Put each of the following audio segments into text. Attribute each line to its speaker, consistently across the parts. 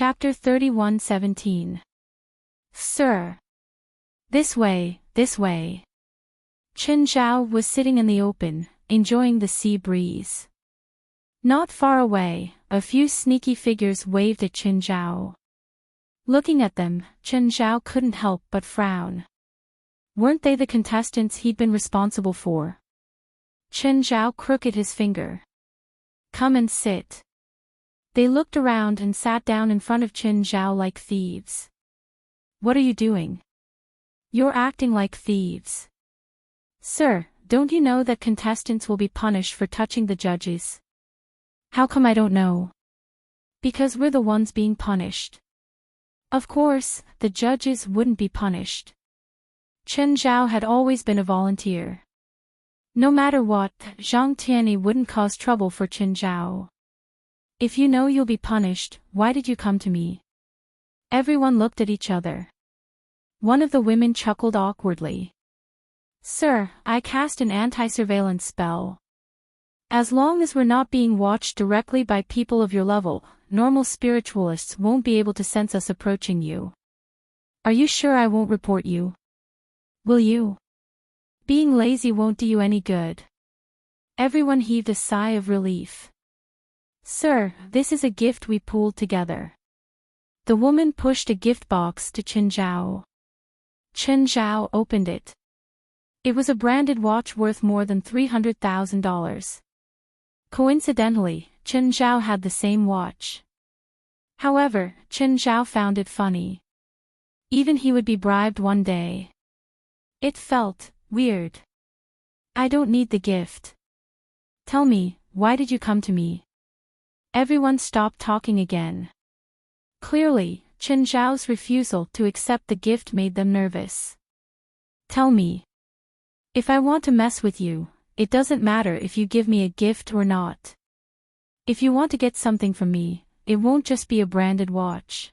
Speaker 1: Chapter 31:17. Sir. This way, this way. Chen Zhao was sitting in the open, enjoying the sea breeze. Not far away, a few sneaky figures waved at Chen Zhao. Looking at them, Chen Zhao couldn't help but frown. Weren't they the contestants he'd been responsible for? Chen Zhao crooked his finger. Come and sit. They looked around and sat down in front of Chen Zhao like thieves. What are you doing? You're acting like thieves. Sir, don't you know that contestants will be punished for touching the judges? How come I don't know? Because we're the ones being punished. Of course, the judges wouldn't be punished. Chen Zhao had always been a volunteer. No matter what, Zhang Tianyi wouldn't cause trouble for Chen Zhao. If you know you'll be punished, why did you come to me? Everyone looked at each other. One of the women chuckled awkwardly. Sir, I cast an anti-surveillance spell. As long as we're not being watched directly by people of your level, normal spiritualists won't be able to sense us approaching you. Are you sure I won't report you? Will you? Being lazy won't do you any good. Everyone heaved a sigh of relief. Sir, this is a gift we pooled together. The woman pushed a gift box to Chen Zhao. Chen Zhao opened it. It was a branded watch worth more than $300,000. Coincidentally, Chen Zhao had the same watch. However, Chen Zhao found it funny. Even he would be bribed one day. It felt weird. I don't need the gift. Tell me, why did you come to me? Everyone stopped talking again. Clearly, Chen Zhao's refusal to accept the gift made them nervous. Tell me. If I want to mess with you, it doesn't matter if you give me a gift or not. If you want to get something from me, it won't just be a branded watch.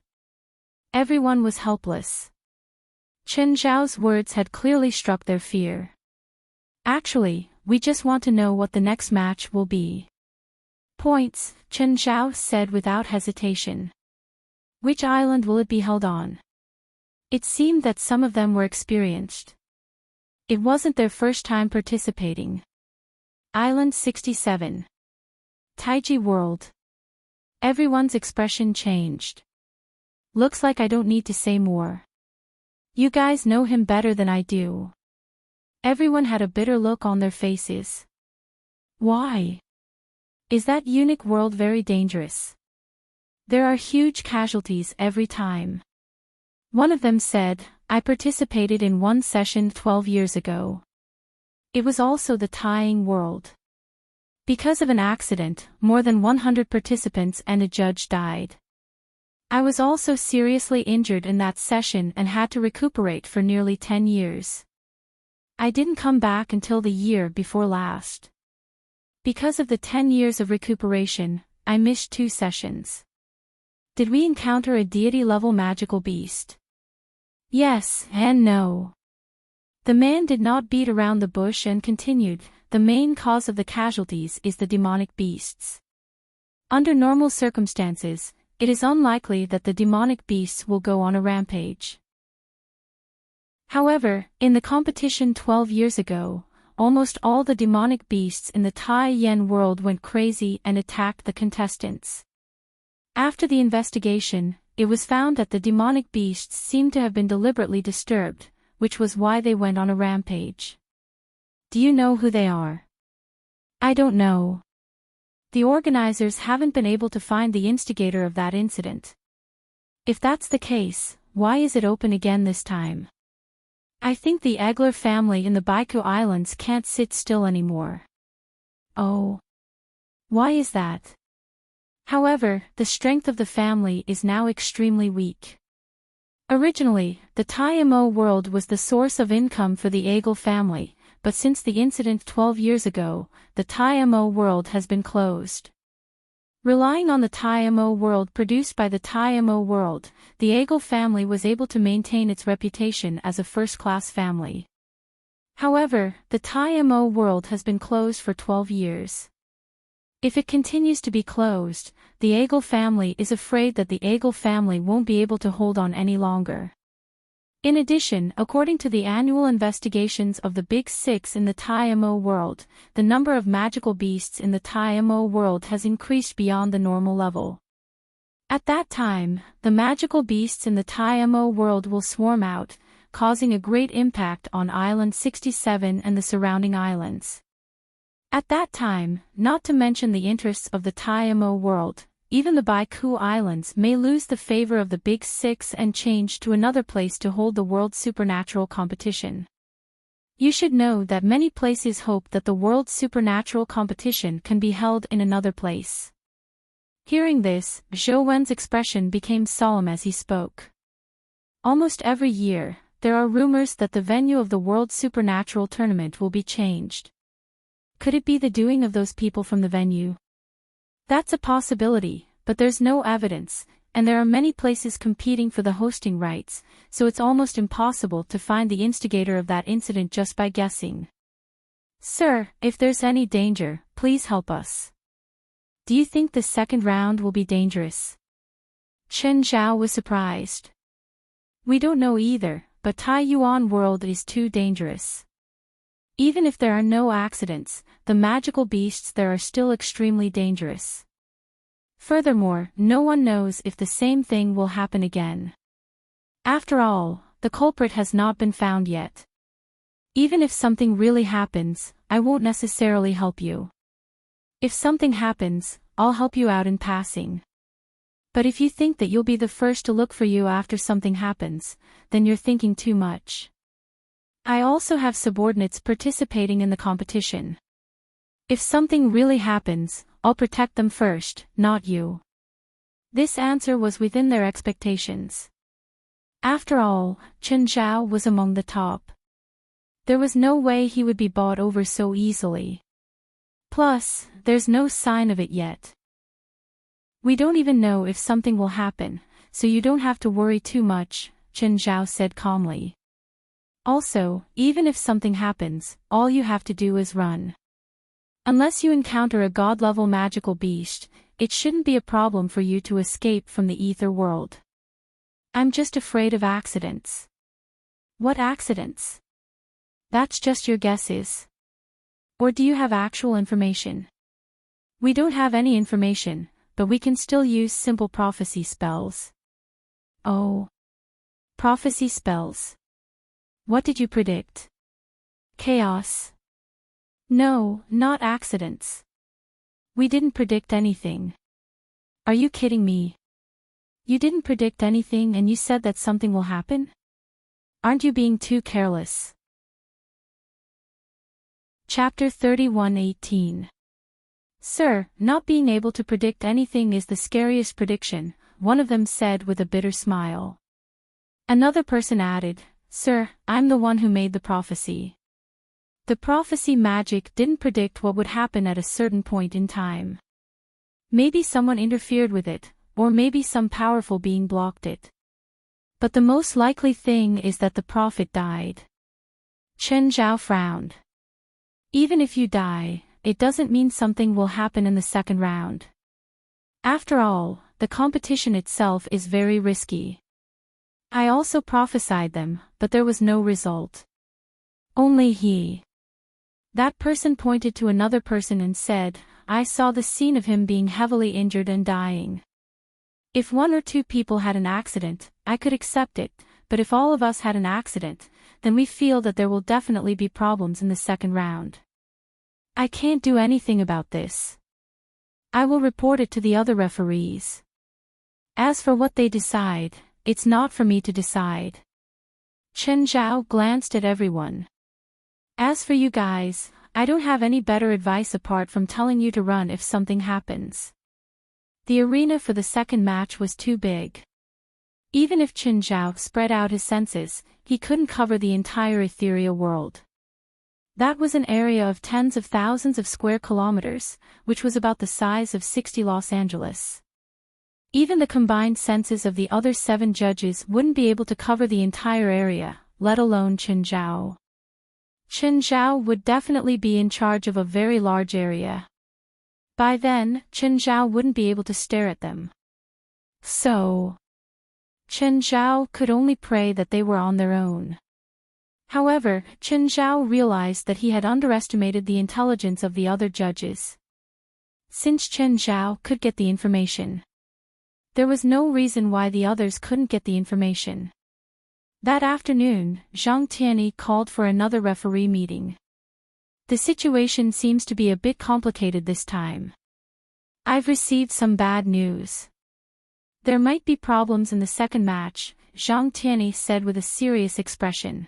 Speaker 1: Everyone was helpless. Chen Zhao's words had clearly struck their fear. Actually, we just want to know what the next match will be. Points, Chen Zhao said without hesitation. Which island will it be held on? It seemed that some of them were experienced. It wasn't their first time participating. Island 67. Taiji World. Everyone's expression changed. Looks like I don't need to say more. You guys know him better than I do. Everyone had a bitter look on their faces. Why? Is that unique world very dangerous? There are huge casualties every time. One of them said, I participated in one session 12 years ago. It was also the tying world. Because of an accident, more than 100 participants and a judge died. I was also seriously injured in that session and had to recuperate for nearly 10 years. I didn't come back until the year before last. Because of the 10 years of recuperation, I missed 2 sessions. Did we encounter a deity-level magical beast? Yes and no. The man did not beat around the bush and continued, the main cause of the casualties is the demonic beasts. Under normal circumstances, it is unlikely that the demonic beasts will go on a rampage. However, in the competition 12 years ago, almost all the demonic beasts in the Tai Yen world went crazy and attacked the contestants. After the investigation, it was found that the demonic beasts seemed to have been deliberately disturbed, which was why they went on a rampage. Do you know who they are? I don't know. The organizers haven't been able to find the instigator of that incident. If that's the case, why is it open again this time? I think the Egler family in the Baikou Islands can't sit still anymore. Oh. Why is that? However, the strength of the family is now extremely weak. Originally, the Tai-Mo world was the source of income for the Egel family, but since the incident 12 years ago, the Tai-Mo world has been closed. Relying on the Tai-Mo world produced by the Tai-Mo world, the Egel family was able to maintain its reputation as a first-class family. However, the Tai-Mo world has been closed for 12 years. If it continues to be closed, the Eagle family is afraid that the Eagle family won't be able to hold on any longer. In addition, according to the annual investigations of the Big Six in the TMO world, the number of magical beasts in the TMO world has increased beyond the normal level. At that time, the magical beasts in the TMO world will swarm out, causing a great impact on Island 67 and the surrounding islands. At that time, not to mention the interests of the TMO world, even the Baiku Islands may lose the favor of the Big Six and change to another place to hold the World Supernatural competition. You should know that many places hope that the World Supernatural competition can be held in another place. Hearing this, Zhou Wen's expression became solemn as he spoke. Almost every year, there are rumors that the venue of the World Supernatural tournament will be changed. Could it be the doing of those people from the venue? That's a possibility, but there's no evidence, and there are many places competing for the hosting rights, so it's almost impossible to find the instigator of that incident just by guessing. Sir, if there's any danger, please help us. Do you think the second round will be dangerous? Chen Zhao was surprised. We don't know either, but Tai Yuan world is too dangerous. Even if there are no accidents, the magical beasts there are still extremely dangerous. Furthermore, no one knows if the same thing will happen again. After all, the culprit has not been found yet. Even if something really happens, I won't necessarily help you. If something happens, I'll help you out in passing. But if you think that you'll be the first to look for you after something happens, then you're thinking too much. I also have subordinates participating in the competition. If something really happens, I'll protect them first, not you. This answer was within their expectations. After all, Chen Zhao was among the top. There was no way he would be bought over so easily. Plus, there's no sign of it yet. We don't even know if something will happen, so you don't have to worry too much, Chen Zhao said calmly. Also, even if something happens, all you have to do is run. Unless you encounter a god-level magical beast, it shouldn't be a problem for you to escape from the ether world. I'm just afraid of accidents. What accidents? That's just your guesses. Or do you have actual information? We don't have any information, but we can still use simple prophecy spells. Oh. Prophecy spells. What did you predict? Chaos. No, not accidents. We didn't predict anything. Are you kidding me? You didn't predict anything and you said that something will happen? Aren't you being too careless? Chapter 31:18. Sir, not being able to predict anything is the scariest prediction, one of them said with a bitter smile. Another person added, Sir, I'm the one who made the prophecy. The prophecy magic didn't predict what would happen at a certain point in time. Maybe someone interfered with it, or maybe some powerful being blocked it. But the most likely thing is that the prophet died. Chen Zhao frowned. Even if you die, it doesn't mean something will happen in the second round. After all, the competition itself is very risky. I also prophesied them, but there was no result. Only he. That person pointed to another person and said, I saw the scene of him being heavily injured and dying. If one or two people had an accident, I could accept it, but if all of us had an accident, then we feel that there will definitely be problems in the second round. I can't do anything about this. I will report it to the other referees. As for what they decide, it's not for me to decide. Chen Zhao glanced at everyone. As for you guys, I don't have any better advice apart from telling you to run if something happens. The arena for the second match was too big. Even if Chen Zhao spread out his senses, he couldn't cover the entire ethereal world. That was an area of tens of thousands of square kilometers, which was about the size of 60 Los Angeles. Even the combined senses of the other 7 judges wouldn't be able to cover the entire area, let alone Chen Zhao. Chen Zhao would definitely be in charge of a very large area. By then, Chen Zhao wouldn't be able to stare at them. So, Chen Zhao could only pray that they were on their own. However, Chen Zhao realized that he had underestimated the intelligence of the other judges. Since Chen Zhao could get the information, there was no reason why the others couldn't get the information. That afternoon, Zhang Tianyi called for another referee meeting. The situation seems to be a bit complicated this time. I've received some bad news. There might be problems in the second match, Zhang Tianyi said with a serious expression.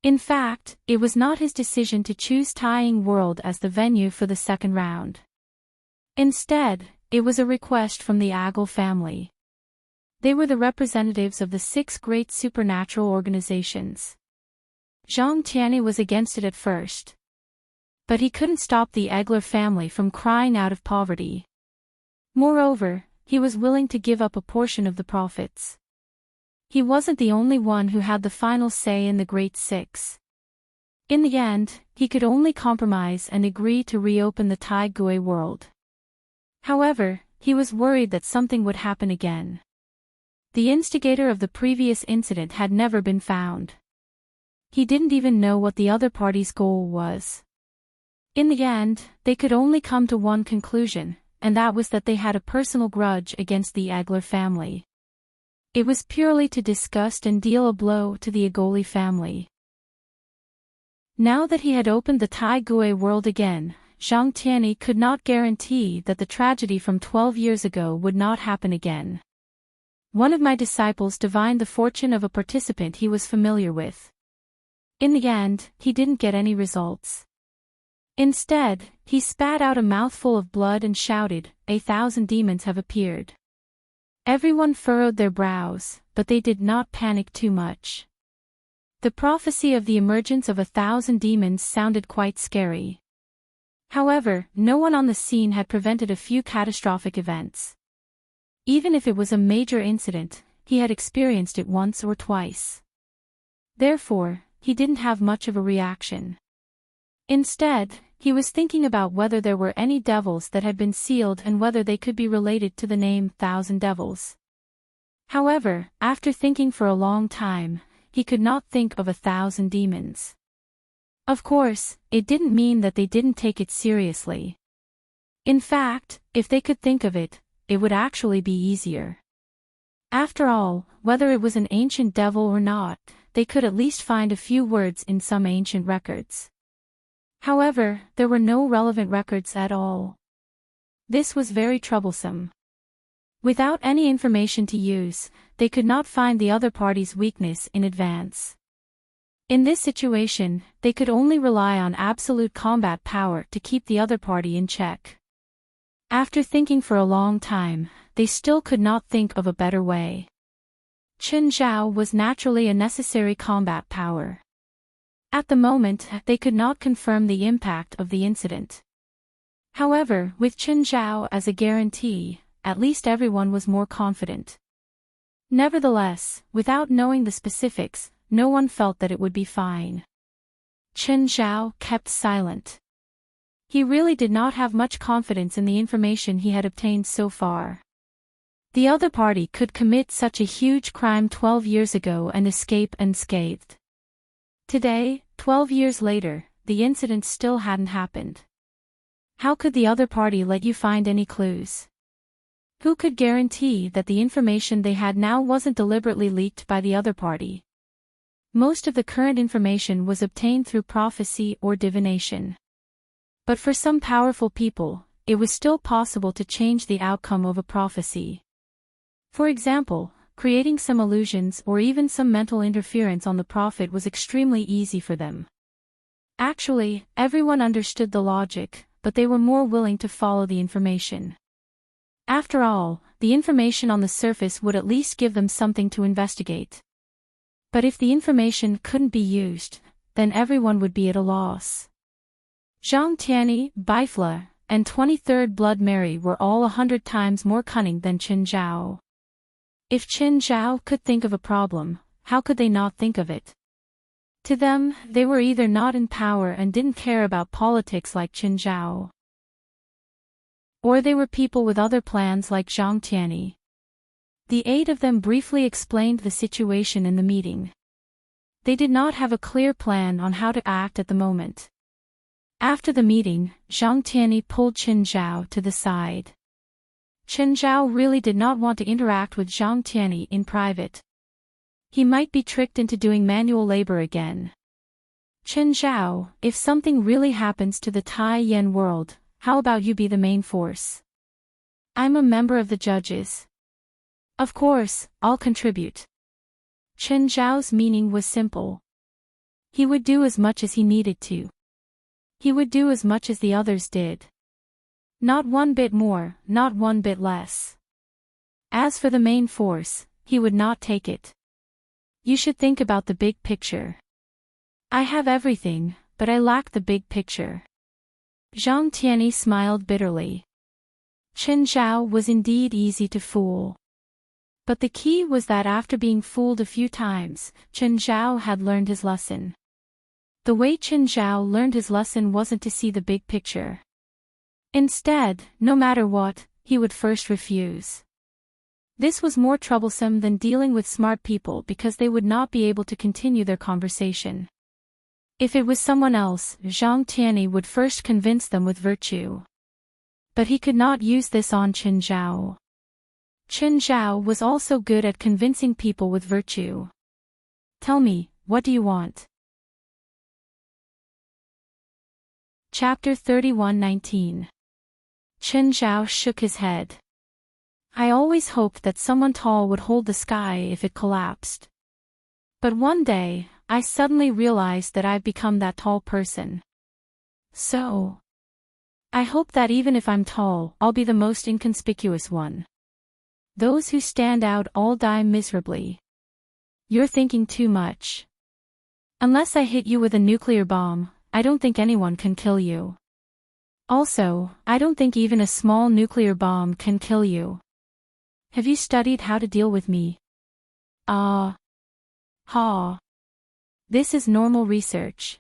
Speaker 1: In fact, it was not his decision to choose Tying World as the venue for the second round. Instead, it was a request from the Agel family. They were the representatives of the 6 great supernatural organizations. Zhang Tianyi was against it at first. But he couldn't stop the Egler family from crying out of poverty. Moreover, he was willing to give up a portion of the profits. He wasn't the only one who had the final say in the Great Six. In the end, he could only compromise and agree to reopen the Tai Gui world. However, he was worried that something would happen again. The instigator of the previous incident had never been found. He didn't even know what the other party's goal was. In the end, they could only come to one conclusion, and that was that they had a personal grudge against the Egler family. It was purely to disgust and deal a blow to the Agoli family. Now that he had opened the Tai Gui world again, Zhang Tianyi could not guarantee that the tragedy from 12 years ago would not happen again. One of my disciples divined the fortune of a participant he was familiar with. In the end, he didn't get any results. Instead, he spat out a mouthful of blood and shouted, "1,000 demons have appeared." Everyone furrowed their brows, but they did not panic too much. The prophecy of the emergence of 1,000 demons sounded quite scary. However, no one on the scene had prevented a few catastrophic events. Even if it was a major incident, he had experienced it once or twice. Therefore, he didn't have much of a reaction. Instead, he was thinking about whether there were any devils that had been sealed and whether they could be related to the name 1,000 Devils. However, after thinking for a long time, he could not think of 1,000 demons. Of course, it didn't mean that they didn't take it seriously. In fact, if they could think of it, it would actually be easier. After all, whether it was an ancient devil or not, they could at least find a few words in some ancient records. However, there were no relevant records at all. This was very troublesome. Without any information to use, they could not find the other party's weakness in advance. In this situation, they could only rely on absolute combat power to keep the other party in check. After thinking for a long time, they still could not think of a better way. Chen Zhao was naturally a necessary combat power. At the moment, they could not confirm the impact of the incident. However, with Chen Zhao as a guarantee, at least everyone was more confident. Nevertheless, without knowing the specifics, no one felt that it would be fine. Chen Zhao kept silent. He really did not have much confidence in the information he had obtained so far. The other party could commit such a huge crime 12 years ago and escape unscathed. Today, 12 years later, the incident still hadn't happened. How could the other party let you find any clues? Who could guarantee that the information they had now wasn't deliberately leaked by the other party? Most of the current information was obtained through prophecy or divination. But for some powerful people, it was still possible to change the outcome of a prophecy. For example, creating some illusions or even some mental interference on the prophet was extremely easy for them. Actually, everyone understood the logic, but they were more willing to follow the information. After all, the information on the surface would at least give them something to investigate. But if the information couldn't be used, then everyone would be at a loss. Zhang Tianyi, Bifla, and 23rd Blood Mary were all 100 times more cunning than Chen Zhao. If Chen Zhao could think of a problem, how could they not think of it? To them, they were either not in power and didn't care about politics like Chen Zhao. Or they were people with other plans like Zhang Tianyi. The 8 of them briefly explained the situation in the meeting. They did not have a clear plan on how to act at the moment. After the meeting, Zhang Tianyi pulled Qin Zhao to the side. Qin Zhao really did not want to interact with Zhang Tianyi in private. He might be tricked into doing manual labor again. Qin Zhao, if something really happens to the Tai Yen world, how about you be the main force? I'm a member of the judges. Of course, I'll contribute. Qin Zhao's meaning was simple. He would do as much as he needed to. He would do as much as the others did. Not one bit more, not one bit less. As for the main force, he would not take it. You should think about the big picture. I have everything, but I lack the big picture. Zhang Tianyi smiled bitterly. Qin Zhao was indeed easy to fool. But the key was that after being fooled a few times, Qin Zhao had learned his lesson. The way Qin Zhao learned his lesson wasn't to see the big picture. Instead, no matter what, he would first refuse. This was more troublesome than dealing with smart people because they would not be able to continue their conversation. If it was someone else, Zhang Tianyi would first convince them with virtue. But he could not use this on Qin Zhao. Qin Zhao was also good at convincing people with virtue. Tell me, what do you want? Chapter 31:19. Qin Zhao shook his head. I always hoped that someone tall would hold the sky if it collapsed. But one day, I suddenly realized that I've become that tall person. So, I hope that even if I'm tall, I'll be the most inconspicuous one. Those who stand out all die miserably. You're thinking too much. Unless I hit you with a nuclear bomb, I don't think anyone can kill you. Also, I don't think even a small nuclear bomb can kill you. Have you studied how to deal with me? Ha. This is normal research.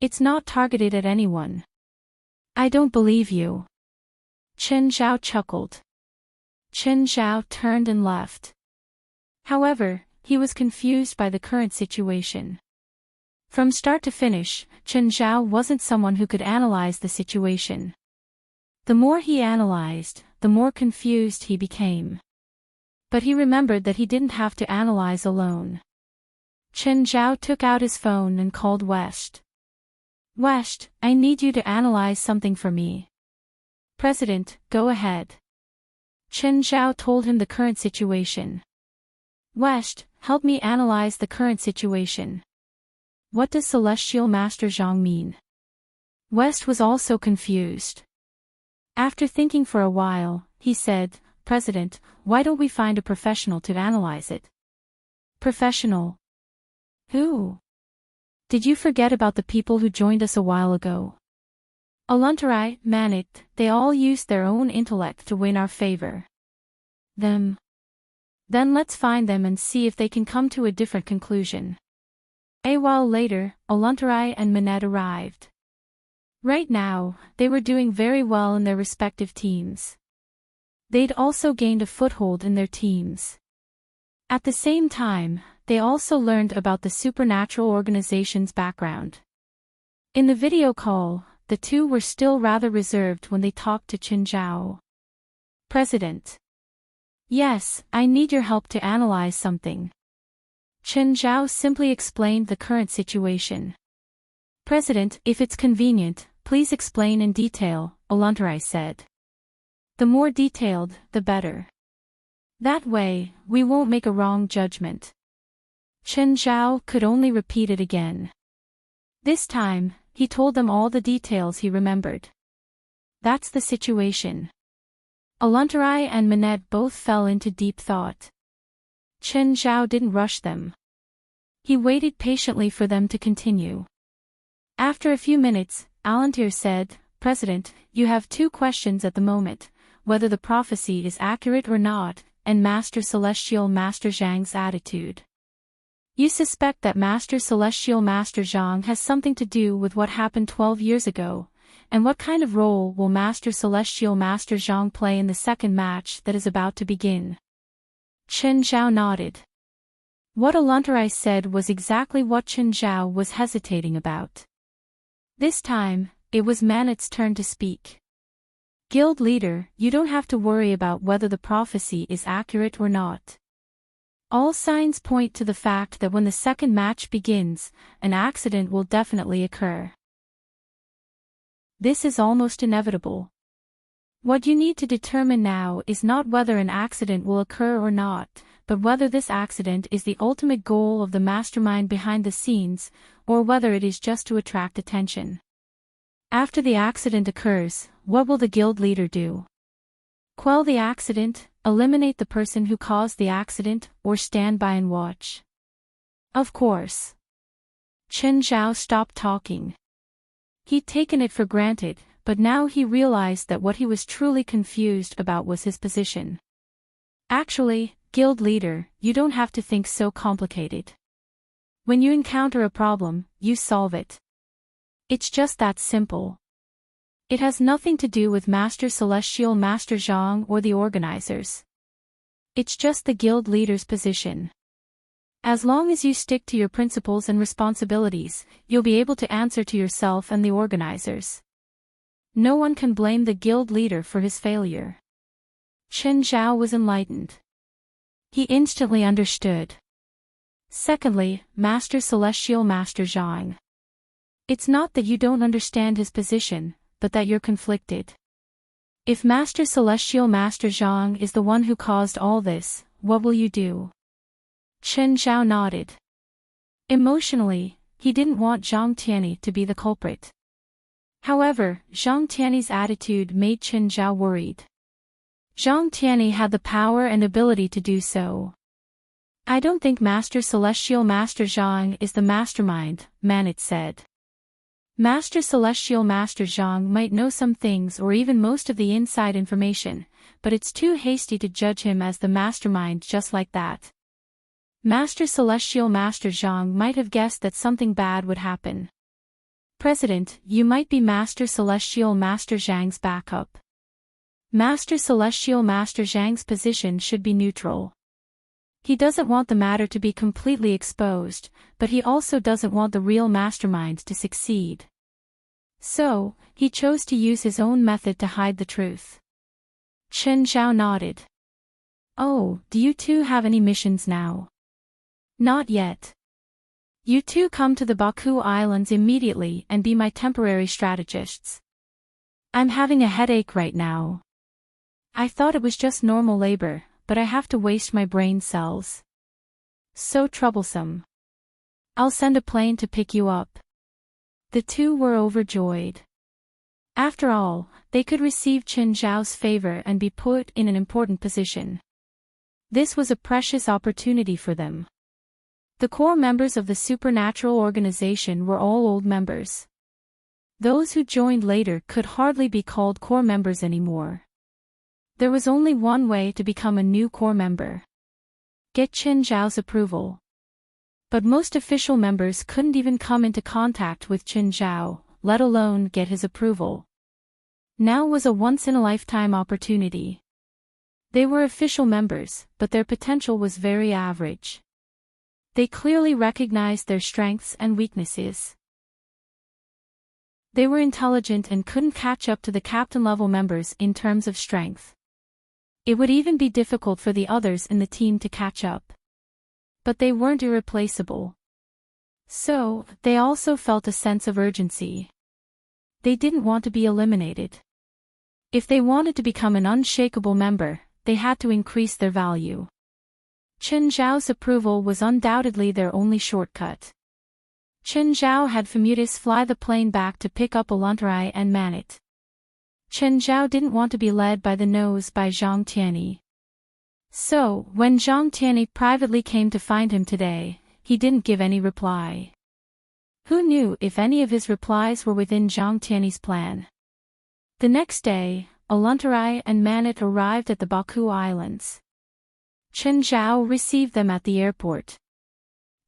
Speaker 1: It's not targeted at anyone. I don't believe you. Qin Zhao chuckled. Qin Zhao turned and left. However, he was confused by the current situation. From start to finish, Qin Zhao wasn't someone who could analyze the situation. The more he analyzed, the more confused he became. But he remembered that he didn't have to analyze alone. Qin Zhao took out his phone and called West. West, I need you to analyze something for me. President, go ahead. Qin Zhao told him the current situation. West, help me analyze the current situation. What does Celestial Master Zhang mean? West was also confused. After thinking for a while, he said, President, why don't we find a professional to analyze it? Professional? Who? Did you forget about the people who joined us a while ago? Aluntarai, Manit, they all used their own intellect to win our favor. Them. Then let's find them and see if they can come to a different conclusion. A while later, Aluntarai and Manit arrived. Right now, they were doing very well in their respective teams. They'd also gained a foothold in their teams. At the same time, they also learned about the supernatural organization's background. In the video call, the two were still rather reserved when they talked to Qin Zhao. President. Yes, I need your help to analyze something. Qin Zhao simply explained the current situation. President, if it's convenient, please explain in detail, Aluntarai said. The more detailed, the better. That way, we won't make a wrong judgment. Qin Zhao could only repeat it again. This time, he told them all the details he remembered. That's the situation. Aluntarai and Manit both fell into deep thought. Qin Zhao didn't rush them. He waited patiently for them to continue. After a few minutes, Aluntarai said, President, you have 2 questions at the moment, whether the prophecy is accurate or not, and Master Celestial Master Zhang's attitude. You suspect that Master Celestial Master Zhang has something to do with what happened 12 years ago, and what kind of role will Master Celestial Master Zhang play in the second match that is about to begin? Chen Zhao nodded. What Aluntarai said was exactly what Chen Zhao was hesitating about. This time, it was Manet's turn to speak. Guild leader, you don't have to worry about whether the prophecy is accurate or not. All signs point to the fact that when the second match begins, an accident will definitely occur. This is almost inevitable. What you need to determine now is not whether an accident will occur or not, but whether this accident is the ultimate goal of the mastermind behind the scenes, or whether it is just to attract attention. After the accident occurs, what will the guild leader do? Quell the accident, eliminate the person who caused the accident, or stand by and watch? Of course. Chen Zhao stopped talking. He'd taken it for granted, but now he realized that what he was truly confused about was his position. Actually, guild leader, you don't have to think so complicated. When you encounter a problem, you solve it. It's just that simple. It has nothing to do with Master Celestial Master Zhang or the organizers. It's just the guild leader's position. As long as you stick to your principles and responsibilities, you'll be able to answer to yourself and the organizers. No one can blame the guild leader for his failure. Chen Zhao was enlightened. He instantly understood. Secondly, Master Celestial Master Zhang. It's not that you don't understand his position, but that you're conflicted. If Master Celestial Master Zhang is the one who caused all this, what will you do? Chen Zhao nodded. Emotionally, he didn't want Zhang Tianyi to be the culprit. However, Zhang Tianyi's attitude made Chen Zhao worried. Zhang Tianyi had the power and ability to do so. I don't think Master Celestial Master Zhang is the mastermind, Manet said. Master Celestial Master Zhang might know some things or even most of the inside information, but it's too hasty to judge him as the mastermind just like that. Master Celestial Master Zhang might have guessed that something bad would happen. President, you might be Master Celestial Master Zhang's backup. Master Celestial Master Zhang's position should be neutral. He doesn't want the matter to be completely exposed, but he also doesn't want the real mastermind to succeed. So, he chose to use his own method to hide the truth. Chen Zhao nodded. Oh, do you two have any missions now? Not yet. You two come to the Baku Islands immediately and be my temporary strategists. I'm having a headache right now. I thought it was just normal labor, but I have to waste my brain cells. So troublesome. I'll send a plane to pick you up. The two were overjoyed. After all, they could receive Chen Zhao's favor and be put in an important position. This was a precious opportunity for them. The core members of the supernatural organization were all old members. Those who joined later could hardly be called core members anymore. There was only one way to become a new core member. Get Chen Zhao's approval. But most official members couldn't even come into contact with Chen Zhao, let alone get his approval. Now was a once-in-a-lifetime opportunity. They were official members, but their potential was very average. They clearly recognized their strengths and weaknesses. They were intelligent and couldn't catch up to the captain-level members in terms of strength. It would even be difficult for the others in the team to catch up. But they weren't irreplaceable. So, they also felt a sense of urgency. They didn't want to be eliminated. If they wanted to become an unshakable member, they had to increase their value. Chen Zhao's approval was undoubtedly their only shortcut. Chen Zhao had Famutus fly the plane back to pick up Aluntarai and Manet. Chen Zhao didn't want to be led by the nose by Zhang Tianyi. So, when Zhang Tianyi privately came to find him today, he didn't give any reply. Who knew if any of his replies were within Zhang Tianyi's plan? The next day, Aluntarai and Manet arrived at the Baku Islands. Chen Zhao received them at the airport.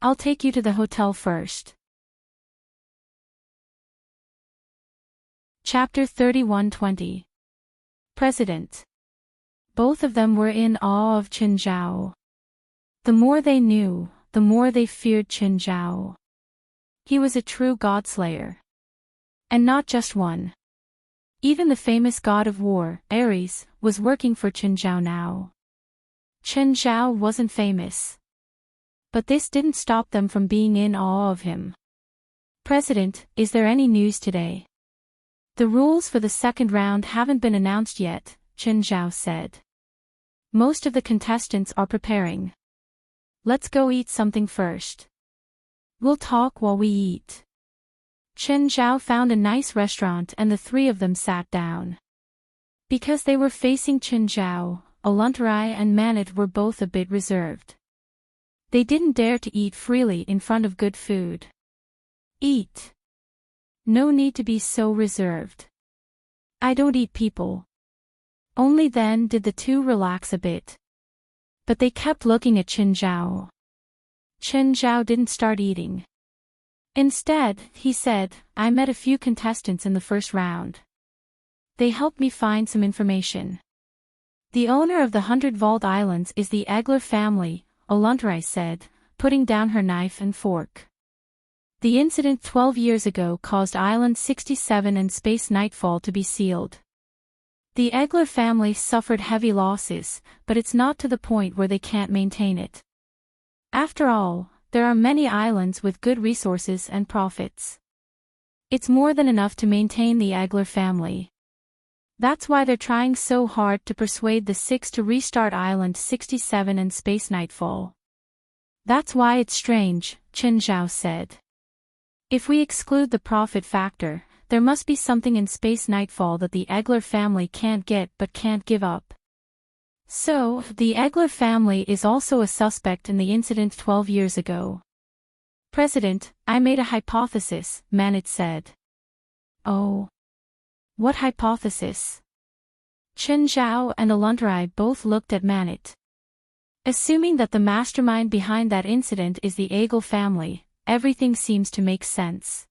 Speaker 1: I'll take you to the hotel first. Chapter 31:20. President. Both of them were in awe of Qin Zhao. The more they knew, the more they feared Qin Zhao. He was a true godslayer. And not just one. Even the famous god of war, Ares, was working for Qin Zhao now. Qin Zhao wasn't famous. But this didn't stop them from being in awe of him. President, is there any news today? The rules for the second round haven't been announced yet, Qin Zhao said. Most of the contestants are preparing. Let's go eat something first. We'll talk while we eat. Qin Zhao found a nice restaurant and the three of them sat down. Because they were facing Qin Zhao, Aluntarai and Manit were both a bit reserved. They didn't dare to eat freely in front of good food. Eat. No need to be so reserved. I don't eat people. Only then did the two relax a bit. But they kept looking at Qin Zhao. Qin Zhao didn't start eating. Instead, he said, I met a few contestants in the first round. They helped me find some information. The owner of the 100 Vault Islands is the Egler family, Aluntarai said, putting down her knife and fork. The incident 12 years ago caused Island 67 and Space Nightfall to be sealed. The Egler family suffered heavy losses, but it's not to the point where they can't maintain it. After all, there are many islands with good resources and profits. It's more than enough to maintain the Egler family. That's why they're trying so hard to persuade the Six to restart Island 67 and Space Nightfall. That's why it's strange, Qin Zhao said. If we exclude the profit factor, there must be something in Space Nightfall that the Egler family can't get but can't give up. So, the Egler family is also a suspect in the incident 12 years ago. President, I made a hypothesis, Manit said. Oh. What hypothesis? Qin Zhao and Aluntarai both looked at Manit. Assuming that the mastermind behind that incident is the Egel family, everything seems to make sense.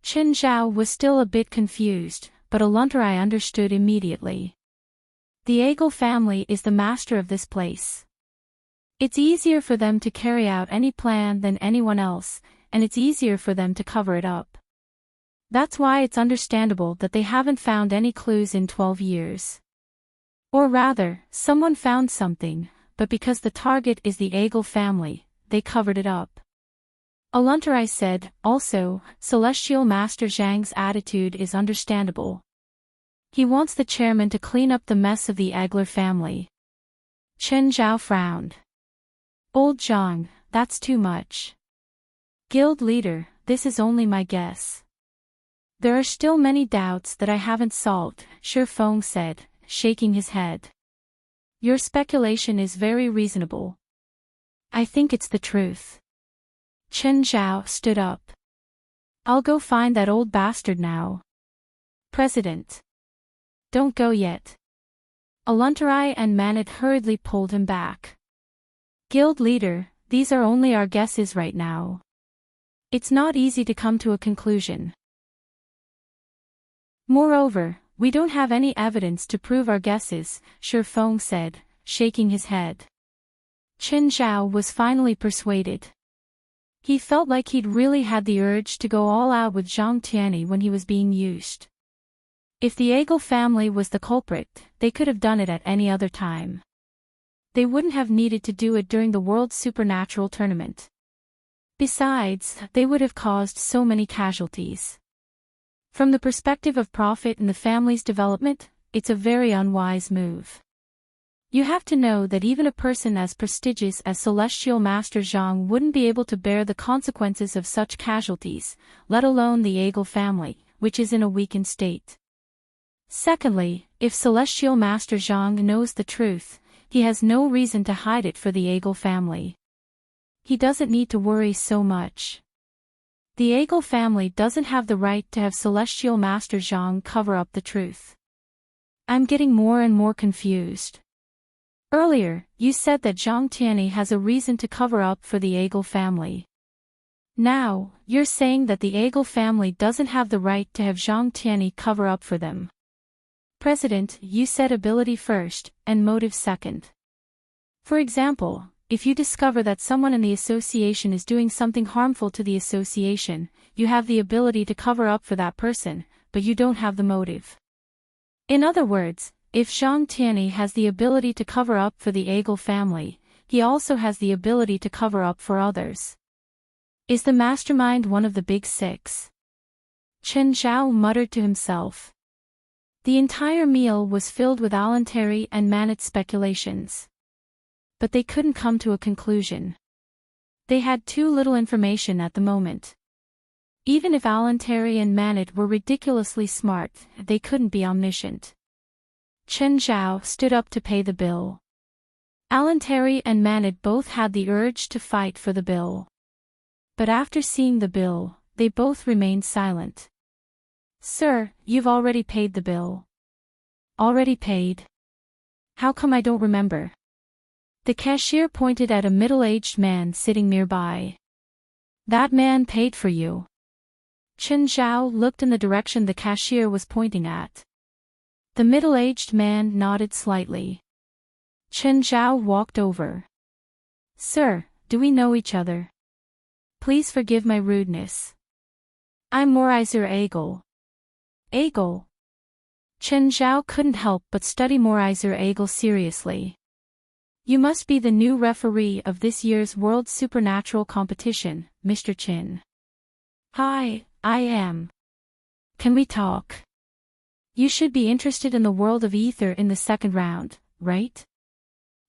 Speaker 1: Qin Zhao was still a bit confused, but Aluntarai understood immediately. The Egel family is the master of this place. It's easier for them to carry out any plan than anyone else, and it's easier for them to cover it up. That's why it's understandable that they haven't found any clues in 12 years. Or rather, someone found something, but because the target is the Egel family, they covered it up. Aluntarai said, also, Celestial Master Zhang's attitude is understandable. He wants the chairman to clean up the mess of the Egler family. Qin Zhao frowned. Old Zhang, that's too much. Guild leader, this is only my guess. There are still many doubts that I haven't solved, Shi Feng said, shaking his head. Your speculation is very reasonable. I think it's the truth. Qin Zhao stood up. I'll go find that old bastard now. President. Don't go yet. Aluntarai and Manit hurriedly pulled him back. Guild leader, these are only our guesses right now. It's not easy to come to a conclusion. Moreover, we don't have any evidence to prove our guesses, Shi Feng said, shaking his head. Qin Zhao was finally persuaded. He felt like he'd really had the urge to go all out with Zhang Tianyi when he was being used. If the Egel family was the culprit, they could have done it at any other time. They wouldn't have needed to do it during the World Supernatural Tournament. Besides, they would have caused so many casualties. From the perspective of profit and the family's development, it's a very unwise move. You have to know that even a person as prestigious as Celestial Master Zhang wouldn't be able to bear the consequences of such casualties, let alone the Egel family, which is in a weakened state. Secondly, if Celestial Master Zhang knows the truth, he has no reason to hide it for the Egel family. He doesn't need to worry so much. The Egel family doesn't have the right to have Celestial Master Zhang cover up the truth. I'm getting more and more confused. Earlier, you said that Zhang Tianyi has a reason to cover up for the Egel family. Now, you're saying that the Eagle family doesn't have the right to have Zhang Tianyi cover up for them. President, you said ability first, and motive second. For example, if you discover that someone in the association is doing something harmful to the association, you have the ability to cover up for that person, but you don't have the motive. In other words, if Zhang Tianyi has the ability to cover up for the Eagle family, he also has the ability to cover up for others. Is the mastermind one of the big six? Chen Zhao muttered to himself. The entire meal was filled with voluntary and managed speculations. But they couldn't come to a conclusion. They had too little information at the moment. Even if voluntary and Manit were ridiculously smart, they couldn't be omniscient. Chen Zhao stood up to pay the bill. Voluntary and Manit both had the urge to fight for the bill. But after seeing the bill, they both remained silent. Sir, you've already paid the bill. Already paid? How come I don't remember? The cashier pointed at a middle-aged man sitting nearby. That man paid for you. Chen Zhao looked in the direction the cashier was pointing at. The middle-aged man nodded slightly. Chen Zhao walked over. Sir, do we know each other? Please forgive my rudeness. I'm Moraiser Eagle. Eagle? Chen Zhao couldn't help but study Moraiser Eagle seriously. You must be the new referee of this year's World Supernatural competition, Mr. Chin. Hi, I am. Can we talk? You should be interested in the world of Ether in the second round, right?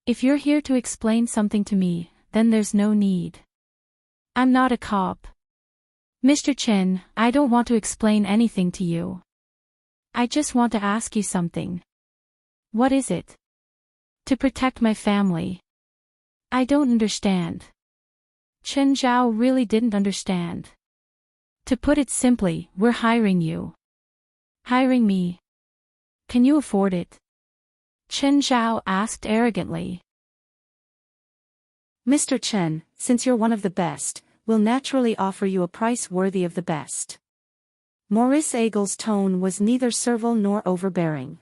Speaker 1: If you're here to explain something to me, then there's no need. I'm not a cop. Mr. Chen, I don't want to explain anything to you. I just want to ask you something. What is it? To protect my family. I don't understand. Chen Zhao really didn't understand. To put it simply, we're hiring you. Hiring me? Can you afford it? Chen Zhao asked arrogantly.
Speaker 2: Mr. Chen, since you're one of the best, we'll naturally offer you a price worthy of the best. Maurice Eagle's tone was neither servile nor overbearing.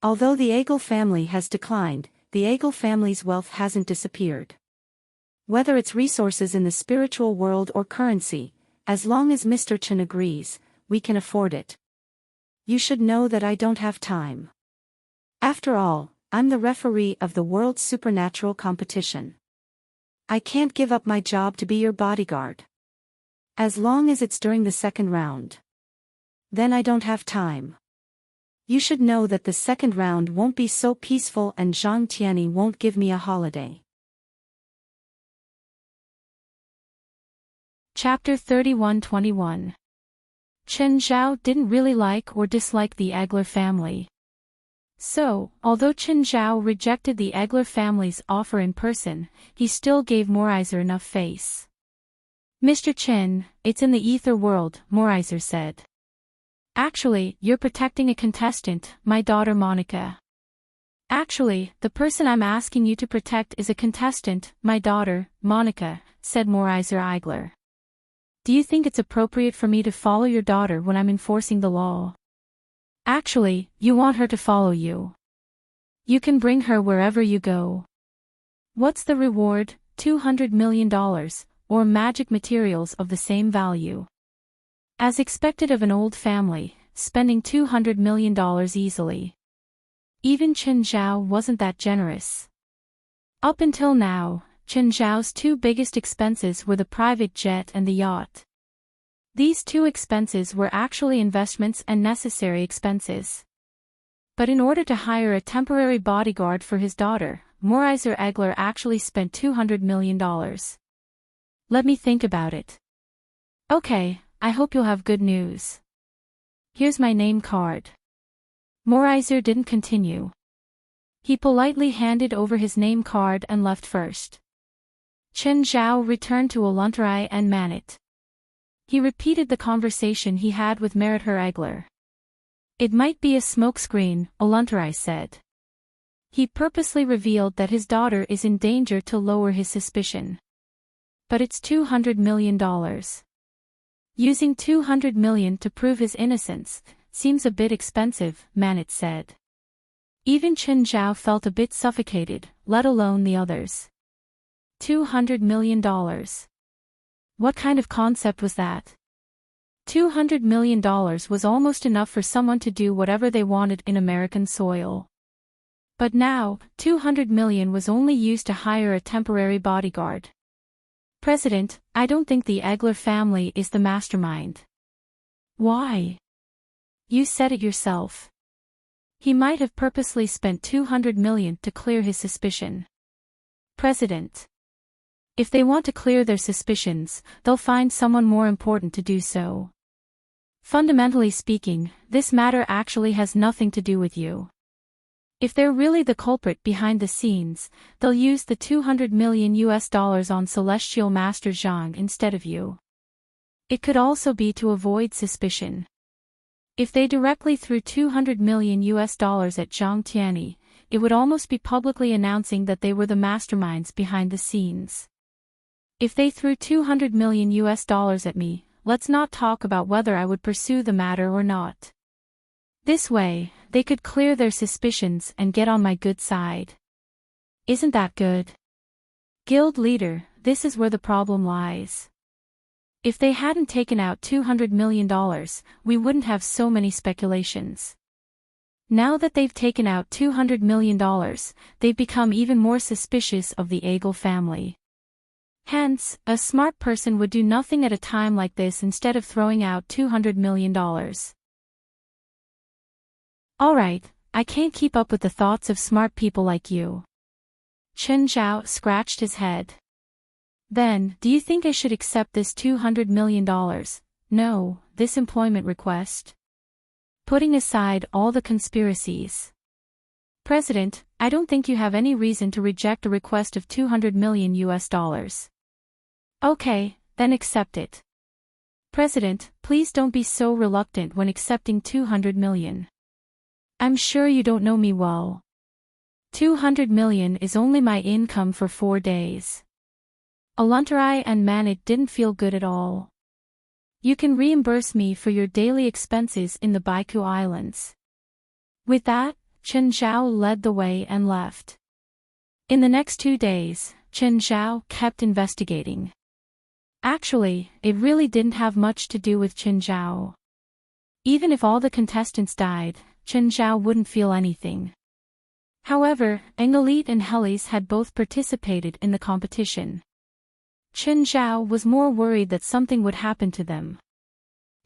Speaker 2: Although the Eagle family has declined, the Eagle family's wealth hasn't disappeared. Whether it's resources in the spiritual world or currency, as long as Mr. Chen agrees, we can afford it. You should know that I don't have time. After all, I'm the referee of the World Supernatural competition. I can't give up my job to be your bodyguard. As long as it's during the second round. Then I don't have time. You should know that the second round won't be so peaceful and Zhang Tianyi won't give me a holiday.
Speaker 1: Chapter 31-21. Chen Zhao didn't really like or dislike the Egler family. So, although Chen Zhao rejected the Egler family's offer in person, he still gave Moraiser enough face. Mr. Chen, it's in the ether world, Moraiser said. Actually, you're protecting a contestant, my daughter Monica. Actually, the person I'm asking you to protect is a contestant, my daughter, Monica, said Moraiser Eigler. Do you think it's appropriate for me to follow your daughter when I'm enforcing the law? Actually, you want her to follow you. You can bring her wherever you go. What's the reward? $200 million, or magic materials of the same value. As expected of an old family, spending $200 million easily. Even Chen Zhao wasn't that generous. Up until now, Chen Zhao's two biggest expenses were the private jet and the yacht. These two expenses were actually investments and necessary expenses. But in order to hire a temporary bodyguard for his daughter, Moraiser Egler actually spent $200 million. Let me think about it. Okay, I hope you'll have good news. Here's my name card. Moraiser didn't continue. He politely handed over his name card and left first. Chen Zhao returned to Oluntarai and Manit. He repeated the conversation he had with Merither Egler. It might be a smokescreen, Oluntarai said. He purposely revealed that his daughter is in danger to lower his suspicion. But it's $200 million. Using $200 million to prove his innocence seems a bit expensive, Manet said. Even Chen Zhao felt a bit suffocated, let alone the others. $200 million. What kind of concept was that? $200 million was almost enough for someone to do whatever they wanted in American soil. But now, $200 million was only used to hire a temporary bodyguard. President, I don't think the Egler family is the mastermind. Why? You said it yourself. He might have purposely spent $200 million to clear his suspicion. President. If they want to clear their suspicions, they'll find someone more important to do so. Fundamentally speaking, this matter actually has nothing to do with you. If they're really the culprit behind the scenes, they'll use the $200 million on Celestial Master Zhang instead of you. It could also be to avoid suspicion. If they directly threw $200 million at Zhang Tianyi, it would almost be publicly announcing that they were the masterminds behind the scenes. If they threw $200 million at me, let's not talk about whether I would pursue the matter or not. This way, they could clear their suspicions and get on my good side. Isn't that good? Guild leader, this is where the problem lies. If they hadn't taken out $200 million, we wouldn't have so many speculations. Now that they've taken out $200 million, they've become even more suspicious of the Egel family. Hence, a smart person would do nothing at a time like this instead of throwing out $200 million. Alright, I can't keep up with the thoughts of smart people like you. Chen Zhao scratched his head. Then, do you think I should accept this $200 million? No, this employment request? Putting aside all the conspiracies. President, I don't think you have any reason to reject a request of $200 million. Okay, then accept it. President, please don't be so reluctant when accepting $200 million. I'm sure you don't know me well. $200 million is only my income for 4 days. Aluntarai and Manet didn't feel good at all. You can reimburse me for your daily expenses in the Baiku Islands. With that, Chen Zhao led the way and left. In the next 2 days, Chen Zhao kept investigating. Actually, it really didn't have much to do with Chen Zhao. Even if all the contestants died, Chen Zhao wouldn't feel anything. However, Engelit and Helis had both participated in the competition. Chen Zhao was more worried that something would happen to them.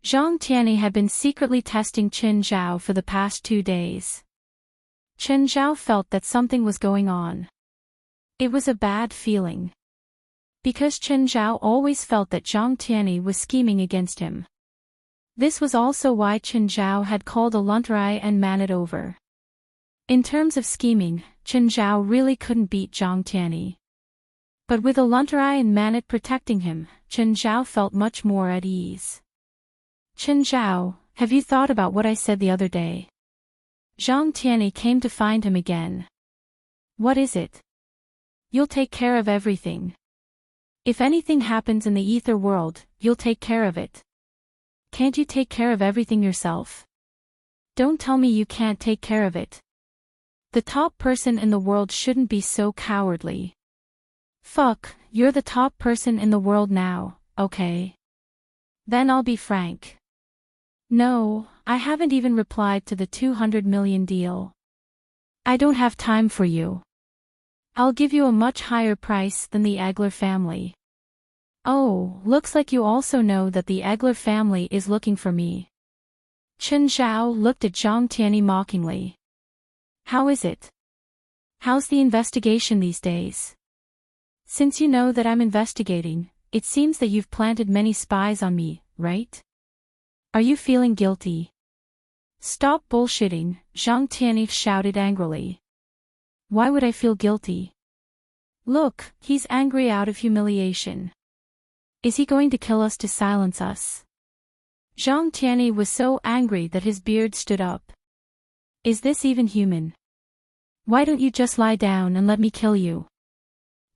Speaker 1: Zhang Tianyi had been secretly testing Chen Zhao for the past 2 days. Chen Zhao felt that something was going on. It was a bad feeling. Because Chen Zhao always felt that Zhang Tianyi was scheming against him. This was also why Chen Zhao had called Aluntarai and Manet over. In terms of scheming, Chen Zhao really couldn't beat Zhang Tianyi. But with Aluntarai and Manet protecting him, Chen Zhao felt much more at ease. Chen Zhao, have you thought about what I said the other day? Zhang Tianyi came to find him again. What is it? You'll take care of everything. If anything happens in the ether world, you'll take care of it. Can't you take care of everything yourself? Don't tell me you can't take care of it. The top person in the world shouldn't be so cowardly. Fuck, you're the top person in the world now, okay? Then I'll be frank. No, I haven't even replied to the $200 million deal. I don't have time for you. I'll give you a much higher price than the Egler family. Oh, looks like you also know that the Egler family is looking for me. Chen Zhao looked at Zhang Tianyi mockingly. How is it? How's the investigation these days? Since you know that I'm investigating, it seems that you've planted many spies on me, right? Are you feeling guilty? Stop bullshitting, Zhang Tianyi shouted angrily. Why would I feel guilty? Look, he's angry out of humiliation. Is he going to kill us to silence us? Zhang Tianyi was so angry that his beard stood up. Is this even human? Why don't you just lie down and let me kill you?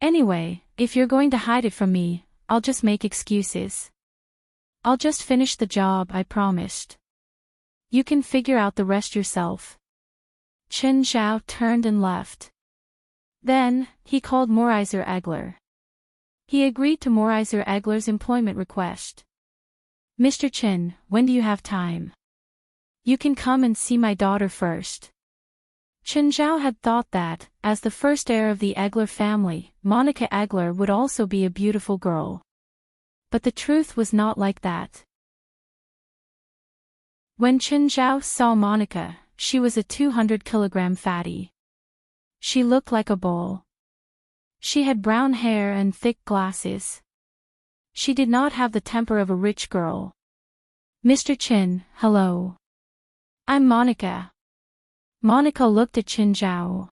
Speaker 1: Anyway, if you're going to hide it from me, I'll just make excuses. I'll just finish the job I promised. You can figure out the rest yourself. Chen Zhao turned and left. Then, he called Moraiser Egler. He agreed to Moraiser Egler's employment request. Mr. Chen, when do you have time? You can come and see my daughter first. Chen Zhao had thought that, as the first heir of the Egler family, Monica Egler would also be a beautiful girl. But the truth was not like that. When Chen Zhao saw Monica, she was a 200-kilogram fatty. She looked like a bull. She had brown hair and thick glasses. She did not have the temper of a rich girl. Mr. Chen, hello. I'm Monica. Monica looked at Chen Zhao.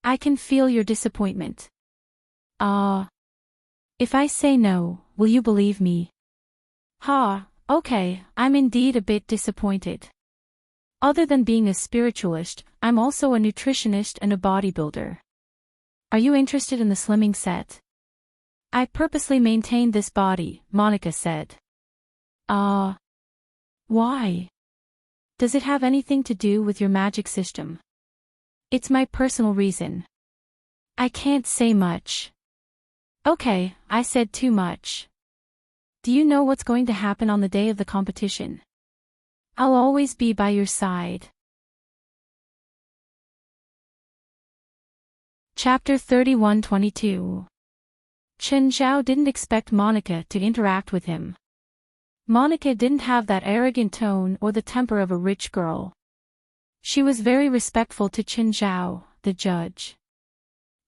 Speaker 1: I can feel your disappointment. If I say no, will you believe me? Okay, I'm indeed a bit disappointed. Other than being a spiritualist, I'm also a nutritionist and a bodybuilder. Are you interested in the slimming set? I purposely maintained this body, Monica said. Why? Does it have anything to do with your magic system? It's my personal reason. I can't say much. Okay, I said too much. Do you know what's going to happen on the day of the competition? I'll always be by your side. Chapter 31-22. Chen Zhao didn't expect Monica to interact with him. Monica didn't have that arrogant tone or the temper of a rich girl. She was very respectful to Chen Zhao, the judge.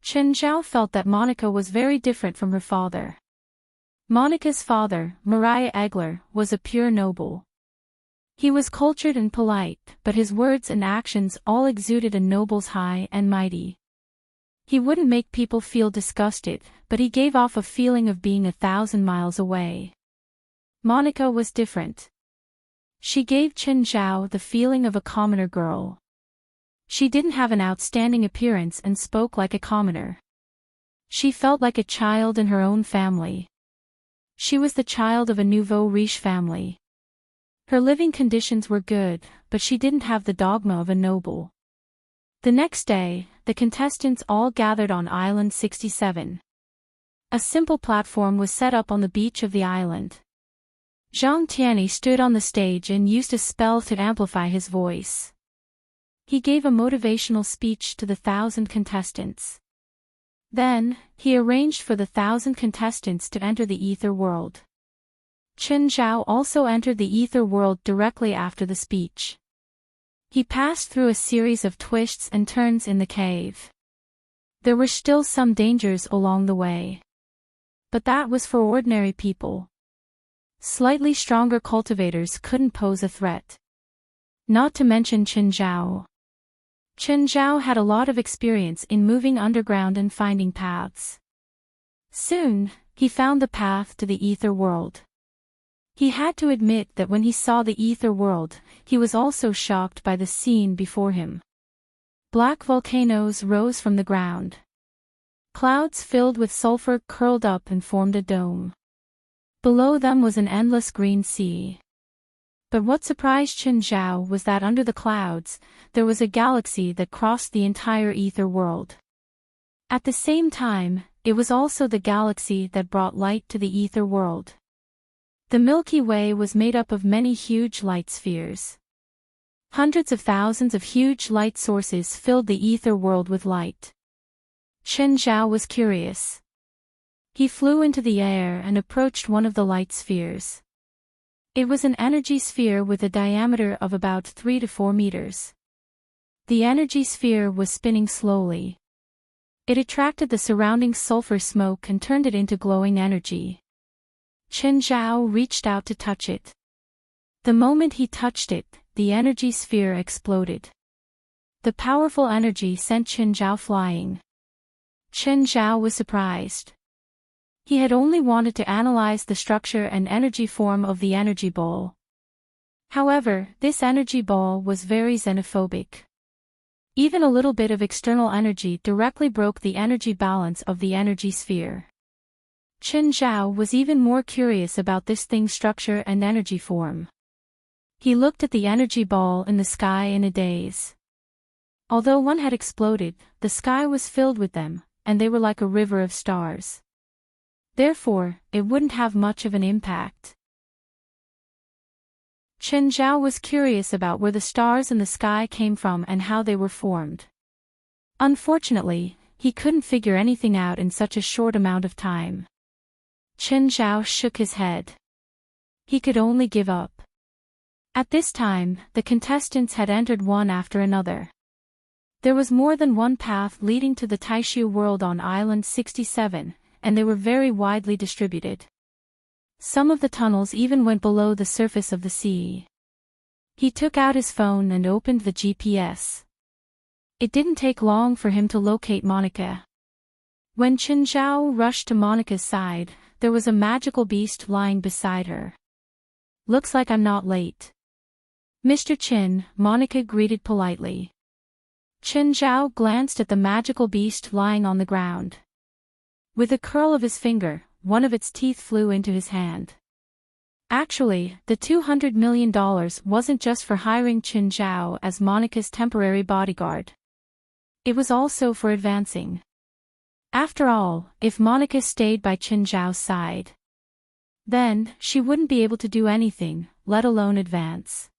Speaker 1: Chen Zhao felt that Monica was very different from her father. Monica's father, Mariah Egler, was a pure noble. He was cultured and polite, but his words and actions all exuded a noble's high and mighty. He wouldn't make people feel disgusted, but he gave off a feeling of being 1,000 miles away. Monica was different. She gave Chen Zhao the feeling of a commoner girl. She didn't have an outstanding appearance and spoke like a commoner. She felt like a child in her own family. She was the child of a nouveau riche family. Her living conditions were good, but she didn't have the dogma of a noble. The next day, the contestants all gathered on Island 67. A simple platform was set up on the beach of the island. Zhang Tianyi stood on the stage and used a spell to amplify his voice. He gave a motivational speech to the 1,000 contestants. Then, he arranged for the 1,000 contestants to enter the ether world. Chen Zhao also entered the ether world directly after the speech. He passed through a series of twists and turns in the cave. There were still some dangers along the way. But that was for ordinary people. Slightly stronger cultivators couldn't pose a threat. Not to mention Chen Zhao. Chen Zhao had a lot of experience in moving underground and finding paths. Soon, he found the path to the ether world. He had to admit that when he saw the ether world, he was also shocked by the scene before him. Black volcanoes rose from the ground. Clouds filled with sulfur curled up and formed a dome. Below them was an endless green sea. But what surprised Chen Zhao was that under the clouds, there was a galaxy that crossed the entire ether world. At the same time, it was also the galaxy that brought light to the ether world. The Milky Way was made up of many huge light spheres. Hundreds of thousands of huge light sources filled the ether world with light. Chen Zhao was curious. He flew into the air and approached one of the light spheres. It was an energy sphere with a diameter of about 3 to 4 meters. The energy sphere was spinning slowly. It attracted the surrounding sulfur smoke and turned it into glowing energy. Chen Zhao reached out to touch it. The moment he touched it, the energy sphere exploded. The powerful energy sent Chen Zhao flying. Chen Zhao was surprised. He had only wanted to analyze the structure and energy form of the energy ball. However, this energy ball was very xenophobic. Even a little bit of external energy directly broke the energy balance of the energy sphere. Chen Zhao was even more curious about this thing's structure and energy form. He looked at the energy ball in the sky in a daze. Although one had exploded, the sky was filled with them, and they were like a river of stars. Therefore, it wouldn't have much of an impact. Chen Zhao was curious about where the stars in the sky came from and how they were formed. Unfortunately, he couldn't figure anything out in such a short amount of time. Chen Zhao shook his head. He could only give up. At this time, the contestants had entered one after another. There was more than one path leading to the Taishu world on Island 67, and they were very widely distributed. Some of the tunnels even went below the surface of the sea. He took out his phone and opened the GPS. It didn't take long for him to locate Monica. When Chen Zhao rushed to Monica's side, there was a magical beast lying beside her. "Looks like I'm not late." "Mr. Chen," Monica greeted politely. Chen Zhao glanced at the magical beast lying on the ground. With a curl of his finger, one of its teeth flew into his hand. Actually, the $200 million wasn't just for hiring Chen Zhao as Monica's temporary bodyguard. It was also for advancing. After all, if Monica stayed by Chen Zhao's side, then she wouldn't be able to do anything, let alone advance.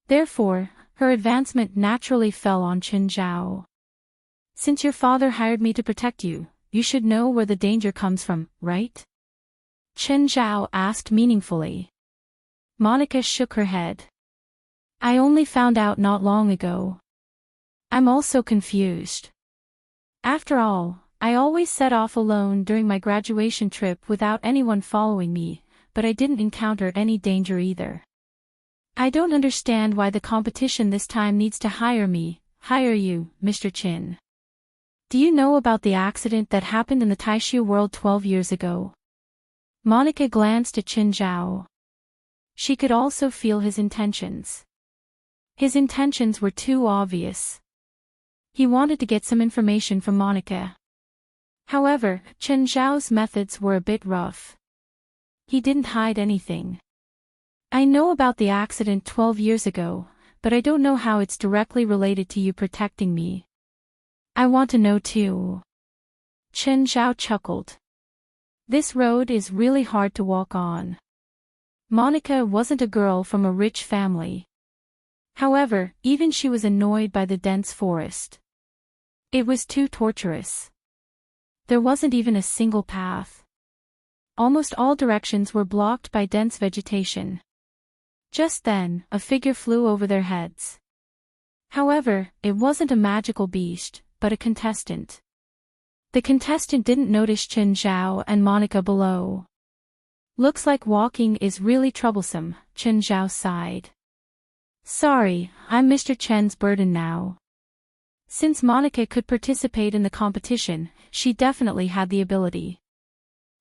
Speaker 1: Therefore, her advancement naturally fell on Chen Zhao. "Since your father hired me to protect you, you should know where the danger comes from, right?" Chen Zhao asked meaningfully. Monica shook her head. "I only found out not long ago. I'm also confused. After all, I always set off alone during my graduation trip without anyone following me, but I didn't encounter any danger either. I don't understand why the competition this time needs to hire you, Mr. Chin. Do you know about the accident that happened in the Taishu world 12 years ago?" Monica glanced at Chen Zhao. She could also feel his intentions. His intentions were too obvious. He wanted to get some information from Monica. However, Chen Zhao's methods were a bit rough. He didn't hide anything. "I know about the accident 12 years ago, but I don't know how it's directly related to you protecting me." "I want to know too." Chen Zhao chuckled. "This road is really hard to walk on." Monica wasn't a girl from a rich family. However, even she was annoyed by the dense forest. It was too torturous. There wasn't even a single path. Almost all directions were blocked by dense vegetation. Just then, a figure flew over their heads. However, it wasn't a magical beast, but a contestant. The contestant didn't notice Chen Zhao and Monica below. "Looks like walking is really troublesome," Chen Zhao sighed. "Sorry, I'm Mr. Chen's burden now." Since Monica could participate in the competition, she definitely had the ability.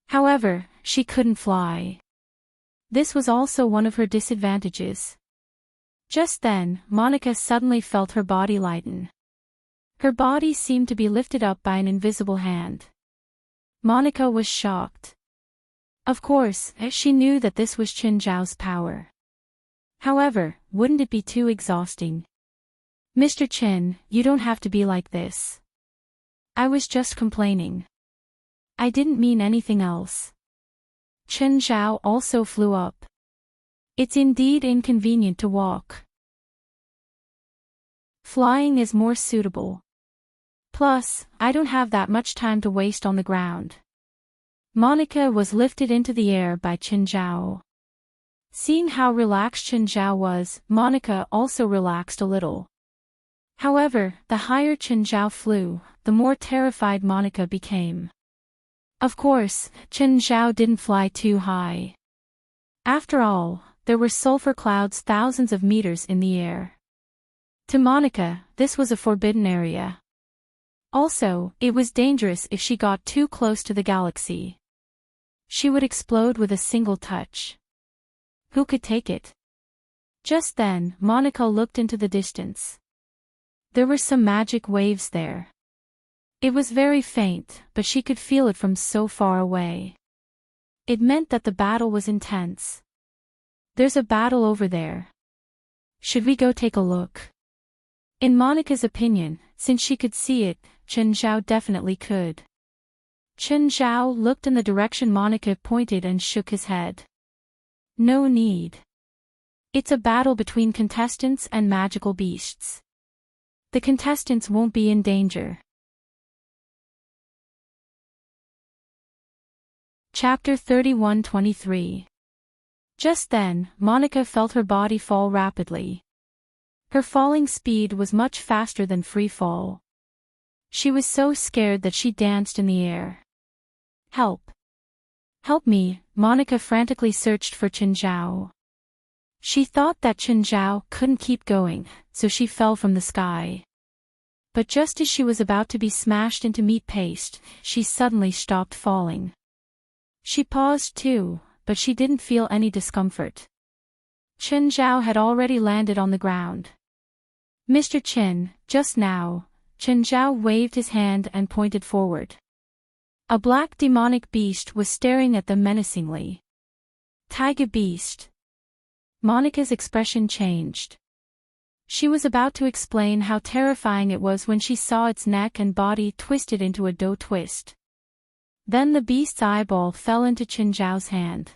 Speaker 1: However, she couldn't fly. This was also one of her disadvantages. Just then, Monica suddenly felt her body lighten. Her body seemed to be lifted up by an invisible hand. Monica was shocked. Of course, she knew that this was Chen Zhao's power. However, wouldn't it be too exhausting? "Mr. Chen, you don't have to be like this. I was just complaining. I didn't mean anything else." Chen Zhao also flew up. "It's indeed inconvenient to walk. Flying is more suitable. Plus, I don't have that much time to waste on the ground." Monica was lifted into the air by Chen Zhao. Seeing how relaxed Chen Zhao was, Monica also relaxed a little. However, the higher Chen Zhao flew, the more terrified Monica became. Of course, Chen Zhao didn't fly too high. After all, there were sulfur clouds thousands of meters in the air. To Monica, this was a forbidden area. Also, it was dangerous if she got too close to the galaxy. She would explode with a single touch. Who could take it? Just then, Monica looked into the distance. There were some magic waves there. It was very faint, but she could feel it from so far away. It meant that the battle was intense. There's a battle over there. Should we go take a look? In Monica's opinion, since she could see it, Chen Zhao definitely could. Chen Zhao looked in the direction Monica pointed and shook his head. No need. It's a battle between contestants and magical beasts. The contestants won't be in danger. Chapter 31-23. Just then, Monica felt her body fall rapidly. Her falling speed was much faster than free fall. She was so scared that she danced in the air. Help! Help me! Monica frantically searched for Chen Zhao. She thought that Chen Zhao couldn't keep going, so she fell from the sky. But just as she was about to be smashed into meat paste, she suddenly stopped falling. She paused too, but she didn't feel any discomfort. Chen Zhao had already landed on the ground. Mr. Chen, just now, Chen Zhao waved his hand and pointed forward. A black demonic beast was staring at them menacingly. Tiger beast. Monica's expression changed. She was about to explain how terrifying it was when she saw its neck and body twisted into a dough twist. Then the beast's eyeball fell into Chen Zhao's hand.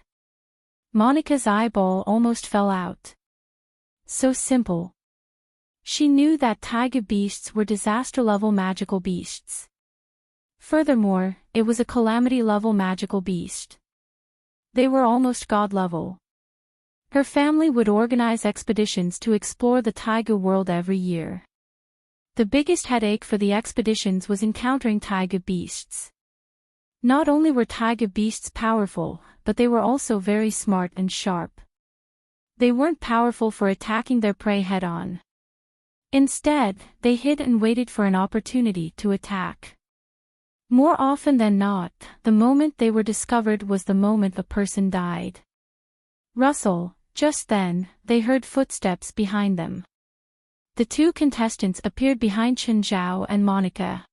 Speaker 1: Monica's eyeball almost fell out. So simple. She knew that tiger beasts were disaster-level magical beasts. Furthermore, it was a calamity-level magical beast. They were almost god-level. Her family would organize expeditions to explore the tiger world every year. The biggest headache for the expeditions was encountering tiger beasts. Not only were tiger beasts powerful, but they were also very smart and sharp. They weren't powerful for attacking their prey head-on. Instead, they hid and waited for an opportunity to attack. More often than not, the moment they were discovered was the moment a person died. Rustle, just then, they heard footsteps behind them. The two contestants appeared behind Chen Zhao and Monica.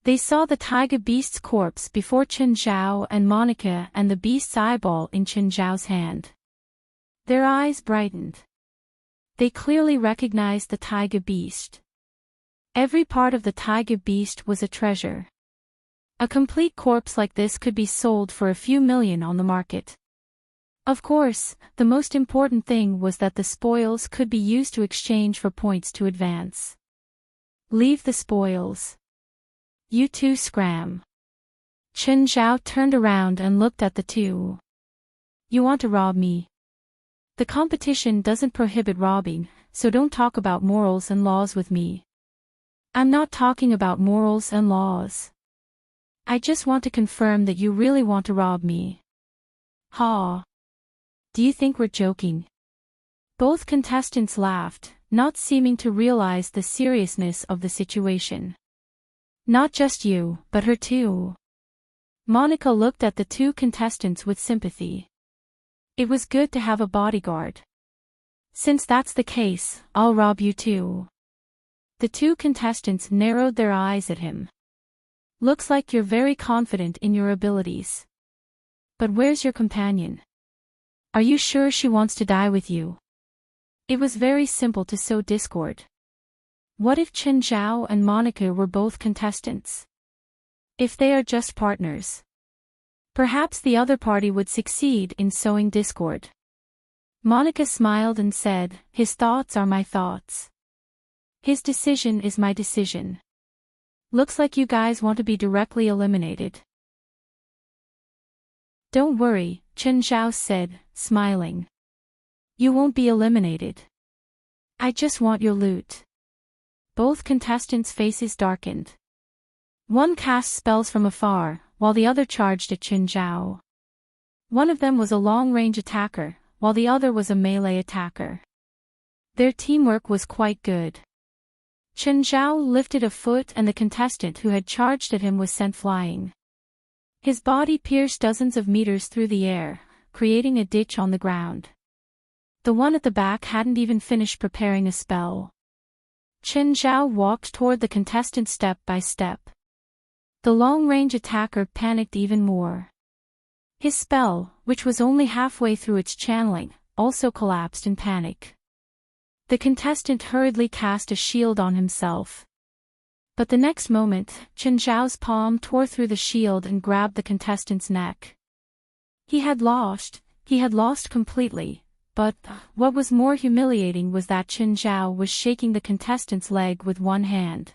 Speaker 1: They saw the tiger beast's corpse before Chen Zhao and Monica and the beast's eyeball in Chen Zhao's hand. Their eyes brightened. They clearly recognized the tiger beast. Every part of the tiger beast was a treasure. A complete corpse like this could be sold for a few million on the market. Of course, the most important thing was that the spoils could be used to exchange for points to advance. Leave the spoils. You two scram. Chen Zhao turned around and looked at the two. You want to rob me? The competition doesn't prohibit robbing, so don't talk about morals and laws with me. I'm not talking about morals and laws. I just want to confirm that you really want to rob me. Ha! Do you think we're joking? Both contestants laughed, not seeming to realize the seriousness of the situation. Not just you, but her too. Monica looked at the two contestants with sympathy. It was good to have a bodyguard. Since that's the case, I'll rob you too. The two contestants narrowed their eyes at him. Looks like you're very confident in your abilities. But where's your companion? Are you sure she wants to die with you? It was very simple to sow discord. What if Chen Zhao and Monica were both contestants? If they are just partners? Perhaps the other party would succeed in sowing discord. Monica smiled and said, "His thoughts are my thoughts. His decision is my decision. Looks like you guys want to be directly eliminated." Don't worry, Chen Zhao said, smiling. You won't be eliminated. I just want your loot. Both contestants' faces darkened. One cast spells from afar, while the other charged at Chen Zhao. One of them was a long-range attacker, while the other was a melee attacker. Their teamwork was quite good. Chen Zhao lifted a foot and the contestant who had charged at him was sent flying. His body pierced dozens of meters through the air, creating a ditch on the ground. The one at the back hadn't even finished preparing a spell. Chen Zhao walked toward the contestant step by step. The long-range attacker panicked even more. His spell, which was only halfway through its channeling, also collapsed in panic. The contestant hurriedly cast a shield on himself. But the next moment, Chen Zhao's palm tore through the shield and grabbed the contestant's neck. He had lost completely, but what was more humiliating was that Chen Zhao was shaking the contestant's leg with one hand.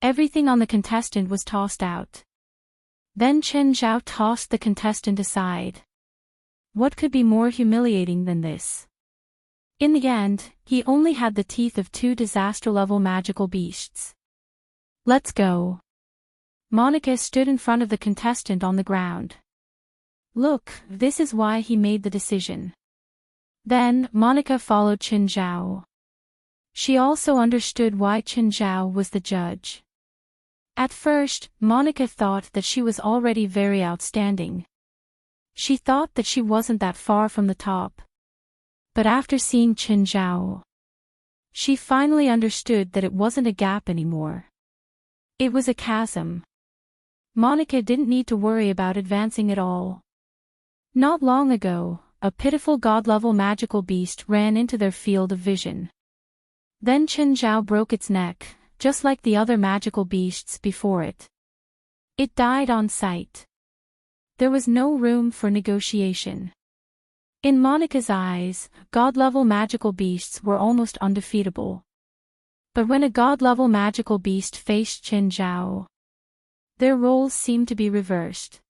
Speaker 1: Everything on the contestant was tossed out. Then Chen Zhao tossed the contestant aside. What could be more humiliating than this? In the end, he only had the teeth of 2 disaster-level magical beasts. Let's go. Monica stood in front of the contestant on the ground. Look, this is why he made the decision. Then, Monica followed Chen Zhao. She also understood why Chen Zhao was the judge. At first, Monica thought that she was already very outstanding. She thought that she wasn't that far from the top. But after seeing Chen Zhao, she finally understood that it wasn't a gap anymore. It was a chasm. Monica didn't need to worry about advancing at all. Not long ago, a pitiful god-level magical beast ran into their field of vision. Then Chen Zhao broke its neck, just like the other magical beasts before it. It died on sight. There was no room for negotiation. In Monica's eyes, god-level magical beasts were almost undefeatable. But when a god-level magical beast faced Chen Zhao, their roles seemed to be reversed.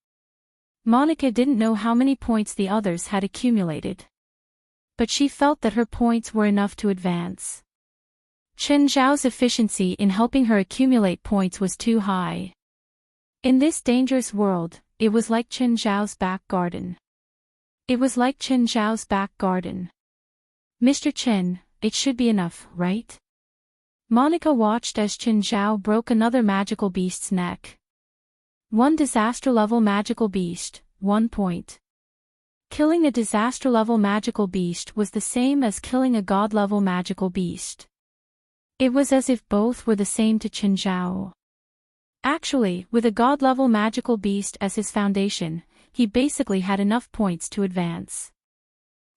Speaker 1: Monica didn't know how many points the others had accumulated. But she felt that her points were enough to advance. Chen Zhao's efficiency in helping her accumulate points was too high. In this dangerous world, it was like Chen Zhao's back garden. Mr. Chen, it should be enough, right? Monica watched as Chen Zhao broke another magical beast's neck. 1 disaster-level magical beast, 1 point. Killing a disaster-level magical beast was the same as killing a god-level magical beast. It was as if both were the same to Chen Zhao. Actually, with a god-level magical beast as his foundation, he basically had enough points to advance.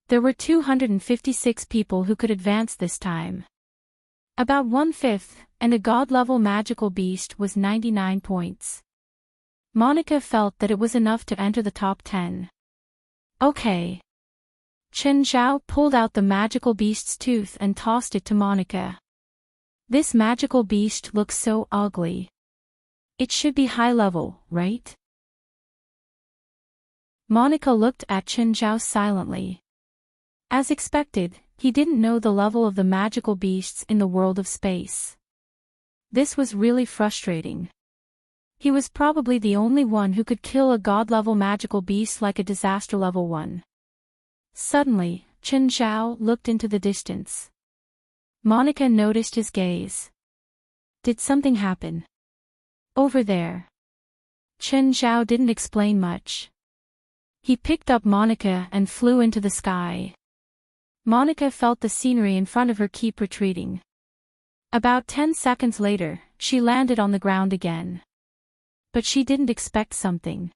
Speaker 1: There were 256 people who could advance this time. About 1/5, and a god-level magical beast was 99 points. Monica felt that it was enough to enter the top 10. Okay. Chen Zhao pulled out the magical beast's tooth and tossed it to Monica. This magical beast looks so ugly. It should be high level, right? Monica looked at Chen Zhao silently. As expected, he didn't know the level of the magical beasts in the world of space. This was really frustrating. He was probably the only one who could kill a god-level magical beast like a disaster-level one. Suddenly, Chen Zhao looked into the distance. Monica noticed his gaze. Did something happen? Over there. Chen Zhao didn't explain much. He picked up Monica and flew into the sky. Monica felt the scenery in front of her keep retreating. About 10 seconds later, she landed on the ground again. But she didn't expect something.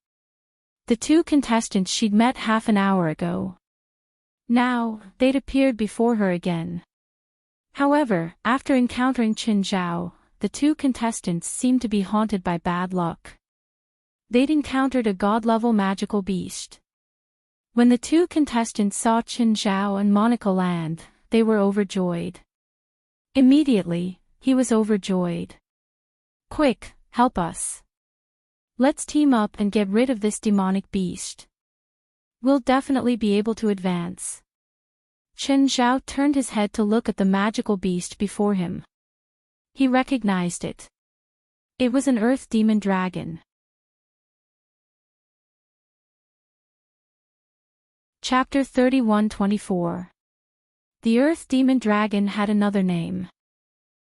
Speaker 1: The 2 contestants she'd met half an hour ago. Now, they'd appeared before her again. However, after encountering Chen Zhao, the 2 contestants seemed to be haunted by bad luck. They'd encountered a god-level magical beast. When the 2 contestants saw Chen Zhao and Monica land, they were overjoyed. Immediately, he was overjoyed. Quick, help us. Let's team up and get rid of this demonic beast. We'll definitely be able to advance. Chen Zhao turned his head to look at the magical beast before him. He recognized it. It was an earth demon dragon. Chapter 31-24. The earth demon dragon had another name.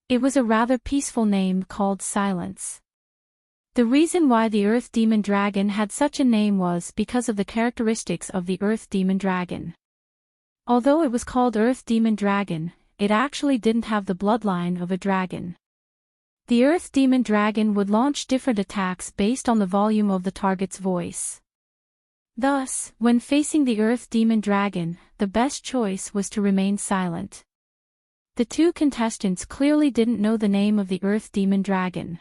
Speaker 1: It was a rather peaceful name called Silence. The reason why the Earth Demon Dragon had such a name was because of the characteristics of the Earth Demon Dragon. Although it was called Earth Demon Dragon, it actually didn't have the bloodline of a dragon. The Earth Demon Dragon would launch different attacks based on the volume of the target's voice. Thus, when facing the Earth Demon Dragon, the best choice was to remain silent. The two contestants clearly didn't know the name of the Earth Demon Dragon.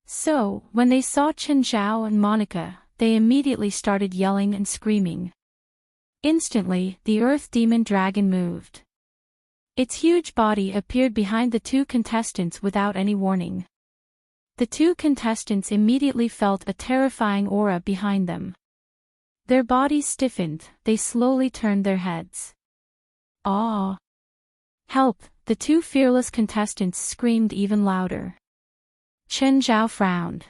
Speaker 1: So, when they saw Chen Zhao and Monica, they immediately started yelling and screaming. Instantly, the Earth Demon Dragon moved. Its huge body appeared behind the two contestants without any warning. The two contestants immediately felt a terrifying aura behind them. Their bodies stiffened, they slowly turned their heads. "Ah! Help!" The two fearless contestants screamed even louder. Chen Zhao frowned.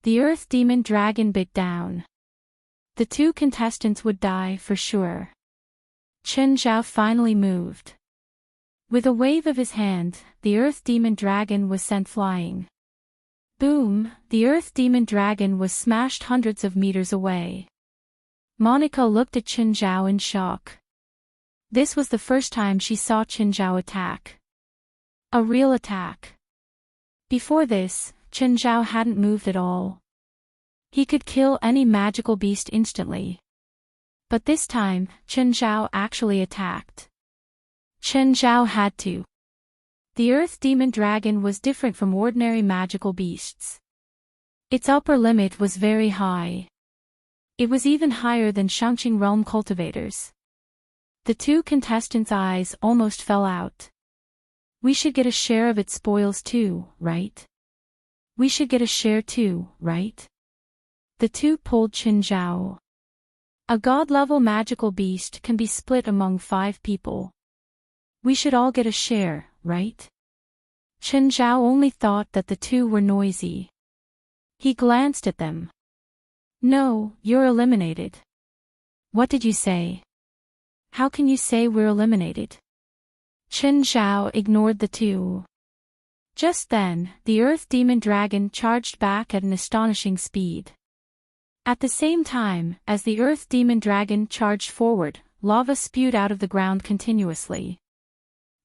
Speaker 1: The Earth Demon Dragon bit down. The two contestants would die for sure. Chen Zhao finally moved. With a wave of his hand, the Earth Demon Dragon was sent flying. Boom! The Earth Demon Dragon was smashed hundreds of meters away. Monica looked at Chen Zhao in shock. This was the first time she saw Chen Zhao attack. A real attack. Before this, Chen Zhao hadn't moved at all. He could kill any magical beast instantly. But this time, Chen Zhao actually attacked. Chen Zhao had to. The Earth Demon Dragon was different from ordinary magical beasts. Its upper limit was very high. It was even higher than Shangqing Realm cultivators. The two contestants' eyes almost fell out. "We should get a share of its spoils too, right? We should get a share too, right?" The two pulled Chen Zhao. A god-level magical beast can be split among 5 people. "We should all get a share, right?" Chen Zhao only thought that the two were noisy. He glanced at them. "No, you're eliminated." "What did you say? How can you say we're eliminated?" Chen Zhao ignored the two. Just then, the Earth Demon Dragon charged back at an astonishing speed. At the same time, as the Earth Demon Dragon charged forward, lava spewed out of the ground continuously.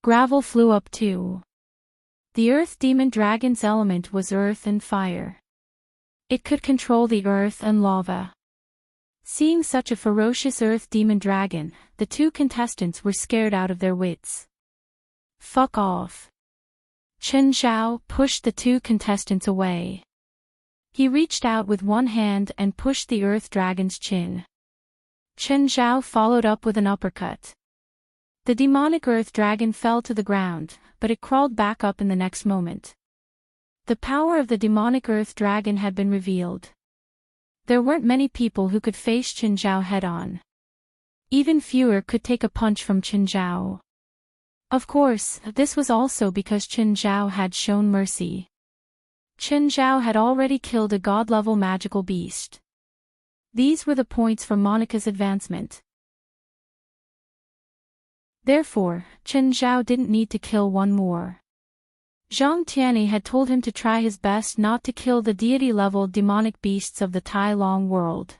Speaker 1: Gravel flew up too. The Earth Demon Dragon's element was earth and fire. It could control the earth and lava. Seeing such a ferocious Earth Demon Dragon, the two contestants were scared out of their wits. "Fuck off." Chen Zhao pushed the two contestants away. He reached out with one hand and pushed the Earth Dragon's chin. Chen Zhao followed up with an uppercut. The demonic Earth Dragon fell to the ground, but it crawled back up in the next moment. The power of the demonic Earth Dragon had been revealed. There weren't many people who could face Chen Zhao head-on. Even fewer could take a punch from Chen Zhao. Of course, this was also because Chen Zhao had shown mercy. Chen Zhao had already killed a god-level magical beast. These were the points for Monica's advancement. Therefore, Chen Zhao didn't need to kill one more. Zhang Tianyi had told him to try his best not to kill the deity-level demonic beasts of the Tai Long world.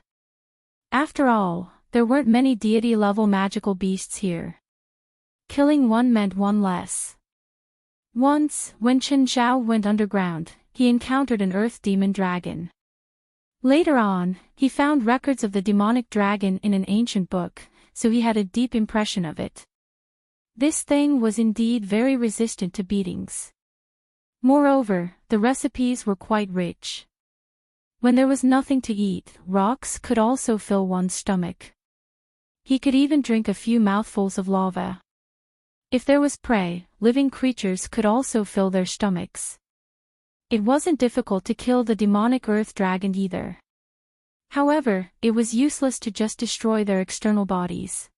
Speaker 1: After all, there weren't many deity-level magical beasts here. Killing one meant one less. Once, when Chen Zhao went underground, he encountered an Earth Demon Dragon. Later on, he found records of the demonic dragon in an ancient book, so he had a deep impression of it. This thing was indeed very resistant to beatings. Moreover, the recipes were quite rich. When there was nothing to eat, rocks could also fill one's stomach. He could even drink a few mouthfuls of lava. If there was prey, living creatures could also fill their stomachs. It wasn't difficult to kill the demonic Earth Dragon either. However, it was useless to just destroy their external bodies.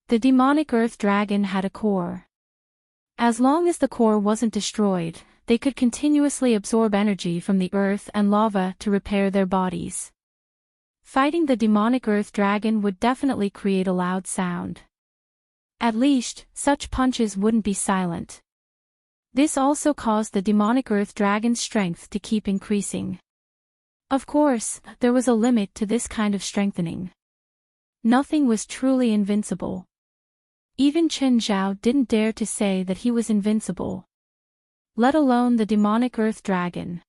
Speaker 1: The demonic Earth Dragon had a core. As long as the core wasn't destroyed, they could continuously absorb energy from the earth and lava to repair their bodies. Fighting the demonic Earth Dragon would definitely create a loud sound. At least, such punches wouldn't be silent. This also caused the demonic Earth Dragon's strength to keep increasing. Of course, there was a limit to this kind of strengthening. Nothing was truly invincible. Even Chen Zhao didn't dare to say that he was invincible. Let alone the demonic Earth Dragon.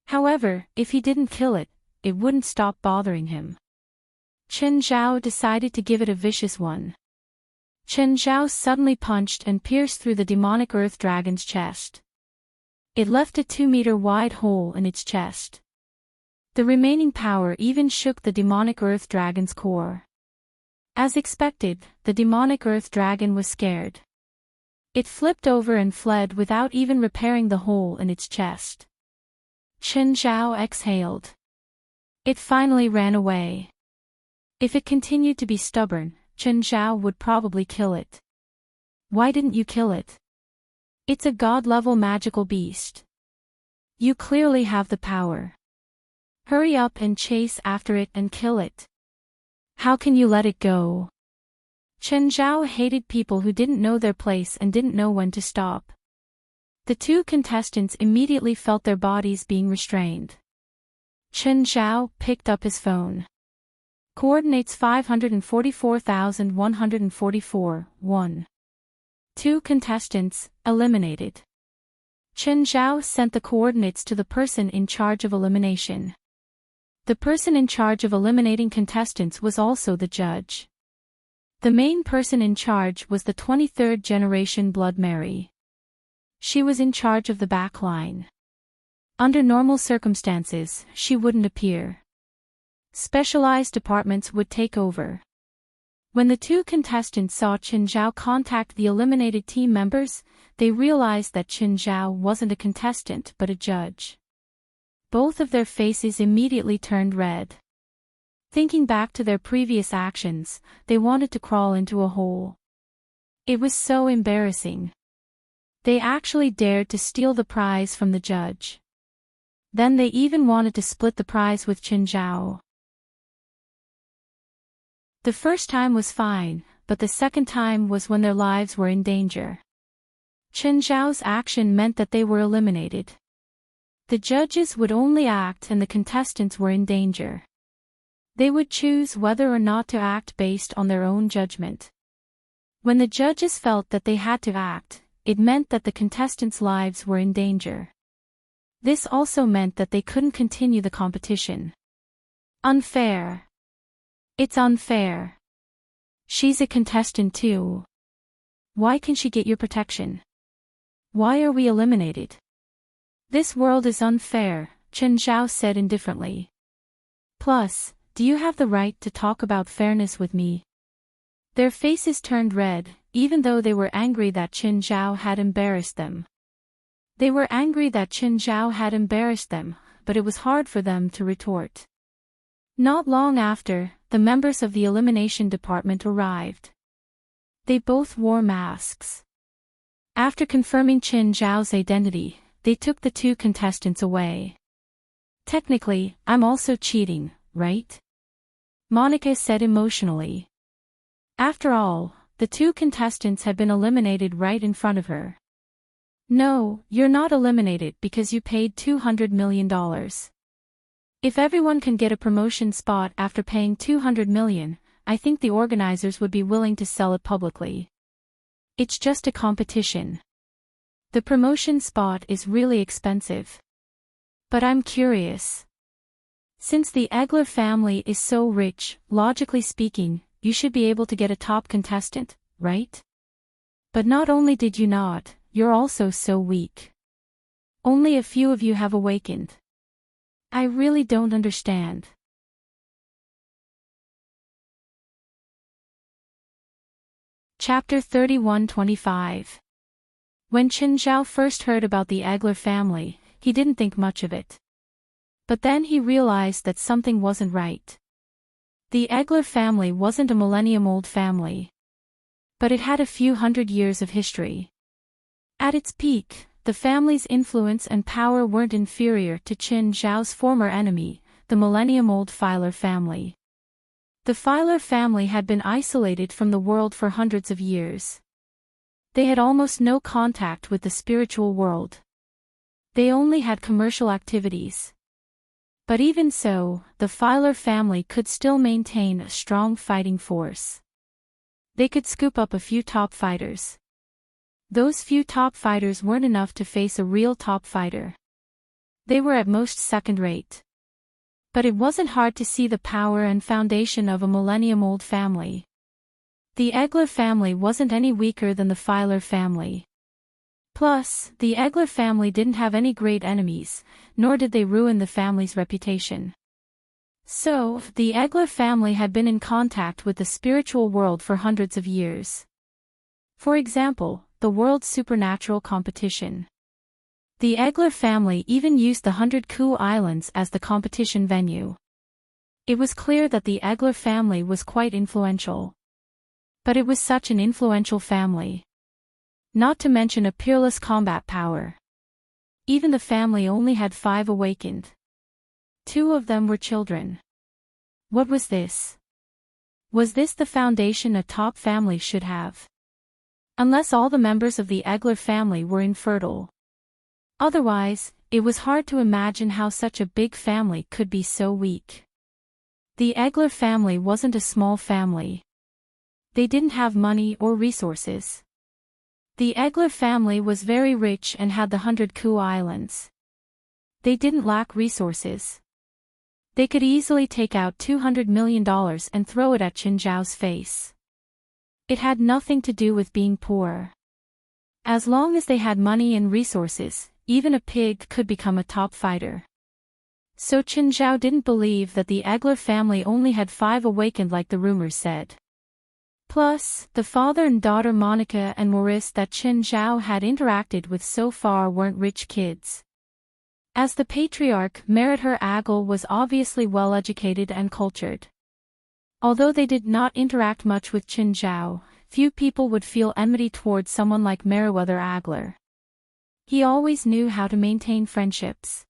Speaker 1: However, if he didn't kill it, it wouldn't stop bothering him. Chen Zhao decided to give it a vicious one. Chen Zhao suddenly punched and pierced through the demonic earth dragon's chest. It left a 2-meter-wide hole in its chest. The remaining power even shook the demonic earth dragon's core. As expected, the demonic earth dragon was scared. It flipped over and fled without even repairing the hole in its chest. Chen Zhao exhaled. It finally ran away. If it continued to be stubborn, Chen Zhao would probably kill it. Why didn't you kill it? It's a god-level magical beast. You clearly have the power. Hurry up and chase after it and kill it. How can you let it go? Chen Zhao hated people who didn't know their place and didn't know when to stop. The two contestants immediately felt their bodies being restrained. Chen Zhao picked up his phone. Coordinates 544,144, 1. 2 contestants, eliminated. Chen Zhao sent the coordinates to the person in charge of elimination. The person in charge of eliminating contestants was also the judge. The main person in charge was the 23rd generation Blood Mary. She was in charge of the back line. Under normal circumstances, she wouldn't appear. Specialized departments would take over. When the two contestants saw Chen Zhao contact the eliminated team members, they realized that Chen Zhao wasn't a contestant but a judge. Both of their faces immediately turned red. Thinking back to their previous actions, they wanted to crawl into a hole. It was so embarrassing. They actually dared to steal the prize from the judge. Then they even wanted to split the prize with Chen Zhao. The first time was fine, but the second time was when their lives were in danger. Chen Zhao's action meant that they were eliminated. The judges would only act and the contestants were in danger. They would choose whether or not to act based on their own judgment. When the judges felt that they had to act, it meant that the contestants' lives were in danger. This also meant that they couldn't continue the competition. Unfair. It's unfair. She's a contestant too. Why can she get your protection? Why are we eliminated? This world is unfair, Chen Zhao said indifferently. Plus, do you have the right to talk about fairness with me? Their faces turned red, even though they were angry that Chen Zhao had embarrassed them. They were angry that Chen Zhao had embarrassed them, but it was hard for them to retort. Not long after, the members of the elimination department arrived. They both wore masks. After confirming Chen Zhao's identity, they took the two contestants away. Technically, I'm also cheating, right? Monica said emotionally. After all, the two contestants had been eliminated right in front of her. No, you're not eliminated because you paid $200 million. If everyone can get a promotion spot after paying $200 million, I think the organizers would be willing to sell it publicly. It's just a competition. The promotion spot is really expensive. But I'm curious. Since the Egler family is so rich, logically speaking, you should be able to get a top contestant, right? But not only did you not, you're also so weak. Only a few of you have awakened. I really don't understand. Chapter 31-25. When Chen Zhao first heard about the Egler family, he didn't think much of it. But then he realized that something wasn't right. The Egler family wasn't a millennium-old family. But it had a few hundred years of history. At its peak, the family's influence and power weren't inferior to Chen Zhao's former enemy, the millennium-old Filer family. The Filer family had been isolated from the world for hundreds of years. They had almost no contact with the spiritual world. They only had commercial activities. But even so, the Filer family could still maintain a strong fighting force. They could scoop up a few top fighters. Those few top fighters weren't enough to face a real top fighter. They were at most second-rate. But it wasn't hard to see the power and foundation of a millennium-old family. The Egler family wasn't any weaker than the Filer family. Plus, the Egler family didn't have any great enemies, nor did they ruin the family's reputation. So, the Egler family had been in contact with the spiritual world for hundreds of years. For example, the world's supernatural competition. The Egler family even used the 100 Ku Islands as the competition venue. It was clear that the Egler family was quite influential. But it was such an influential family. Not to mention a peerless combat power. Even the family only had 5 awakened. 2 of them were children. What was this? Was this the foundation a top family should have? Unless all the members of the Egler family were infertile. Otherwise, it was hard to imagine how such a big family could be so weak. The Egler family wasn't a small family. They didn't have money or resources. The Egler family was very rich and had the 100 Ku Islands. They didn't lack resources. They could easily take out $200 million and throw it at Qin Zhao's face. It had nothing to do with being poor. As long as they had money and resources, even a pig could become a top fighter. So Qin Zhao didn't believe that the Egler family only had 5 awakened like the rumors said. Plus, the father and daughter Monica and Maurice that Qin Zhao had interacted with so far weren't rich kids. As the patriarch, Merither Agel was obviously well-educated and cultured. Although they did not interact much with Qin Zhao, few people would feel enmity towards someone like Meriwether Agler. He always knew how to maintain friendships.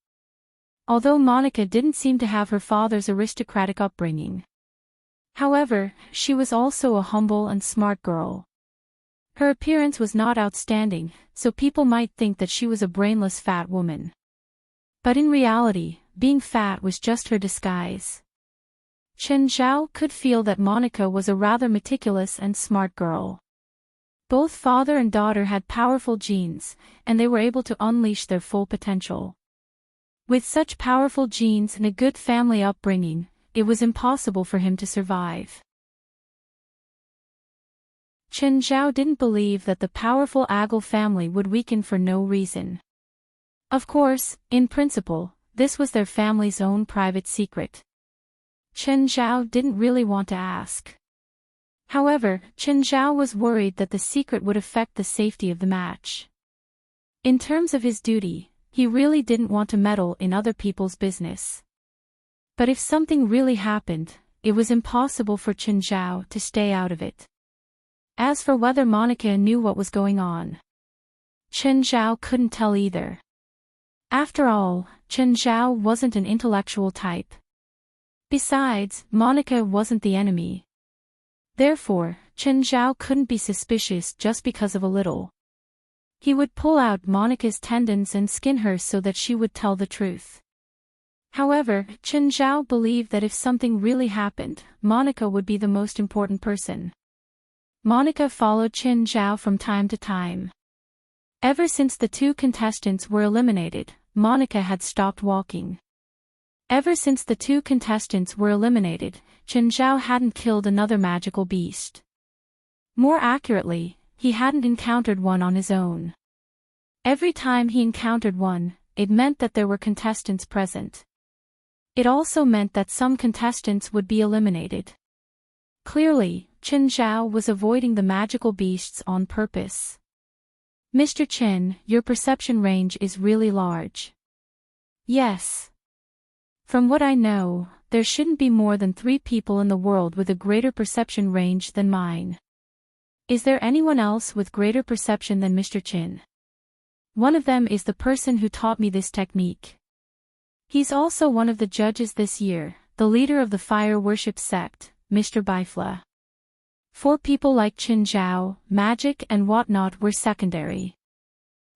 Speaker 1: Although Monica didn't seem to have her father's aristocratic upbringing. However, she was also a humble and smart girl. Her appearance was not outstanding, so people might think that she was a brainless fat woman. But in reality, being fat was just her disguise. Qin Zhao could feel that Monica was a rather meticulous and smart girl. Both father and daughter had powerful genes, and they were able to unleash their full potential. With such powerful genes and a good family upbringing, it was impossible for him to survive. Qin Zhao didn't believe that the powerful Agel family would weaken for no reason. Of course, in principle, this was their family's own private secret. Qin Zhao didn't really want to ask. However, Qin Zhao was worried that the secret would affect the safety of the match. In terms of his duty, he really didn't want to meddle in other people's business. But if something really happened, it was impossible for Qin Zhao to stay out of it. As for whether Monica knew what was going on, Qin Zhao couldn't tell either. After all, Qin Zhao wasn't an intellectual type. Besides, Monica wasn't the enemy. Therefore, Qin Zhao couldn't be suspicious just because of a little. He would pull out Monica's tendons and skin her so that she would tell the truth. However, Qin Zhao believed that if something really happened, Monica would be the most important person. Monica followed Qin Zhao from time to time. Ever since the 2 contestants were eliminated, Monica had stopped walking. Ever since the 2 contestants were eliminated, Qin Zhao hadn't killed another magical beast. More accurately, he hadn't encountered one on his own. Every time he encountered one, it meant that there were contestants present. It also meant that some contestants would be eliminated. Clearly, Qin Zhao was avoiding the magical beasts on purpose. Mr. Qin, your perception range is really large. Yes. From what I know, there shouldn't be more than 3 people in the world with a greater perception range than mine. Is there anyone else with greater perception than Mr. Qin? One of them is the person who taught me this technique. He's also one of the judges this year, the leader of the fire worship sect, Mr. Bifla. 4 people like Qin Zhao, magic and whatnot were secondary.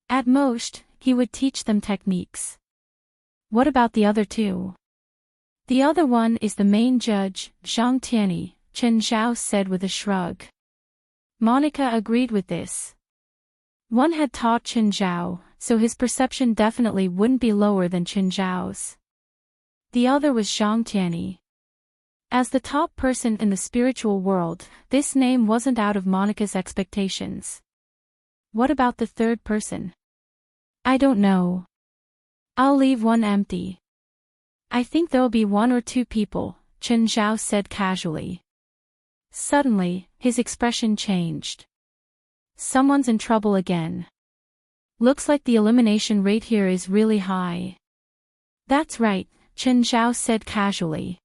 Speaker 1: At most, he would teach them techniques. What about the other 2? The other one is the main judge, Zhang Tianyi, Qin Zhao said with a shrug. Monica agreed with this. One had taught Qin Zhao, so his perception definitely wouldn't be lower than Qin Zhao's. The other was Zhang Tianyi. As the top person in the spiritual world, this name wasn't out of Monica's expectations. What about the third person? I don't know. I'll leave one empty. I think there'll be 1 or 2 people, Chen Zhao said casually. Suddenly, his expression changed. Someone's in trouble again. Looks like the elimination rate here is really high. That's right, Chen Zhao said casually.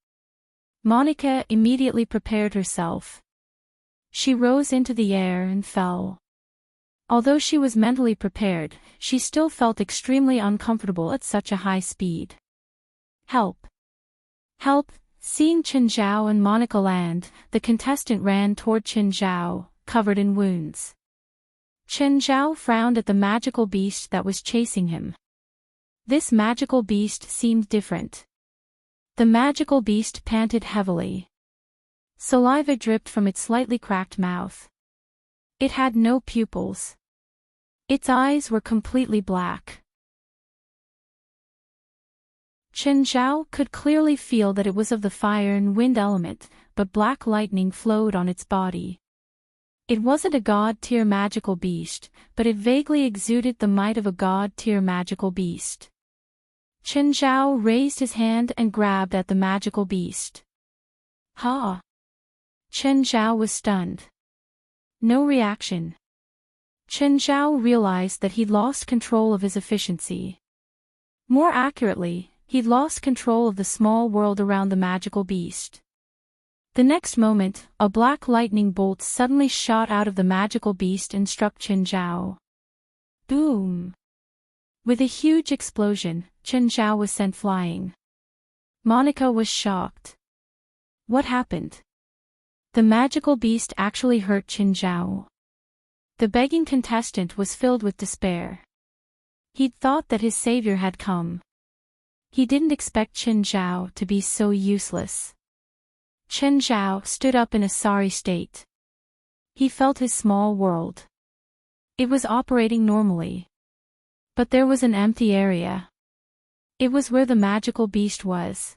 Speaker 1: Monica immediately prepared herself. She rose into the air and fell. Although she was mentally prepared, she still felt extremely uncomfortable at such a high speed. Help! Help! Seeing Chen Zhao and Monica land, the contestant ran toward Chen Zhao, covered in wounds. Chen Zhao frowned at the magical beast that was chasing him. This magical beast seemed different. The magical beast panted heavily. Saliva dripped from its slightly cracked mouth. It had no pupils. Its eyes were completely black. Chen Zhao could clearly feel that it was of the fire and wind element, but black lightning flowed on its body. It wasn't a god-tier magical beast, but it vaguely exuded the might of a god-tier magical beast. Chen Zhao raised his hand and grabbed at the magical beast. Ha! Chen Zhao was stunned. No reaction. Chen Zhao realized that he'd lost control of his efficiency. More accurately, he'd lost control of the small world around the magical beast. The next moment, a black lightning bolt suddenly shot out of the magical beast and struck Chen Zhao. Boom! With a huge explosion, Chen Zhao was sent flying. Monica was shocked. What happened? The magical beast actually hurt Chen Zhao. The begging contestant was filled with despair. He'd thought that his savior had come. He didn't expect Chen Zhao to be so useless. Chen Zhao stood up in a sorry state. He felt his small world. It was operating normally. But there was an empty area. It was where the magical beast was.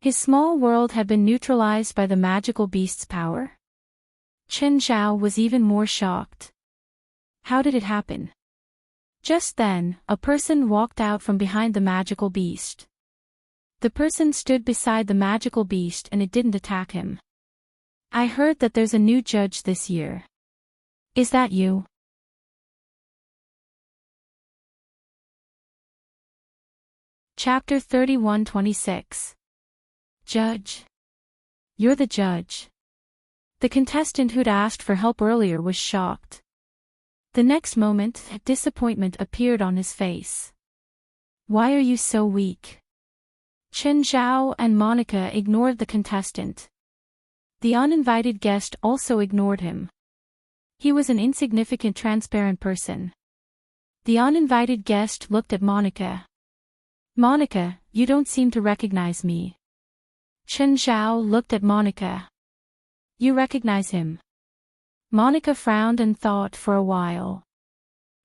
Speaker 1: His small world had been neutralized by the magical beast's power? Chen Zhao was even more shocked. How did it happen? Just then, a person walked out from behind the magical beast. The person stood beside the magical beast and it didn't attack him. I heard that there's a new judge this year. Is that you? Chapter 31-26. Judge. You're the judge. The contestant who'd asked for help earlier was shocked. The next moment, disappointment appeared on his face. Why are you so weak? Chen Zhao and Monica ignored the contestant. The uninvited guest also ignored him. He was an insignificant transparent person. The uninvited guest looked at Monica. Monica, you don't seem to recognize me. Chen Zhao looked at Monica. You recognize him? Monica frowned and thought for a while.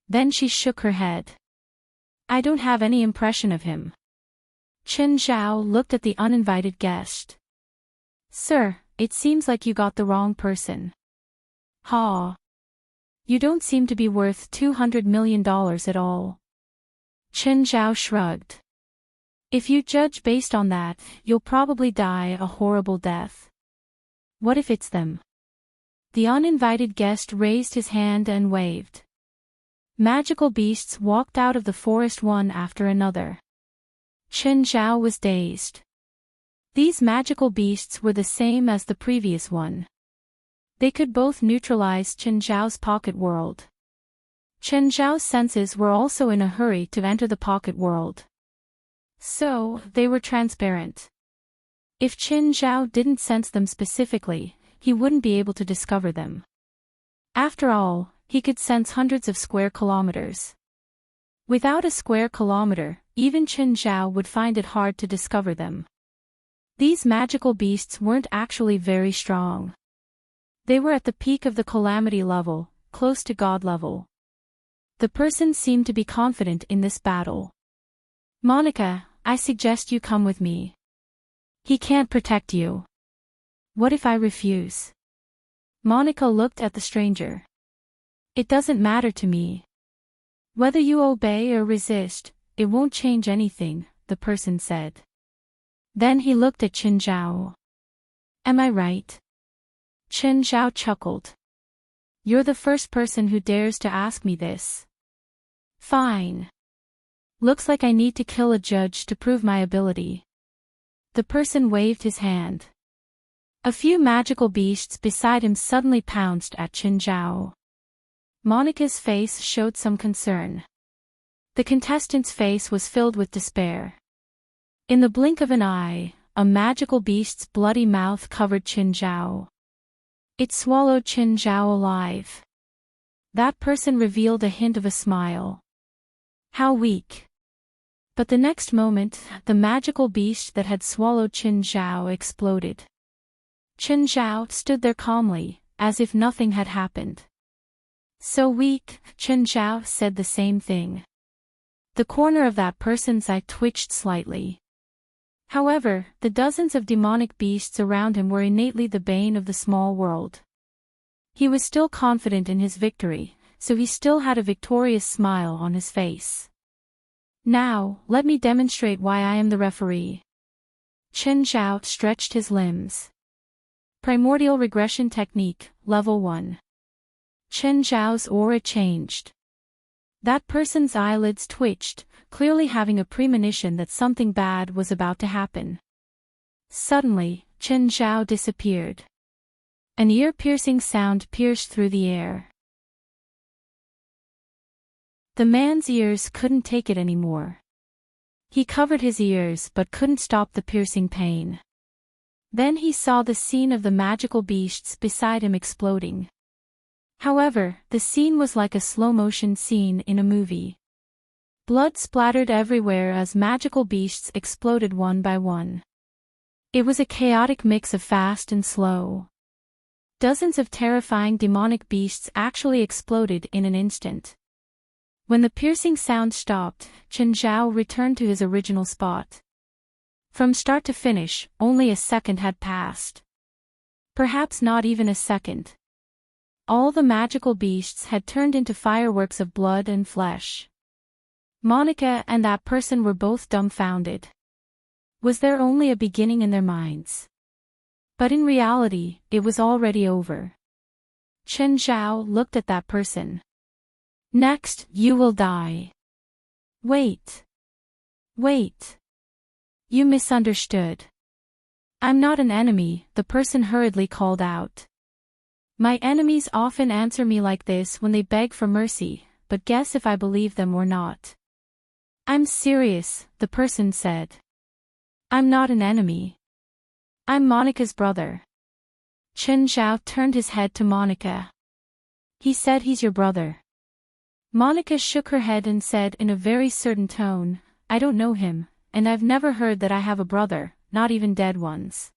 Speaker 1: Then she shook her head. I don't have any impression of him. Chen Zhao looked at the uninvited guest. Sir, it seems like you got the wrong person. Ha! You don't seem to be worth $200 million at all. Chen Zhao shrugged. If you judge based on that, you'll probably die a horrible death. What if it's them? The uninvited guest raised his hand and waved. Magical beasts walked out of the forest one after another. Chen Zhao was dazed. These magical beasts were the same as the previous one. They could both neutralize Chen Zhao's pocket world. Chen Zhao's senses were also in a hurry to enter the pocket world. So, they were transparent. If Chen Zhao didn't sense them specifically, he wouldn't be able to discover them. After all, he could sense hundreds of square kilometers. Without a square kilometer, even Chen Zhao would find it hard to discover them. These magical beasts weren't actually very strong. They were at the peak of the calamity level, close to God level. The person seemed to be confident in this battle. Monica, I suggest you come with me. He can't protect you. What if I refuse? Monica looked at the stranger. It doesn't matter to me. Whether you obey or resist, it won't change anything, the person said. Then he looked at Chen Zhao. Am I right? Chen Zhao chuckled. You're the first person who dares to ask me this. Fine. Looks like I need to kill a judge to prove my ability. The person waved his hand. A few magical beasts beside him suddenly pounced at Chen Zhao. Monica's face showed some concern. The contestant's face was filled with despair. In the blink of an eye, a magical beast's bloody mouth covered Chen Zhao. It swallowed Chen Zhao alive. That person revealed a hint of a smile. How weak. But the next moment, the magical beast that had swallowed Chen Zhao exploded. Chen Zhao stood there calmly, as if nothing had happened. So weak, Chen Zhao said the same thing. The corner of that person's eye twitched slightly. However, the dozens of demonic beasts around him were innately the bane of the small world. He was still confident in his victory, so he still had a victorious smile on his face. Now, let me demonstrate why I am the referee. Chen Zhao stretched his limbs. Primordial Regression Technique, Level 1. Chen Zhao's aura changed. That person's eyelids twitched, clearly having a premonition that something bad was about to happen. Suddenly, Chen Zhao disappeared. An ear-piercing sound pierced through the air. The man's ears couldn't take it anymore. He covered his ears but couldn't stop the piercing pain. Then he saw the scene of the magical beasts beside him exploding. However, the scene was like a slow-motion scene in a movie. Blood splattered everywhere as magical beasts exploded one by one. It was a chaotic mix of fast and slow. Dozens of terrifying demonic beasts actually exploded in an instant. When the piercing sound stopped, Chen Zhao returned to his original spot. From start to finish, only a second had passed. Perhaps not even a second. All the magical beasts had turned into fireworks of blood and flesh. Monica and that person were both dumbfounded. Was there only a beginning in their minds? But in reality, it was already over. Chen Zhao looked at that person. Next, you will die. Wait. Wait. You misunderstood. I'm not an enemy, the person hurriedly called out. My enemies often answer me like this when they beg for mercy, but guess if I believe them or not. I'm serious, the person said. I'm not an enemy. I'm Monica's brother. Chen Zhao turned his head to Monica. He said he's your brother. Monica shook her head and said in a very certain tone, I don't know him, and I've never heard that I have a brother, not even dead ones.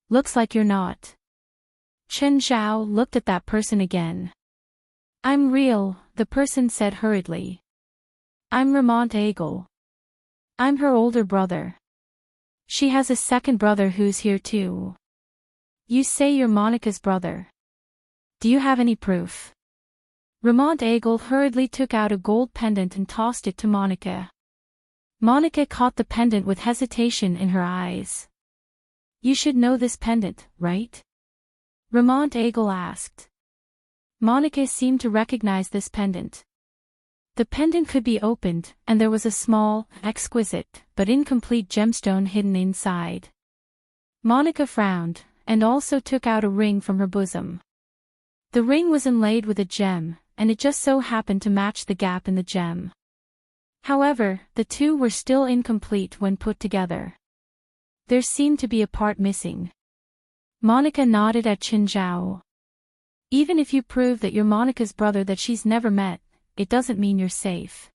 Speaker 1: Looks like you're not. Chen Zhao looked at that person again. I'm real, the person said hurriedly. I'm Ramont Agel. I'm her older brother. She has a second brother who's here too. You say you're Monica's brother. Do you have any proof? Ramont Agel hurriedly took out a gold pendant and tossed it to Monica. Monica caught the pendant with hesitation in her eyes. You should know this pendant, right? Ramont Agel asked. Monica seemed to recognize this pendant. The pendant could be opened, and there was a small, exquisite, but incomplete gemstone hidden inside. Monica frowned, and also took out a ring from her bosom. The ring was inlaid with a gem, and it just so happened to match the gap in the gem. However, the two were still incomplete when put together. There seemed to be a part missing. Monica nodded at Chen Zhao. Even if you prove that you're Monica's brother that she's never met, it doesn't mean you're safe.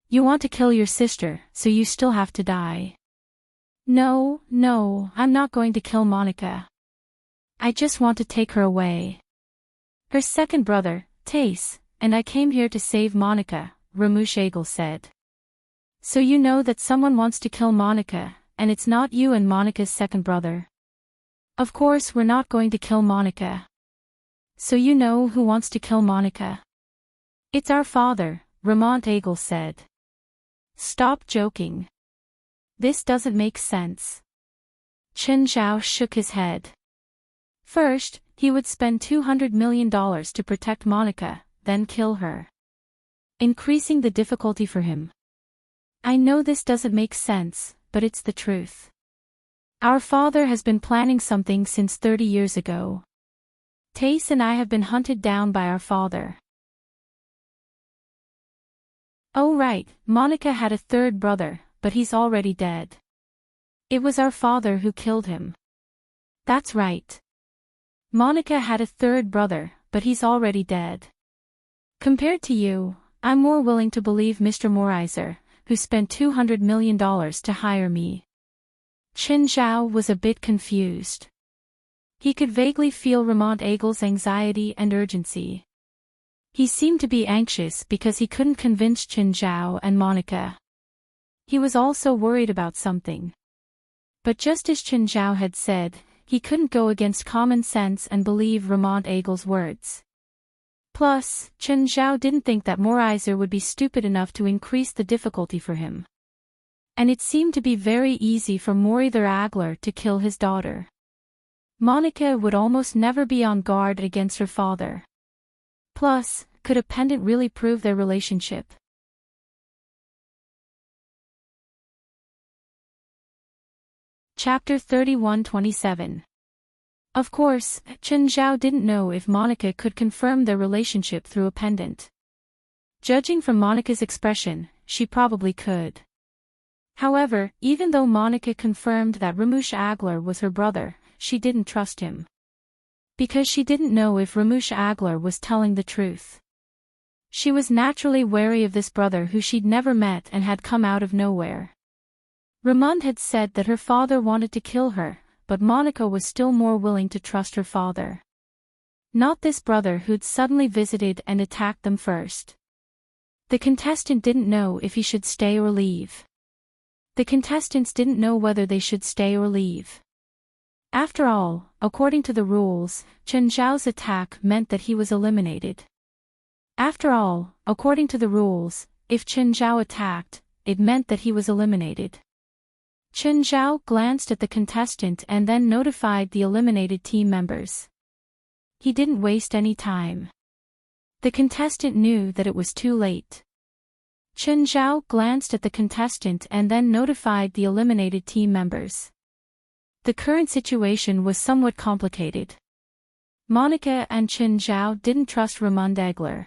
Speaker 1: You want to kill your sister, so you still have to die. No, I'm not going to kill Monica. I just want to take her away. Her second brother, Tace, and I came here to save Monica, Ramush Agel said. So you know that someone wants to kill Monica, and it's not you and Monica's second brother. Of course we're not going to kill Monica. So you know who wants to kill Monica? It's our father, Ramont Eagle said. Stop joking. This doesn't make sense. Chen Zhao shook his head. First, he would spend $200 million to protect Monica, then kill her. Increasing the difficulty for him. I know this doesn't make sense, but it's the truth. Our father has been planning something since 30 years ago. Tace and I have been hunted down by our father. Oh right, Monica had a third brother, but he's already dead. It was our father who killed him. That's right. Monica had a third brother, but he's already dead. Compared to you, I'm more willing to believe Mr. Morizer, who spent $200 million to hire me. Chen Zhao was a bit confused. He could vaguely feel Ramont Eagle's anxiety and urgency. He seemed to be anxious because he couldn't convince Chen Zhao and Monica. He was also worried about something. But just as Chen Zhao had said, he couldn't go against common sense and believe Ramont Eagle's words. Plus, Chen Zhao didn't think that Morizer would be stupid enough to increase the difficulty for him. And it seemed to be very easy for Morizer Agler to kill his daughter. Monica would almost never be on guard against her father. Plus, could a pendant really prove their relationship? Chapter 31-27. Of course, Chen Zhao didn't know if Monica could confirm their relationship through a pendant. Judging from Monica's expression, she probably could. However, even though Monica confirmed that Ramush Agler was her brother, she didn't trust him. Because she didn't know if Ramush Agler was telling the truth. She was naturally wary of this brother who she'd never met and had come out of nowhere. Ramond had said that her father wanted to kill her, but Monica was still more willing to trust her father. Not this brother who'd suddenly visited and attacked them first. The contestant didn't know if he should stay or leave. The contestants didn't know whether they should stay or leave. After all, according to the rules, Chen Zhao's attack meant that he was eliminated. After all, according to the rules, if Chen Zhao attacked, it meant that he was eliminated. Chen Zhao glanced at the contestant and then notified the eliminated team members. He didn't waste any time. The contestant knew that it was too late. Chen Zhao glanced at the contestant and then notified the eliminated team members. The current situation was somewhat complicated. Monica and Chen Zhao didn't trust Ramond Egler.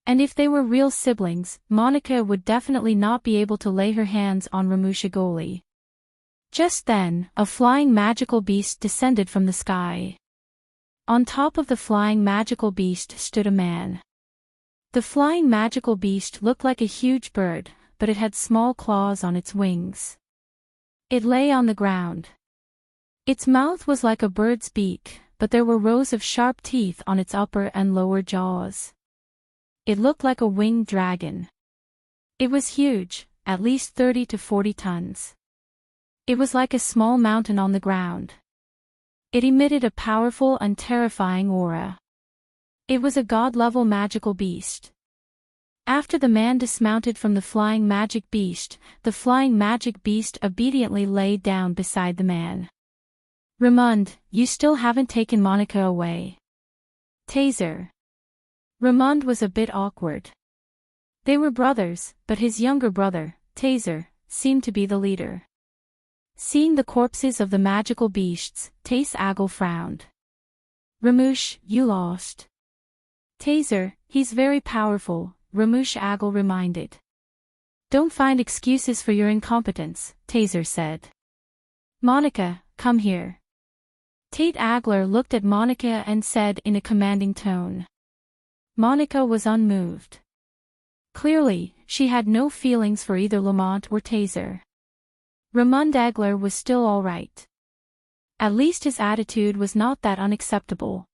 Speaker 1: And if they were real siblings, Monica would definitely not be able to lay her hands on Ramush Agoli. Just then, a flying magical beast descended from the sky. On top of the flying magical beast stood a man. The flying magical beast looked like a huge bird, but it had small claws on its wings. It lay on the ground. Its mouth was like a bird's beak, but there were rows of sharp teeth on its upper and lower jaws. It looked like a winged dragon. It was huge, at least 30 to 40 tons. It was like a small mountain on the ground. It emitted a powerful and terrifying aura. It was a god-level magical beast. After the man dismounted from the flying magic beast, the flying magic beast obediently lay down beside the man. Ramond, you still haven't taken Monica away. Taser. Ramond was a bit awkward. They were brothers, but his younger brother, Taser, seemed to be the leader. Seeing the corpses of the magical beasts, Tace Agel frowned. Ramush, you lost. Taser, he's very powerful, Ramush Agel reminded. Don't find excuses for your incompetence, Taser said. Monica, come here. Tate Agler looked at Monica and said in a commanding tone. Monica was unmoved. Clearly, she had no feelings for either Lamont or Taser. Ramond Agler was still all right. At least his attitude was not that unacceptable.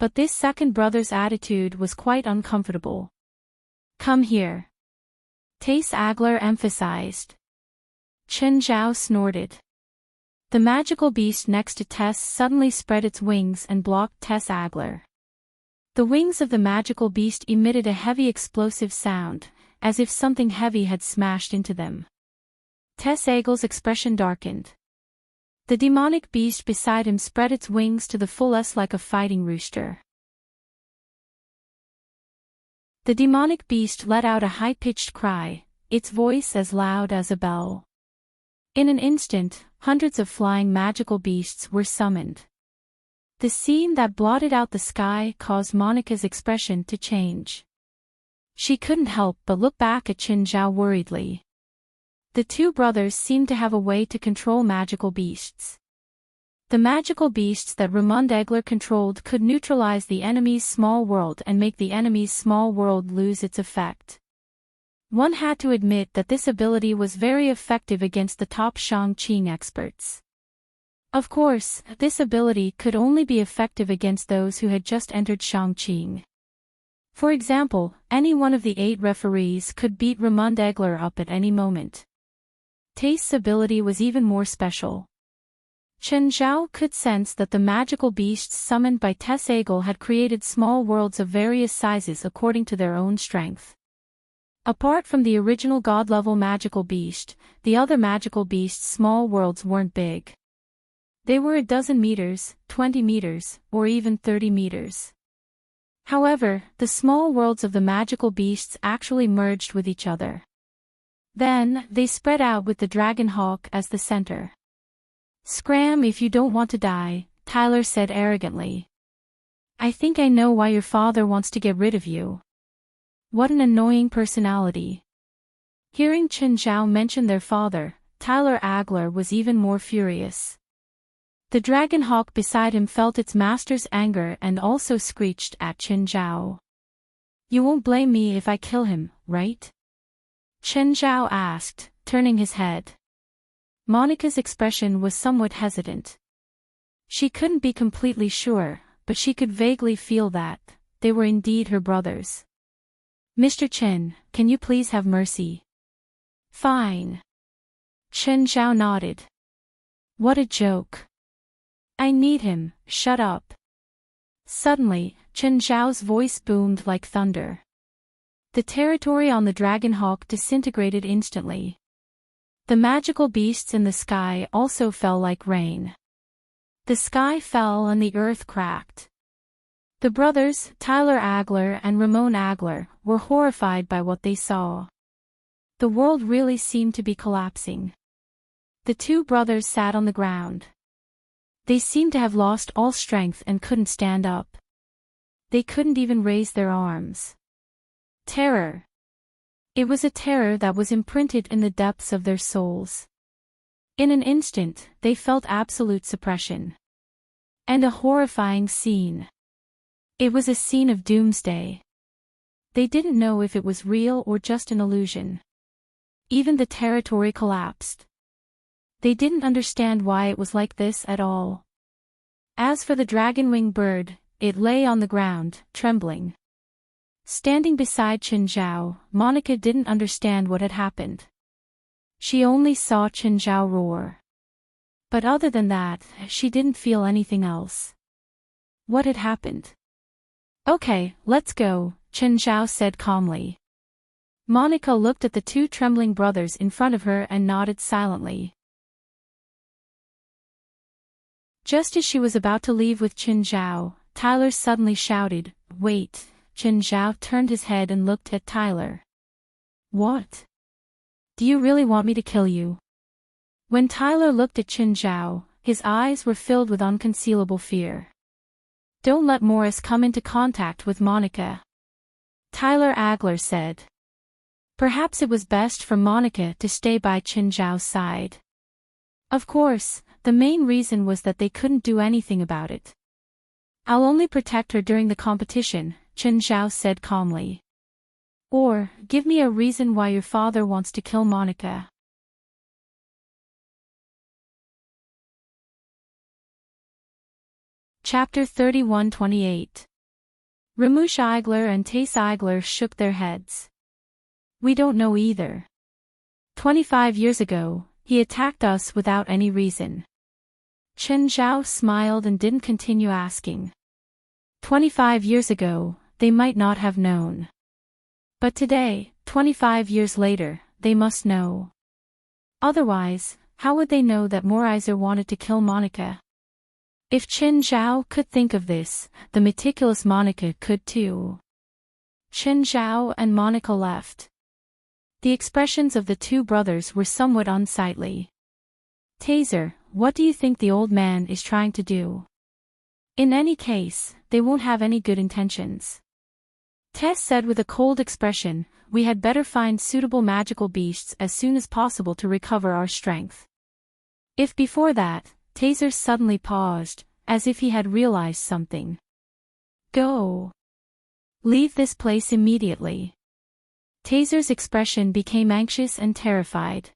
Speaker 1: But this second brother's attitude was quite uncomfortable. Come here. Tace Agler emphasized. Chen Zhao snorted. The magical beast next to Tess suddenly spread its wings and blocked Tess Agler. The wings of the magical beast emitted a heavy explosive sound, as if something heavy had smashed into them. Tess Agle's expression darkened. The demonic beast beside him spread its wings to the fullest like a fighting rooster. The demonic beast let out a high-pitched cry, its voice as loud as a bell. In an instant, hundreds of flying magical beasts were summoned. The scene that blotted out the sky caused Monica's expression to change. She couldn't help but look back at Chen Zhao worriedly. The two brothers seemed to have a way to control magical beasts. The magical beasts that Raymond Egler controlled could neutralize the enemy's small world and make the enemy's small world lose its effect. One had to admit that this ability was very effective against the top Shang-Qing experts. Of course, this ability could only be effective against those who had just entered Shang-Qing. For example, any one of the 8 referees could beat Raymond Egler up at any moment. Tace's ability was even more special. Chen Zhao could sense that the magical beasts summoned by Tess Agle had created small worlds of various sizes according to their own strength. Apart from the original god-level magical beast, the other magical beasts' small worlds weren't big. They were 12 meters, 20 meters, or even 30 meters. However, the small worlds of the magical beasts actually merged with each other. Then, they spread out with the dragon hawk as the center. "Scram if you don't want to die," Tyler said arrogantly. "I think I know why your father wants to get rid of you. What an annoying personality." Hearing Chen Zhao mention their father, Tyler Agler was even more furious. The dragon hawk beside him felt its master's anger and also screeched at Chen Zhao. "You won't blame me if I kill him, right?" Chen Zhao asked, turning his head. Monica's expression was somewhat hesitant. She couldn't be completely sure, but she could vaguely feel that they were indeed her brothers. "Mr. Chen, can you please have mercy?" "Fine." Chen Zhao nodded. "What a joke. I need him, shut up." Suddenly, Chen Zhao's voice boomed like thunder. The territory on the dragon hawk disintegrated instantly. The magical beasts in the sky also fell like rain. The sky fell and the earth cracked. The brothers, Tyler Agler and Ramon Agler, were horrified by what they saw. The world really seemed to be collapsing. The two brothers sat on the ground. They seemed to have lost all strength and couldn't stand up. They couldn't even raise their arms. Terror. It was a terror that was imprinted in the depths of their souls. In an instant, they felt absolute suppression. And a horrifying scene. It was a scene of doomsday. They didn't know if it was real or just an illusion. Even the territory collapsed. They didn't understand why it was like this at all. As for the dragon-winged bird, it lay on the ground, trembling. Standing beside Chen Zhao, Monica didn't understand what had happened. She only saw Chen Zhao roar. But other than that, she didn't feel anything else. What had happened? "Okay, let's go," Chen Zhao said calmly. Monica looked at the two trembling brothers in front of her and nodded silently. Just as she was about to leave with Chen Zhao, Tyler suddenly shouted, "Wait!" Chen Zhao turned his head and looked at Tyler. "What? Do you really want me to kill you?" When Tyler looked at Chen Zhao, his eyes were filled with unconcealable fear. "Don't let Morris come into contact with Monica," Tyler Agler said. Perhaps it was best for Monica to stay by Chen Zhao's side. Of course, the main reason was that they couldn't do anything about it. "I'll only protect her during the competition," Chen Zhao said calmly. "Or, give me a reason why your father wants to kill Monica." Chapter 31-28. Ramush Eigler and Tace Eigler shook their heads. We don't know either. 25 years ago, he attacked us without any reason. Chen Zhao smiled and didn't continue asking. 25 years ago, they might not have known. But today, 25 years later, they must know. Otherwise, how would they know that Moraiser wanted to kill Monica? If Chen Zhao could think of this, the meticulous Monica could too. Chen Zhao and Monica left. The expressions of the two brothers were somewhat unsightly. Taser, what do you think the old man is trying to do? In any case, they won't have any good intentions. Tess said with a cold expression, we had better find suitable magical beasts as soon as possible to recover our strength. If before that, Taser suddenly paused, as if he had realized something. Go. Leave this place immediately. Taser's expression became anxious and terrified.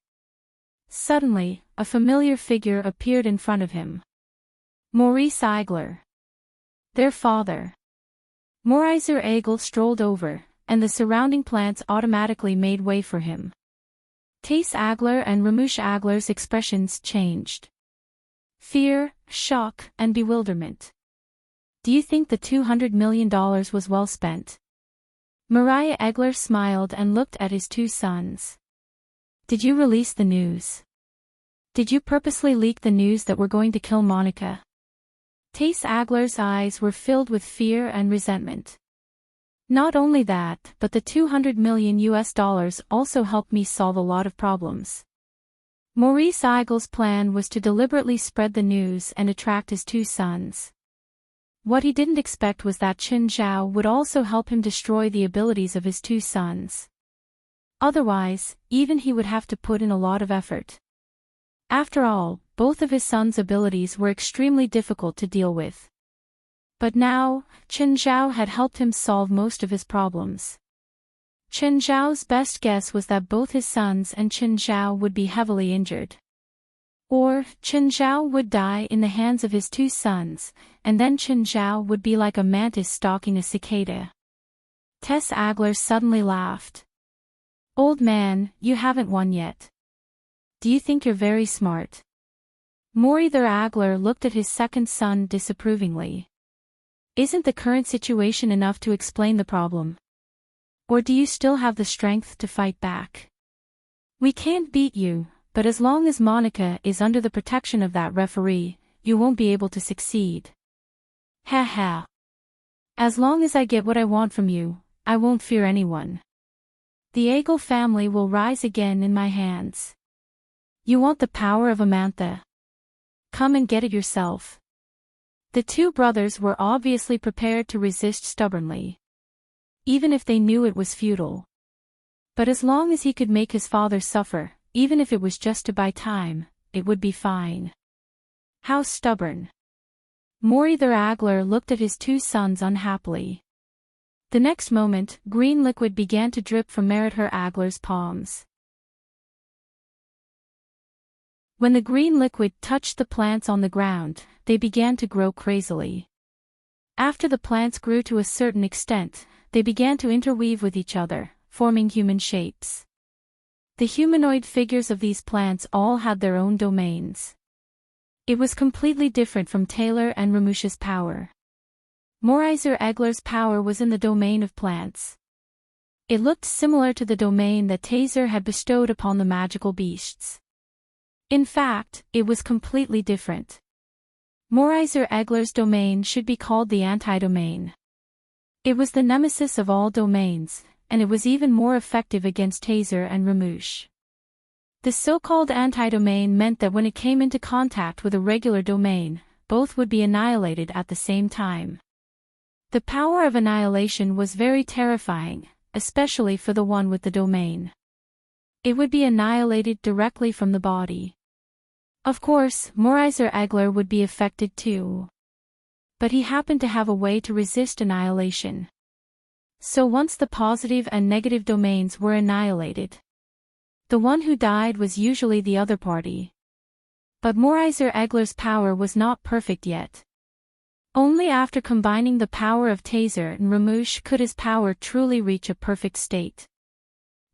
Speaker 1: Suddenly, a familiar figure appeared in front of him. Maurice Eigler. Their father. Moraiser Egel strolled over, and the surrounding plants automatically made way for him. Tace Agler and Ramush Agler's expressions changed. Fear, shock, and bewilderment. Do you think the $200 million was well spent? Mariah Egler smiled and looked at his two sons. Did you release the news? Did you purposely leak the news that we're going to kill Monica? Tace Agler's eyes were filled with fear and resentment. Not only that, but the $200 million also helped me solve a lot of problems. Maurice Eigel's plan was to deliberately spread the news and attract his two sons. What he didn't expect was that Chen Zhao would also help him destroy the abilities of his two sons. Otherwise, even he would have to put in a lot of effort. After all, both of his sons' abilities were extremely difficult to deal with. But now, Chen Zhao had helped him solve most of his problems. Chen Zhao's best guess was that both his sons and Chen Zhao would be heavily injured. Or, Chen Zhao would die in the hands of his two sons, and then Chen Zhao would be like a mantis stalking a cicada. Tess Agler suddenly laughed. Old man, you haven't won yet. Do you think you're very smart? Morizer Agler looked at his second son disapprovingly. Isn't the current situation enough to explain the problem? Or do you still have the strength to fight back? We can't beat you, but as long as Monica is under the protection of that referee, you won't be able to succeed. Ha ha. As long as I get what I want from you, I won't fear anyone. The Egel family will rise again in my hands. You want the power of Amantha? Come and get it yourself. The two brothers were obviously prepared to resist stubbornly. Even if they knew it was futile. But as long as he could make his father suffer, even if it was just to buy time, it would be fine. How stubborn. Morizer Agler looked at his two sons unhappily. The next moment, green liquid began to drip from Morizer Agler's palms. When the green liquid touched the plants on the ground, they began to grow crazily. After the plants grew to a certain extent, they began to interweave with each other, forming human shapes. The humanoid figures of these plants all had their own domains. It was completely different from Taylor and Ramush's power. Morizer Egler's power was in the domain of plants. It looked similar to the domain that Taser had bestowed upon the magical beasts. In fact, it was completely different. Morizer Egler's domain should be called the anti-domain. It was the nemesis of all domains, and it was even more effective against Taser and Ramush. The so-called anti-domain meant that when it came into contact with a regular domain, both would be annihilated at the same time. The power of annihilation was very terrifying, especially for the one with the domain. It would be annihilated directly from the body. Of course, Morizer Egler would be affected too. But he happened to have a way to resist annihilation. So once the positive and negative domains were annihilated, the one who died was usually the other party. But Morizer Egler's power was not perfect yet. Only after combining the power of Taser and Ramush could his power truly reach a perfect state.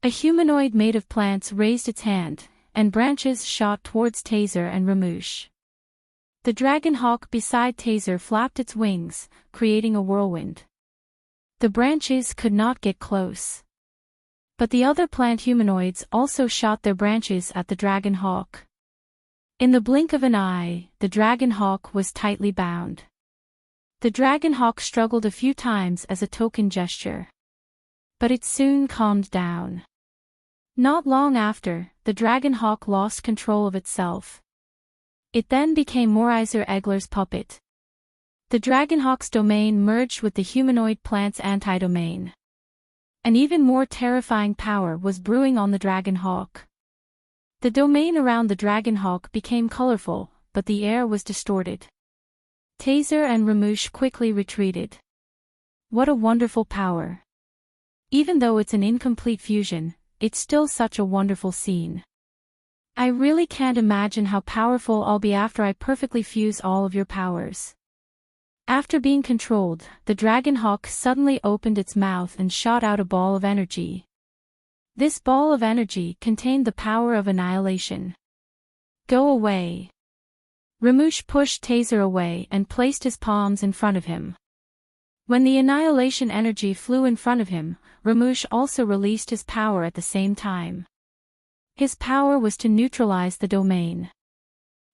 Speaker 1: A humanoid made of plants raised its hand, and branches shot towards Taser and Ramush. The dragon hawk beside Taser flapped its wings, creating a whirlwind. The branches could not get close. But the other plant humanoids also shot their branches at the dragon hawk. In the blink of an eye, the dragon hawk was tightly bound. The dragon hawk struggled a few times as a token gesture. But it soon calmed down. Not long after, the dragon hawk lost control of itself. It then became Morizer Egler's puppet. The dragon hawk's domain merged with the humanoid plant's anti-domain. An even more terrifying power was brewing on the dragon hawk. The domain around the dragon hawk became colorful, but the air was distorted. Taser and Ramush quickly retreated. What a wonderful power. Even though it's an incomplete fusion, it's still such a wonderful scene. I really can't imagine how powerful I'll be after I perfectly fuse all of your powers. After being controlled, the dragon hawk suddenly opened its mouth and shot out a ball of energy. This ball of energy contained the power of annihilation. Go away. Ramush pushed Taser away and placed his palms in front of him. When the annihilation energy flew in front of him, Ramush also released his power at the same time. His power was to neutralize the domain.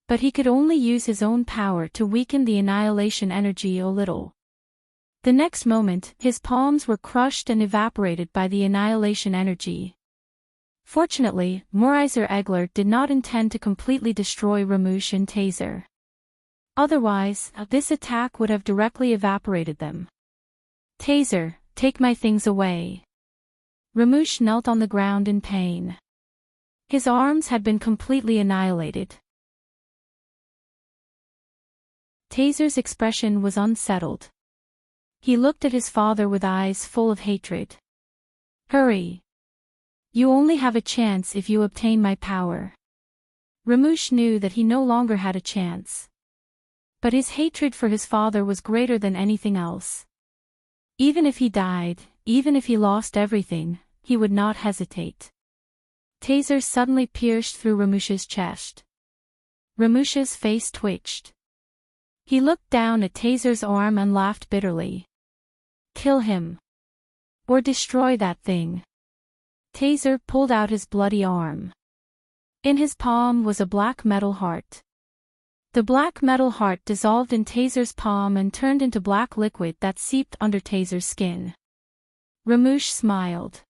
Speaker 1: But he could only use his own power to weaken the annihilation energy a little. The next moment, his palms were crushed and evaporated by the annihilation energy. Fortunately, Morizer Egler did not intend to completely destroy Ramush and Taser. Otherwise, this attack would have directly evaporated them. Taser, take my things away. Ramush knelt on the ground in pain. His arms had been completely annihilated. Taser's expression was unsettled. He looked at his father with eyes full of hatred. Hurry. You only have a chance if you obtain my power. Ramush knew that he no longer had a chance. But his hatred for his father was greater than anything else. Even if he died, even if he lost everything, he would not hesitate. Taser suddenly pierced through Ramush's chest. Ramush's face twitched. He looked down at Taser's arm and laughed bitterly. Kill him. Or destroy that thing. Taser pulled out his bloody arm. In his palm was a black metal heart. The black metal heart dissolved in Taser's palm and turned into black liquid that seeped under Taser's skin. Ramush smiled.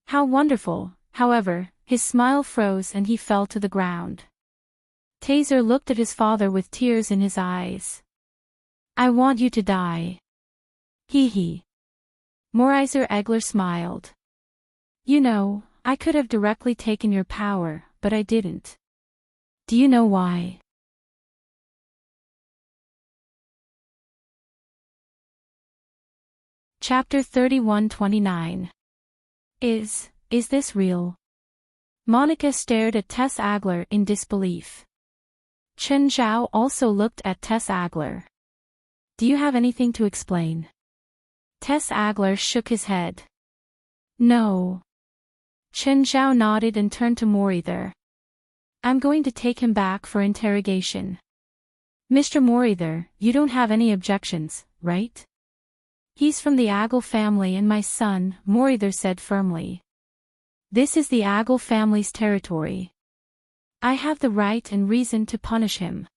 Speaker 1: How wonderful. However, his smile froze and he fell to the ground. Taser looked at his father with tears in his eyes. I want you to die. Hee hee. Morizer Egler smiled. You know, I could have directly taken your power, but I didn't. Do you know why? Chapter 31-29. Is this real? Monica stared at Tess Agler in disbelief. Chen Zhao also looked at Tess Agler. Do you have anything to explain? Tess Agler shook his head. No. Chen Zhao nodded and turned to Morizer. I'm going to take him back for interrogation. Mr. Morizer, you don't have any objections, right? He's from the Agel family and my son, Morizer said firmly. This is the Agel family's territory. I have the right and reason to punish him.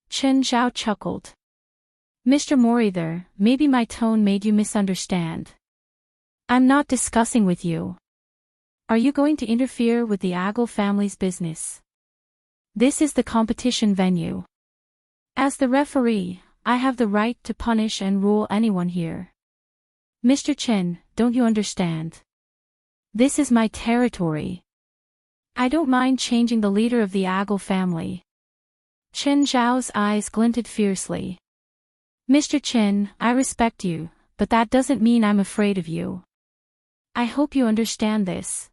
Speaker 1: Chen Zhao chuckled. Mr. Morizer, maybe my tone made you misunderstand. I'm not discussing with you. Are you going to interfere with the Agel family's business? This is the competition venue. As the referee, I have the right to punish and rule anyone here. Mr. Chen, don't you understand? This is my territory. I don't mind changing the leader of the Agel family. Chen Zhao's eyes glinted fiercely. Mr. Chen, I respect you, but that doesn't mean I'm afraid of you. I hope you understand this.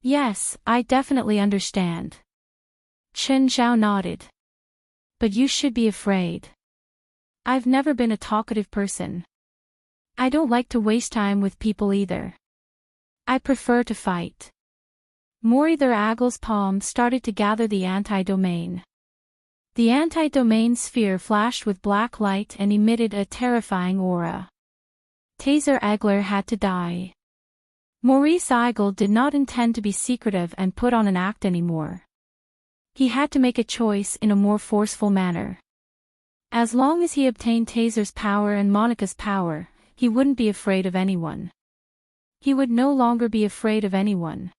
Speaker 1: Yes, I definitely understand. Chen Zhao nodded. But you should be afraid. I've never been a talkative person. I don't like to waste time with people either. I prefer to fight. Morither Agel's palm started to gather the anti-domain. The anti-domain sphere flashed with black light and emitted a terrifying aura. Taser Egler had to die. Maurice Eigel did not intend to be secretive and put on an act anymore. He had to make a choice in a more forceful manner. As long as he obtained Taser's power and Monica's power, he wouldn't be afraid of anyone. He would no longer be afraid of anyone.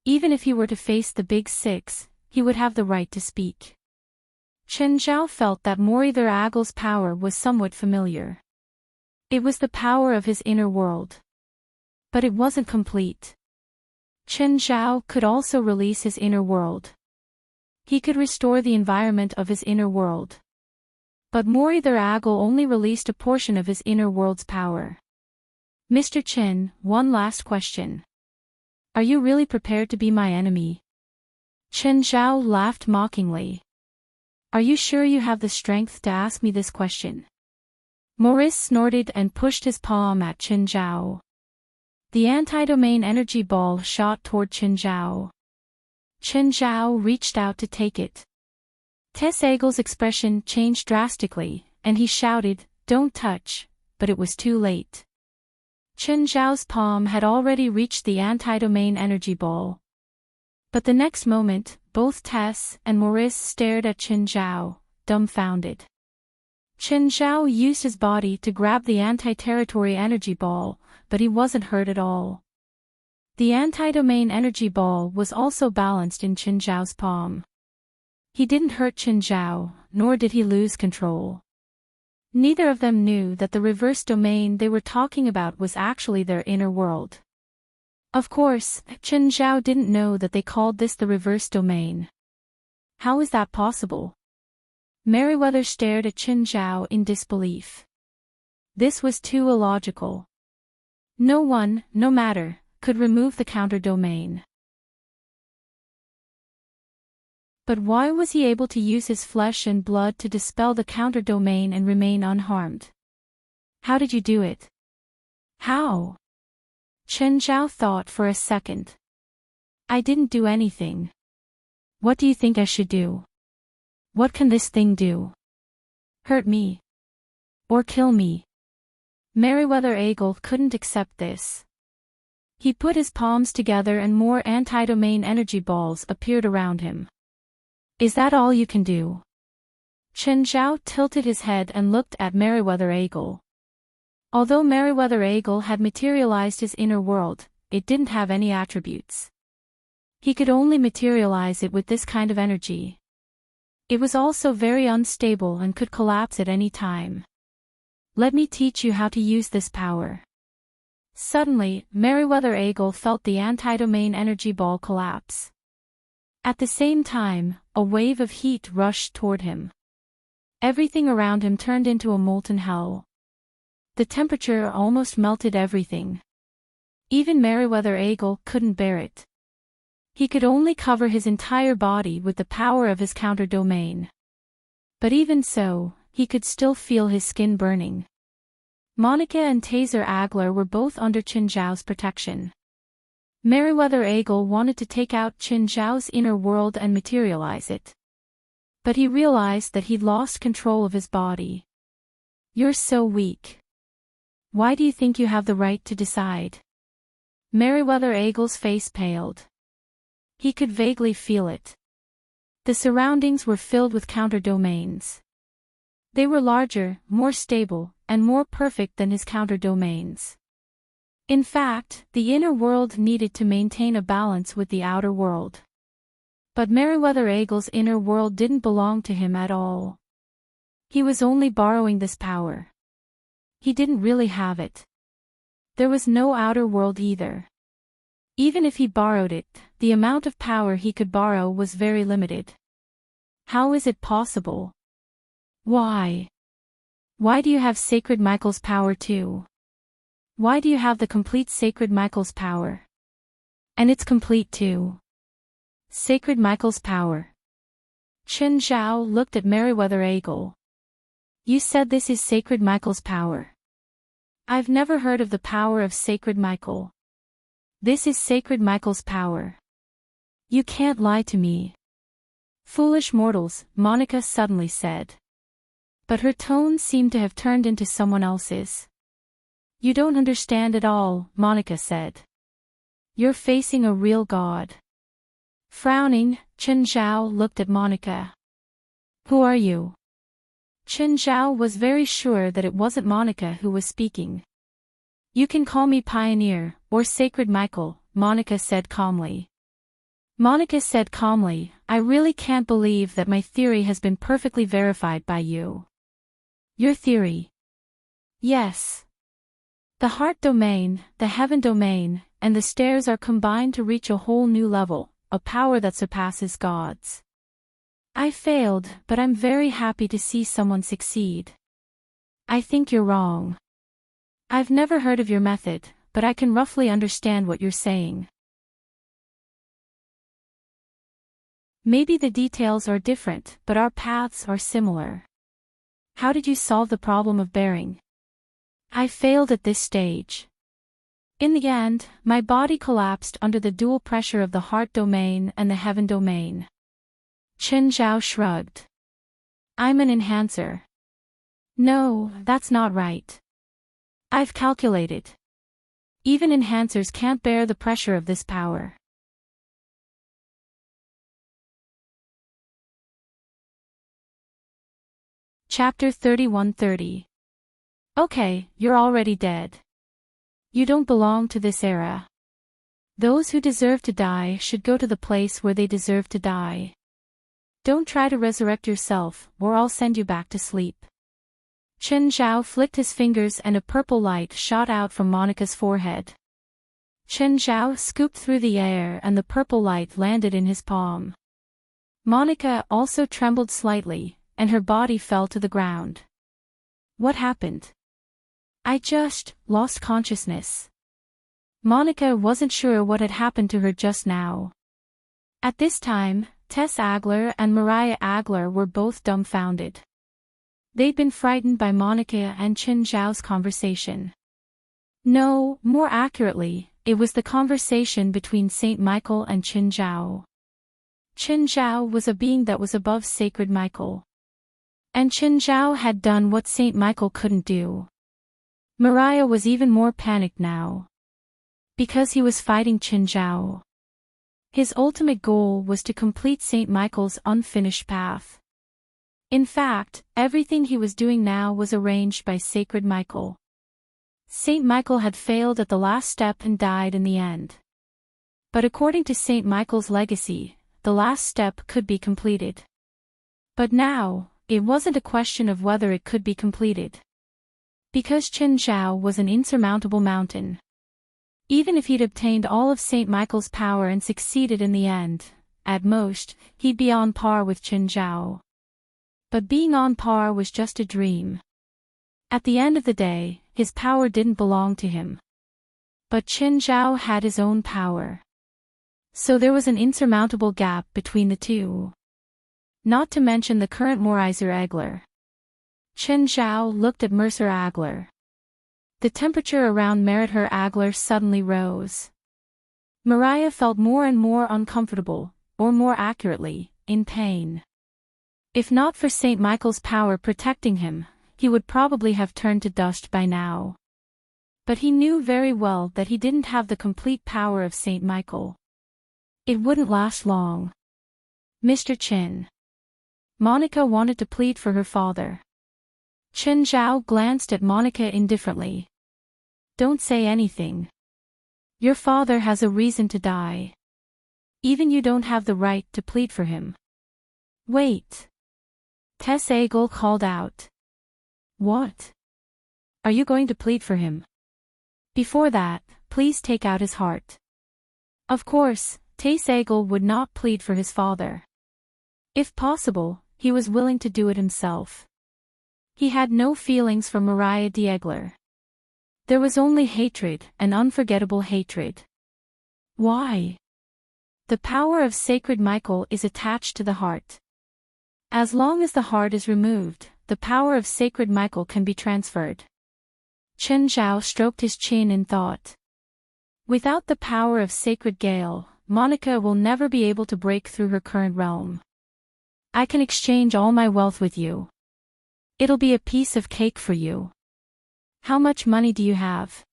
Speaker 1: Even if he were to face the Big Six, he would have the right to speak. Chen Zhao felt that Morither Agel's power was somewhat familiar. It was the power of his inner world. But it wasn't complete. Chen Zhao could also release his inner world. He could restore the environment of his inner world. But Morither Agel only released a portion of his inner world's power. Mr. Chen, one last question. Are you really prepared to be my enemy? Chen Zhao laughed mockingly. Are you sure you have the strength to ask me this question? Maurice snorted and pushed his palm at Chen Zhao. The anti-domain energy ball shot toward Chen Zhao. Chen Zhao reached out to take it. Tess Agel's expression changed drastically, and he shouted, "Don't touch," but it was too late. Chen Zhao's palm had already reached the anti-domain energy ball. But the next moment, both Tess and Maurice stared at Chen Zhao, dumbfounded. Chen Zhao used his body to grab the anti-territory energy ball, but he wasn't hurt at all. The anti-domain energy ball was also balanced in Chen Zhao's palm. He didn't hurt Chen Zhao, nor did he lose control. Neither of them knew that the reverse domain they were talking about was actually their inner world. Of course, Chen Zhao didn't know that they called this the reverse domain. How is that possible? Merriweather stared at Chen Zhao in disbelief. This was too illogical. No one, no matter, could remove the counter-domain. But why was he able to use his flesh and blood to dispel the counter-domain and remain unharmed? How did you do it? How? Chen Zhao thought for a second. I didn't do anything. What do you think I should do? What can this thing do? Hurt me? Or kill me? Merriweather Agel couldn't accept this. He put his palms together and more anti-domain energy balls appeared around him. Is that all you can do? Chen Zhao tilted his head and looked at Merriweather Agel. Although Merriweather Agel had materialized his inner world, it didn't have any attributes. He could only materialize it with this kind of energy. It was also very unstable and could collapse at any time. Let me teach you how to use this power. Suddenly, Merriweather Agel felt the anti-domain energy ball collapse. At the same time, a wave of heat rushed toward him. Everything around him turned into a molten hell. The temperature almost melted everything. Even Merriweather Agel couldn't bear it. He could only cover his entire body with the power of his counter-domain. But even so, he could still feel his skin burning. Monica and Taser Agler were both under Chen Zhao's protection. Merriweather Agel wanted to take out Chen Zhao's inner world and materialize it. But he realized that he'd lost control of his body. You're so weak. Why do you think you have the right to decide? Merriweather Agel's face paled. He could vaguely feel it. The surroundings were filled with counter-domains. They were larger, more stable, and more perfect than his counter-domains. In fact, the inner world needed to maintain a balance with the outer world. But Merriweather Agel's inner world didn't belong to him at all. He was only borrowing this power. He didn't really have it. There was no outer world either. Even if he borrowed it, the amount of power he could borrow was very limited. How is it possible? Why? Why do you have Sacred Michael's power too? Why do you have the complete Sacred Michael's power? And it's complete too. Sacred Michael's power. Chen Zhao looked at Merriweather Agel. You said this is Sacred Michael's power. I've never heard of the power of Sacred Michael. This is Sacred Michael's power. You can't lie to me. Foolish mortals, Monica suddenly said. But her tone seemed to have turned into someone else's. You don't understand at all, Monica said. You're facing a real god. Frowning, Chen Zhao looked at Monica. Who are you? Chen Zhao was very sure that it wasn't Monica who was speaking. You can call me Pioneer, or Sacred Michael, Monica said calmly. Monica said calmly, I really can't believe that my theory has been perfectly verified by you. Your theory? Yes. The heart domain, the heaven domain, and the stairs are combined to reach a whole new level, a power that surpasses gods. I failed, but I'm very happy to see someone succeed. I think you're wrong. I've never heard of your method, but I can roughly understand what you're saying. Maybe the details are different, but our paths are similar. How did you solve the problem of bearing? I failed at this stage. In the end, my body collapsed under the dual pressure of the heart domain and the heaven domain. Chen Zhao shrugged. I'm an enhancer. No, that's not right. I've calculated. Even enhancers can't bear the pressure of this power. Chapter 31:30. Okay, you're already dead. You don't belong to this era. Those who deserve to die should go to the place where they deserve to die. Don't try to resurrect yourself, or I'll send you back to sleep. Chen Zhao flicked his fingers and a purple light shot out from Monica's forehead. Chen Zhao scooped through the air and the purple light landed in his palm. Monica also trembled slightly, and her body fell to the ground. What happened? I just lost consciousness. Monica wasn't sure what had happened to her just now. At this time, Tess Agler and Mariah Agler were both dumbfounded. They'd been frightened by Monica and Chen Zhao's conversation. No, more accurately, it was the conversation between Saint Michael and Chen Zhao. Chen Zhao was a being that was above Sacred Michael. And Chen Zhao had done what Saint Michael couldn't do. Mariah was even more panicked now. Because he was fighting Chen Zhao. His ultimate goal was to complete Saint Michael's unfinished path. In fact, everything he was doing now was arranged by Sacred Michael. Saint Michael had failed at the last step and died in the end. But according to Saint Michael's legacy, the last step could be completed. But now, it wasn't a question of whether it could be completed. Because Chen Zhao was an insurmountable mountain. Even if he'd obtained all of Saint Michael's power and succeeded in the end, at most, he'd be on par with Chen Zhao. But being on par was just a dream. At the end of the day, his power didn't belong to him. But Chen Zhao had his own power. So there was an insurmountable gap between the two. Not to mention the current Morizer Agler. Chen Zhao looked at Mercer Agler. The temperature around Merither Agler suddenly rose. Mariah felt more and more uncomfortable, or more accurately, in pain. If not for Saint Michael's power protecting him, he would probably have turned to dust by now. But he knew very well that he didn't have the complete power of Saint Michael. It wouldn't last long. Mr. Chen. Monica wanted to plead for her father. Chen Zhao glanced at Monica indifferently. Don't say anything. Your father has a reason to die. Even you don't have the right to plead for him. Wait. Tess Agel called out. What? Are you going to plead for him? Before that, please take out his heart. Of course, Tess Agel would not plead for his father. If possible, he was willing to do it himself. He had no feelings for Mariah Diegler. There was only hatred, an unforgettable hatred. Why? The power of Sacred Michael is attached to the heart. As long as the heart is removed, the power of Sacred Michael can be transferred. Chen Zhao stroked his chin in thought. Without the power of Sacred Gale, Monica will never be able to break through her current realm. I can exchange all my wealth with you. It'll be a piece of cake for you. How much money do you have?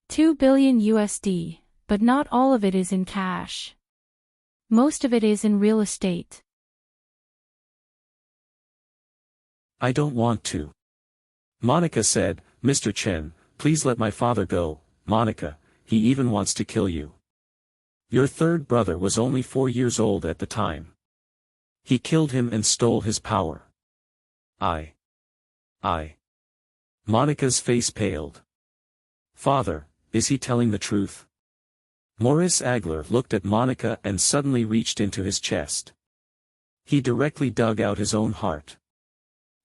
Speaker 1: 2 billion USD, but not all of it is in cash. Most of it is in real estate.
Speaker 3: I don't want to. Monica said, Mr. Chen, please let my father go. Monica, he even wants to kill you. Your third brother was only 4 years old at the time. He killed him and stole his power. I. Monica's face paled. Father, is he telling the truth? Maurice Agler looked at Monica and suddenly reached into his chest. He directly dug out his own heart.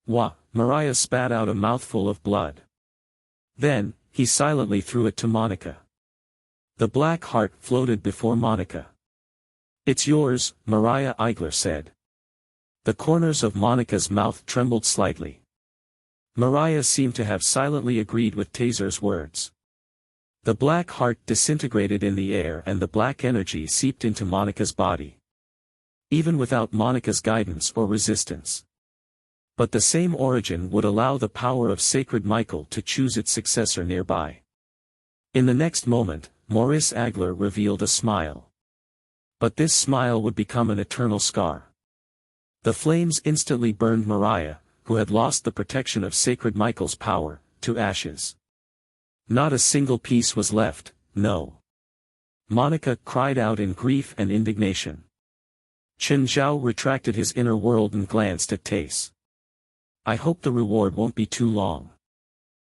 Speaker 3: Wah! Mariah spat out a mouthful of blood. Then, he silently threw it to Monica. The black heart floated before Monica. It's yours, Mariah Eigler said. The corners of Monica's mouth trembled slightly. Mariah seemed to have silently agreed with Taser's words. The black heart disintegrated in the air and the black energy seeped into Monica's body. Even without Monica's guidance or resistance. But the same origin would allow the power of Sacred Michael to choose its successor nearby. In the next moment, Maurice Agler revealed a smile. But this smile would become an eternal scar. The flames instantly burned Mariah, who had lost the protection of Sacred Michael's power, to ashes. Not a single piece was left, no. Monica cried out in grief and indignation. Chen Zhao retracted his inner world and glanced at Tace. I hope the reward won't be too long.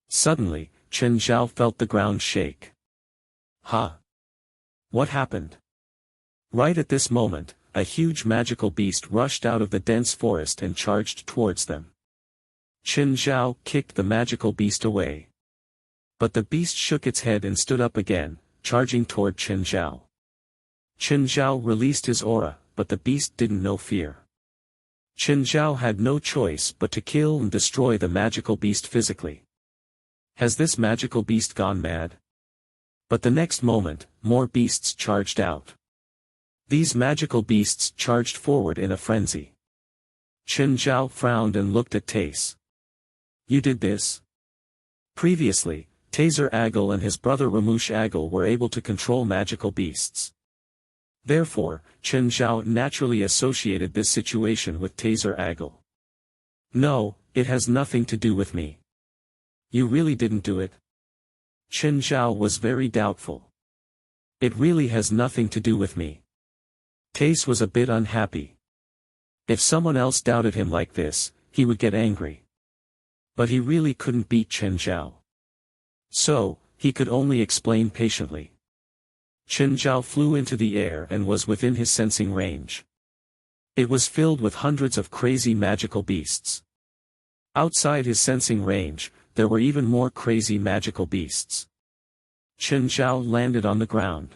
Speaker 3: Suddenly, Chen Zhao felt the ground shake. Huh? What happened? Right at this moment, a huge magical beast rushed out of the dense forest and charged towards them. Chen Zhao kicked the magical beast away. But the beast shook its head and stood up again, charging toward Chen Zhao. Chen Zhao released his aura, but the beast didn't know fear. Chen Zhao had no choice but to kill and destroy the magical beast physically. Has this magical beast gone mad? But the next moment, more beasts charged out. These magical beasts charged forward in a frenzy. Chen Zhao frowned and looked at Tace. You did this? Previously, Taser Agel and his brother Ramush Agel were able to control magical beasts. Therefore, Chen Zhao naturally associated this situation with Taser Agel. No, it has nothing to do with me. You really didn't do it? Chen Zhao was very doubtful. It really has nothing to do with me. Tace was a bit unhappy. If someone else doubted him like this, he would get angry. But he really couldn't beat Chen Zhao. So, he could only explain patiently. Chen Zhao flew into the air and was within his sensing range. It was filled with hundreds of crazy magical beasts. Outside his sensing range, there were even more crazy magical beasts. Chen Zhao landed on the ground.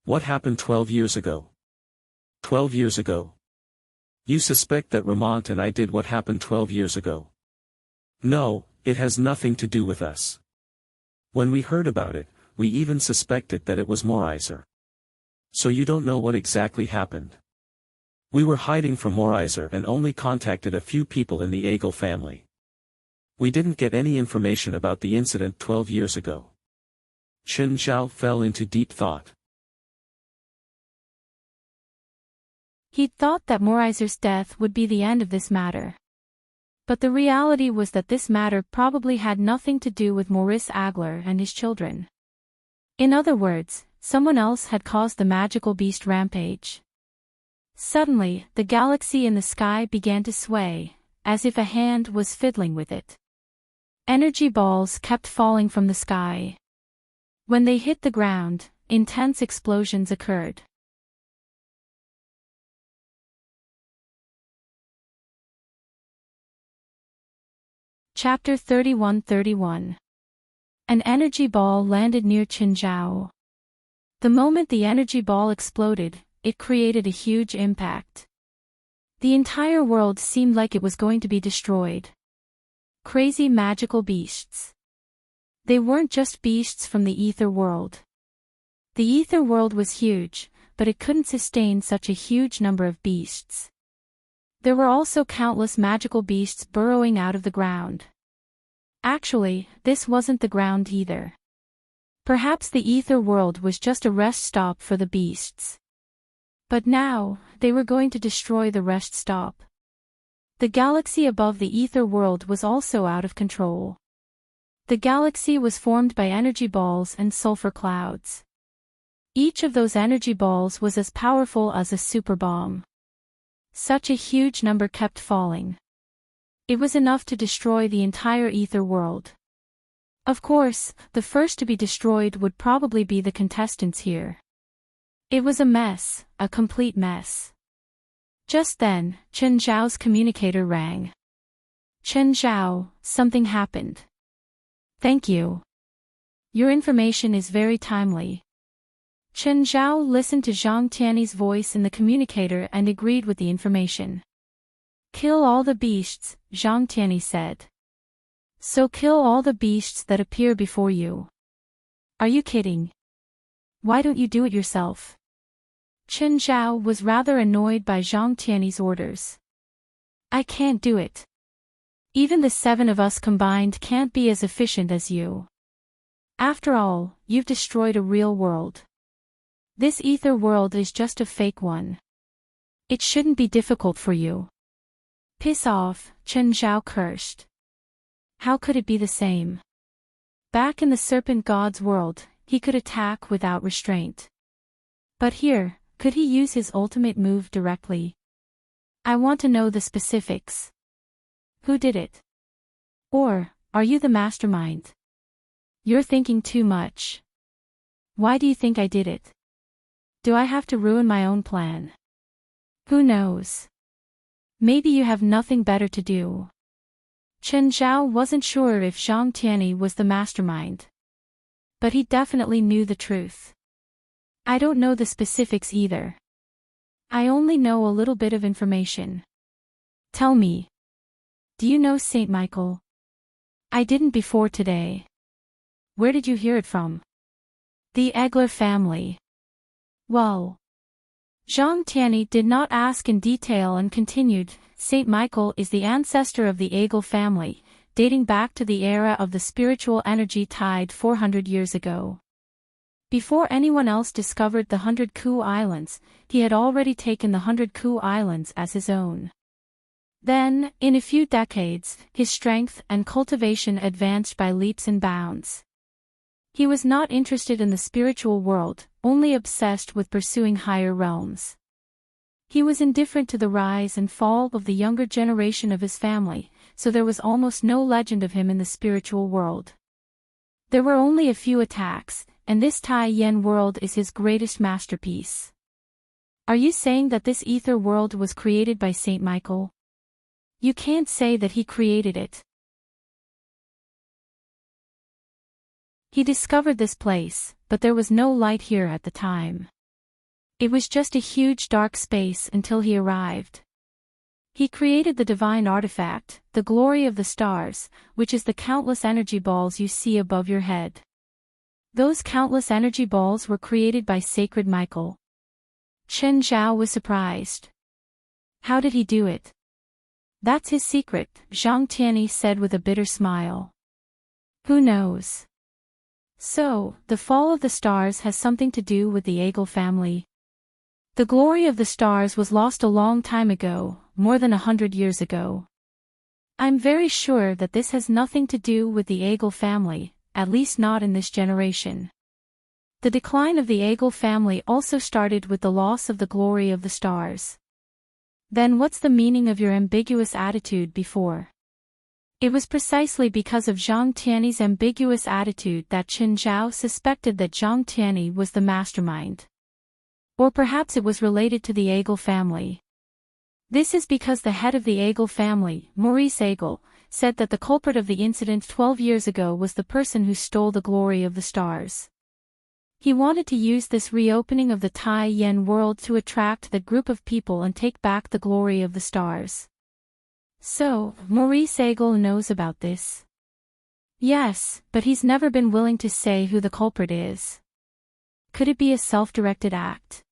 Speaker 3: What happened 12 years ago? 12 years ago? You suspect that Ramont and I did what happened 12 years ago? No, it has nothing to do with us. When we heard about it, we even suspected that it was Morizer. So you don't know what exactly happened. We were hiding from Morizer and only contacted a few people in the Agel family. We didn't get any information about the incident 12 years ago. Chen Zhao fell into deep thought.
Speaker 1: He'd thought that Morizer's death would be the end of this matter. But the reality was that this matter probably had nothing to do with Maurice Agler and his children. In other words, someone else had caused the magical beast rampage. Suddenly, the galaxy in the sky began to sway, as if a hand was fiddling with it. Energy balls kept falling from the sky. When they hit the ground, intense explosions occurred. Chapter 31-31. An energy ball landed near Qinzhao. The moment the energy ball exploded, it created a huge impact. The entire world seemed like it was going to be destroyed. Crazy magical beasts. They weren't just beasts from the ether world. The ether world was huge, but it couldn't sustain such a huge number of beasts. There were also countless magical beasts burrowing out of the ground. Actually, this wasn't the ground either. Perhaps the ether world was just a rest stop for the beasts. But now, they were going to destroy the rest stop. The galaxy above the ether world was also out of control. The galaxy was formed by energy balls and sulfur clouds. Each of those energy balls was as powerful as a super bomb. Such a huge number kept falling. It was enough to destroy the entire ether world. Of course, the first to be destroyed would probably be the contestants here. It was a mess, a complete mess. Just then, Chen Zhao's communicator rang. Chen Zhao, something happened. Thank you. Your information is very timely. Chen Zhao listened to Zhang Tiany's voice in the communicator and agreed with the information. Kill all the beasts, Zhang Tiany said. So kill all the beasts that appear before you. Are you kidding? Why don't you do it yourself? Chen Zhao was rather annoyed by Zhang Tiany's orders. I can't do it. Even the 7 of us combined can't be as efficient as you. After all, you've destroyed a real world. This ether world is just a fake one. It shouldn't be difficult for you. Piss off, Chen Zhao cursed. How could it be the same? Back in the Serpent God's world, he could attack without restraint. But here, could he use his ultimate move directly? I want to know the specifics. Who did it? Or, are you the mastermind? You're thinking too much. Why do you think I did it? Do I have to ruin my own plan? Who knows? Maybe you have nothing better to do. Chen Zhao wasn't sure if Zhang Tiany was the mastermind. But he definitely knew the truth. I don't know the specifics either. I only know a little bit of information. Tell me. Do you know Saint Michael? I didn't before today. Where did you hear it from? The Egler family. Well. Zhang Tiany did not ask in detail and continued, Saint Michael is the ancestor of the Egel family, dating back to the era of the spiritual energy tide 400 years ago. Before anyone else discovered the 100 Ku Islands, he had already taken the 100 Ku Islands as his own. Then, in a few decades, his strength and cultivation advanced by leaps and bounds. He was not interested in the spiritual world, only obsessed with pursuing higher realms. He was indifferent to the rise and fall of the younger generation of his family, so there was almost no legend of him in the spiritual world. There were only a few attacks, and this Tai Yen world is his greatest masterpiece. Are you saying that this ether world was created by Saint Michael? You can't say that he created it. He discovered this place, but there was no light here at the time. It was just a huge dark space until he arrived. He created the divine artifact, the glory of the stars, which is the countless energy balls you see above your head. Those countless energy balls were created by Sacred Michael. Chen Zhao was surprised. How did he do it? That's his secret, Zhang Tiany said with a bitter smile. Who knows? So, the fall of the stars has something to do with the Egel family. The glory of the stars was lost a long time ago, more than 100 years ago. I'm very sure that this has nothing to do with the Egel family, at least not in this generation. The decline of the Egel family also started with the loss of the glory of the stars. Then what's the meaning of your ambiguous attitude before? It was precisely because of Zhang Tiany's ambiguous attitude that Chen Zhao suspected that Zhang Tiany was the mastermind. Or perhaps it was related to the Egel family. This is because the head of the Egel family, Maurice Egel, said that the culprit of the incident 12 years ago was the person who stole the glory of the stars. He wanted to use this reopening of the Tai Yen world to attract that group of people and take back the glory of the stars. So, Maurice Egel knows about this. Yes, but he's never been willing to say who the culprit is. Could it be a self-directed act?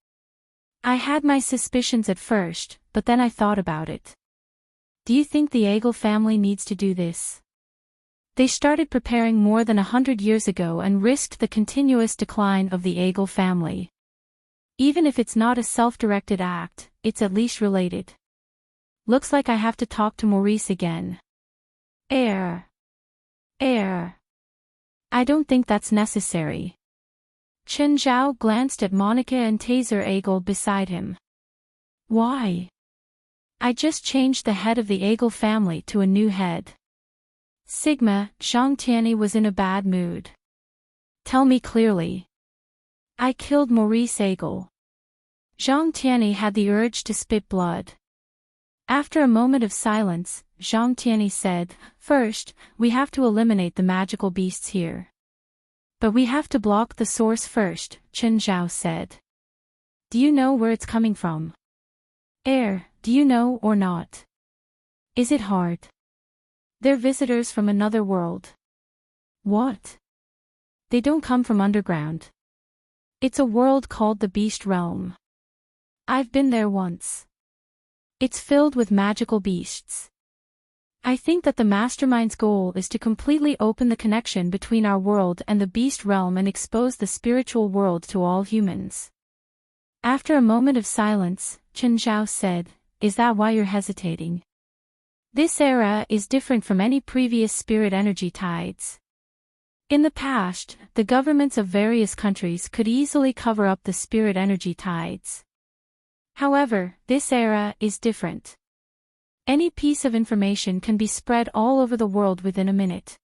Speaker 1: I had my suspicions at first, but then I thought about it. Do you think the Eagle family needs to do this? They started preparing more than 100 years ago and risked the continuous decline of the Eagle family. Even if it's not a self-directed act, it's at least related. Looks like I have to talk to Maurice again. I don't think that's necessary. Chen Zhao glanced at Monica and Taser Eagle beside him. Why? I just changed the head of the Eagle family to a new head. Sigma, Zhang Tianyi was in a bad mood. Tell me clearly. I killed Maurice Eagle. Zhang Tianyi had the urge to spit blood. After a moment of silence, Zhang Tianyi said, First, we have to eliminate the magical beasts here. But we have to block the source first, Chen Zhao said. Do you know where it's coming from? Do you know or not? Is it hard? They're visitors from another world. What? They don't come from underground. It's a world called the Beast Realm. I've been there once. It's filled with magical beasts. I think that the mastermind's goal is to completely open the connection between our world and the Beast Realm and expose the spiritual world to all humans. After a moment of silence, Chen Zhao said, Is that why you're hesitating? This era is different from any previous spirit energy tides. In the past, the governments of various countries could easily cover up the spirit energy tides. However, this era is different. Any piece of information can be spread all over the world within a minute.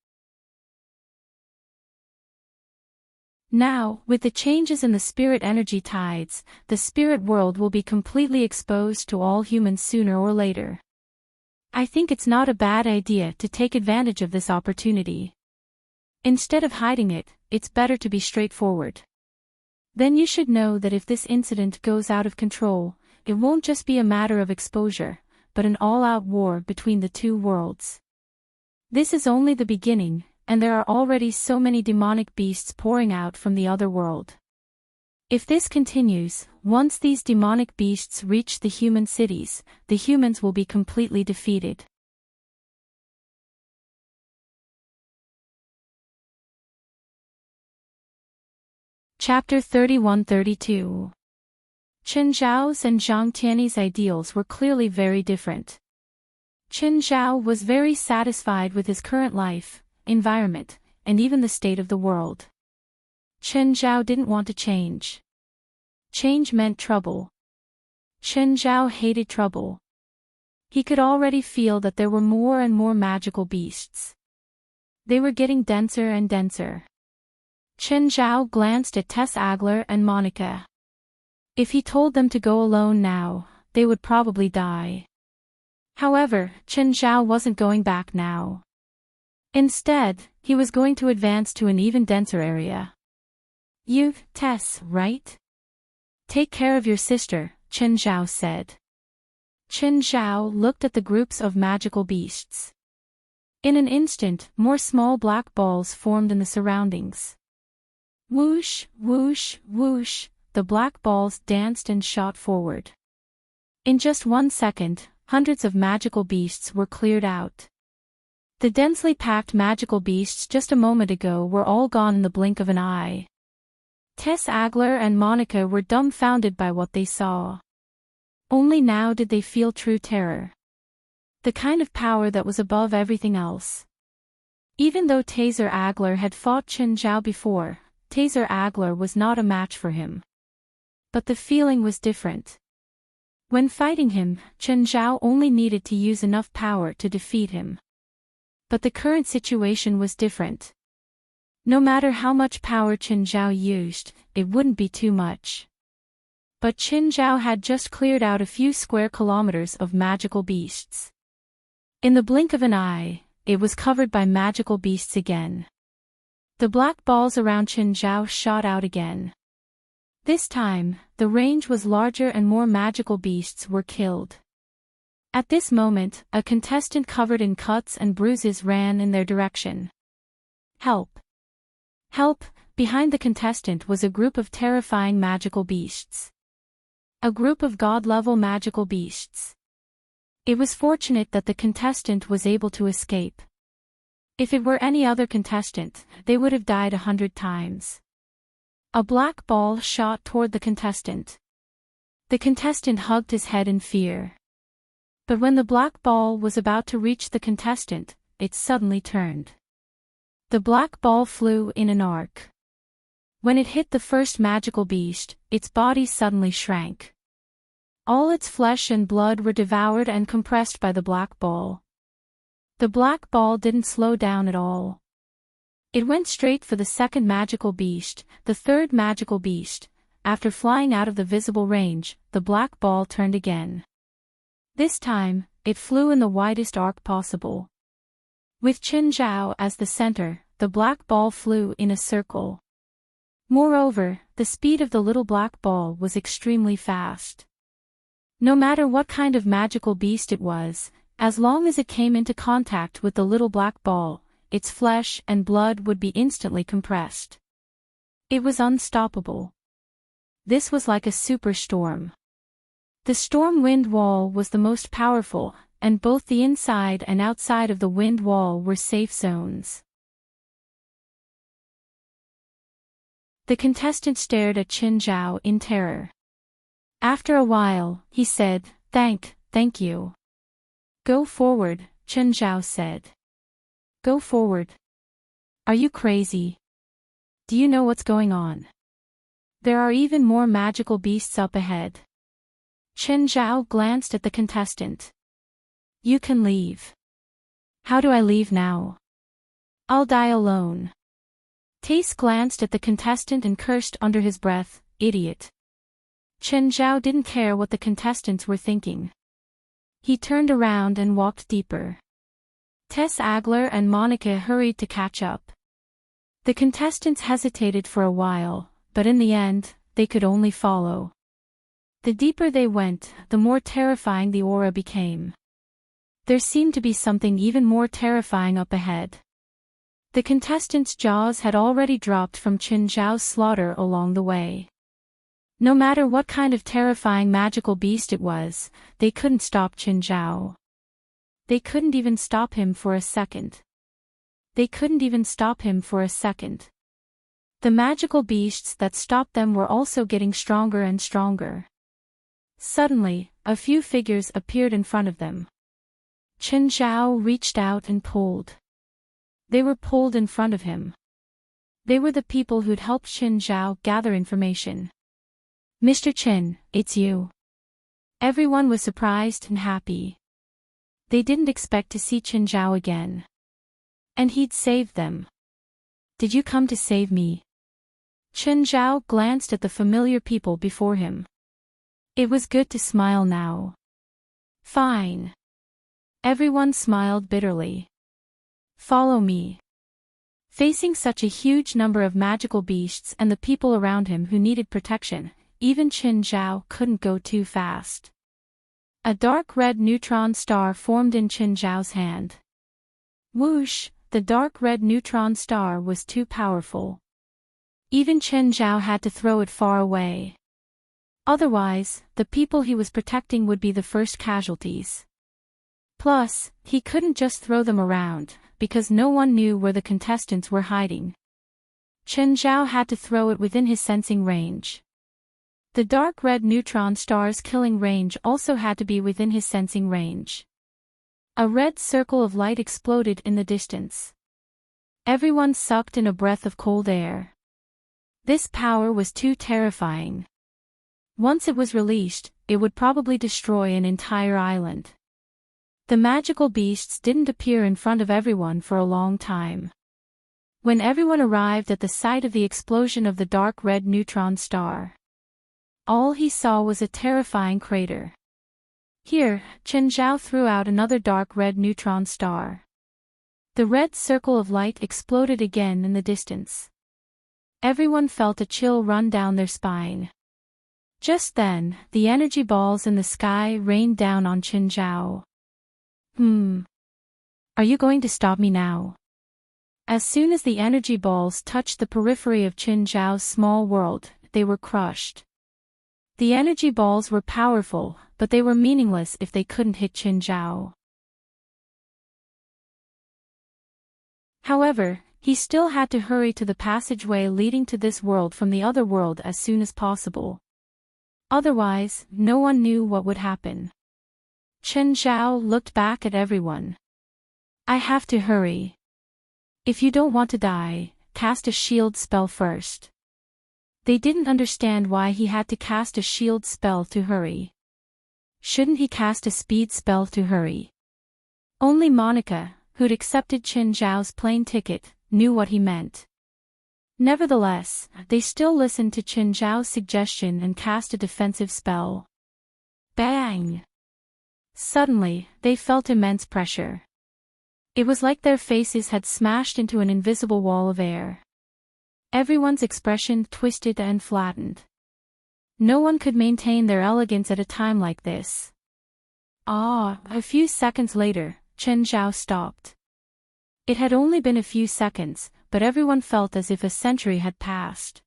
Speaker 1: Now, with the changes in the spirit energy tides, the spirit world will be completely exposed to all humans sooner or later. I think it's not a bad idea to take advantage of this opportunity. Instead of hiding it, it's better to be straightforward. Then you should know that if this incident goes out of control, it won't just be a matter of exposure, but an all-out war between the two worlds. This is only the beginning, and there are already so many demonic beasts pouring out from the other world. If this continues, once these demonic beasts reach the human cities, the humans will be completely defeated. Chapter 31-32. Chen Zhao's and Zhang Tianyi's ideals were clearly very different. Chen Zhao was very satisfied with his current life, environment, and even the state of the world. Chen Zhao didn't want to change. Change meant trouble. Chen Zhao hated trouble. He could already feel that there were more and more magical beasts. They were getting denser and denser. Chen Zhao glanced at Tess Agler and Monica. If he told them to go alone now, they would probably die. However, Chen Zhao wasn't going back now. Instead, he was going to advance to an even denser area. You, Tess, right? Take care of your sister, Chen Zhao said. Chen Zhao looked at the groups of magical beasts. In an instant, more small black balls formed in the surroundings. Whoosh, whoosh, whoosh. The black balls danced and shot forward. In just 1 second, hundreds of magical beasts were cleared out. The densely packed magical beasts just a moment ago were all gone in the blink of an eye. Tess Agler and Monica were dumbfounded by what they saw. Only now did they feel true terror. The kind of power that was above everything else. Even though Taser Agler had fought Chen Zhao before, Taser Agler was not a match for him. But the feeling was different. When fighting him, Chen Zhao only needed to use enough power to defeat him. But the current situation was different. No matter how much power Chen Zhao used, it wouldn't be too much. But Chen Zhao had just cleared out a few square kilometers of magical beasts. In the blink of an eye, it was covered by magical beasts again. The black balls around Chen Zhao shot out again. This time, the range was larger and more magical beasts were killed. At this moment, a contestant covered in cuts and bruises ran in their direction. Help! Help! behind the contestant was a group of terrifying magical beasts. A group of god-level magical beasts. It was fortunate that the contestant was able to escape. If it were any other contestant, they would have died 100 times. A black ball shot toward the contestant. The contestant hugged his head in fear. But when the black ball was about to reach the contestant, it suddenly turned. The black ball flew in an arc. When it hit the first magical beast, its body suddenly shrank. All its flesh and blood were devoured and compressed by the black ball. The black ball didn't slow down at all. It went straight for the second magical beast, the third magical beast. After flying out of the visible range, the black ball turned again. This time, it flew in the widest arc possible. With Qin Zhao as the center, the black ball flew in a circle. Moreover, the speed of the little black ball was extremely fast. No matter what kind of magical beast it was, as long as it came into contact with the little black ball, its flesh and blood would be instantly compressed. It was unstoppable. This was like a superstorm. The storm wind wall was the most powerful, and both the inside and outside of the wind wall were safe zones. The contestant stared at Qin Zhao in terror. After a while, he said, Thank you. Go forward, Qin Zhao said. Go forward. Are you crazy? Do you know what's going on? There are even more magical beasts up ahead. Qin Zhao glanced at the contestant. You can leave. How do I leave now? I'll die alone. Tace glanced at the contestant and cursed under his breath, idiot. Qin Zhao didn't care what the contestants were thinking. He turned around and walked deeper. Tess Agler and Monica hurried to catch up. The contestants hesitated for a while, but in the end, they could only follow. The deeper they went, the more terrifying the aura became. There seemed to be something even more terrifying up ahead. The contestants' jaws had already dropped from Qin Zhao's slaughter along the way. No matter what kind of terrifying magical beast it was, they couldn't stop Qin Zhao. They couldn't even stop him for a second. They couldn't even stop him for a second. The magical beasts that stopped them were also getting stronger and stronger. Suddenly, a few figures appeared in front of them. Qin Zhao reached out and pulled. They were pulled in front of him. They were the people who'd helped Qin Zhao gather information. Mr. Qin, it's you. Everyone was surprised and happy. They didn't expect to see Qin Zhao again. And he'd saved them. Did you come to save me? Qin Zhao glanced at the familiar people before him. It was good to smile now. Fine. Everyone smiled bitterly. Follow me. Facing such a huge number of magical beasts and the people around him who needed protection, even Qin Zhao couldn't go too fast. A dark red neutron star formed in Qin Zhao's hand. Whoosh, the dark red neutron star was too powerful. Even Qin Zhao had to throw it far away. Otherwise, the people he was protecting would be the first casualties. Plus, he couldn't just throw them around, because no one knew where the contestants were hiding. Qin Zhao had to throw it within his sensing range. The dark red neutron star's killing range also had to be within his sensing range. A red circle of light exploded in the distance. Everyone sucked in a breath of cold air. This power was too terrifying. Once it was released, it would probably destroy an entire island. The magical beasts didn't appear in front of everyone for a long time. When everyone arrived at the site of the explosion of the dark red neutron star, all he saw was a terrifying crater. Here, Qin Zhao threw out another dark red neutron star. The red circle of light exploded again in the distance. Everyone felt a chill run down their spine. Just then, the energy balls in the sky rained down on Qin Zhao. Are you going to stop me now? As soon as the energy balls touched the periphery of Qin Zhao's small world, they were crushed. The energy balls were powerful, but they were meaningless if they couldn't hit Qin Zhao. However, he still had to hurry to the passageway leading to this world from the other world as soon as possible. Otherwise, no one knew what would happen. Qin Zhao looked back at everyone. I have to hurry. If you don't want to die, cast a shield spell first. They didn't understand why he had to cast a shield spell to hurry. Shouldn't he cast a speed spell to hurry? Only Monica, who'd accepted Qin Zhao's plane ticket, knew what he meant. Nevertheless, they still listened to Qin Zhao's suggestion and cast a defensive spell. Bang! Suddenly, they felt immense pressure. It was like their faces had smashed into an invisible wall of air. Everyone's expression twisted and flattened. No one could maintain their elegance at a time like this. A few seconds later, Qin Zhao stopped. It had only been a few seconds, but everyone felt as if a century had passed.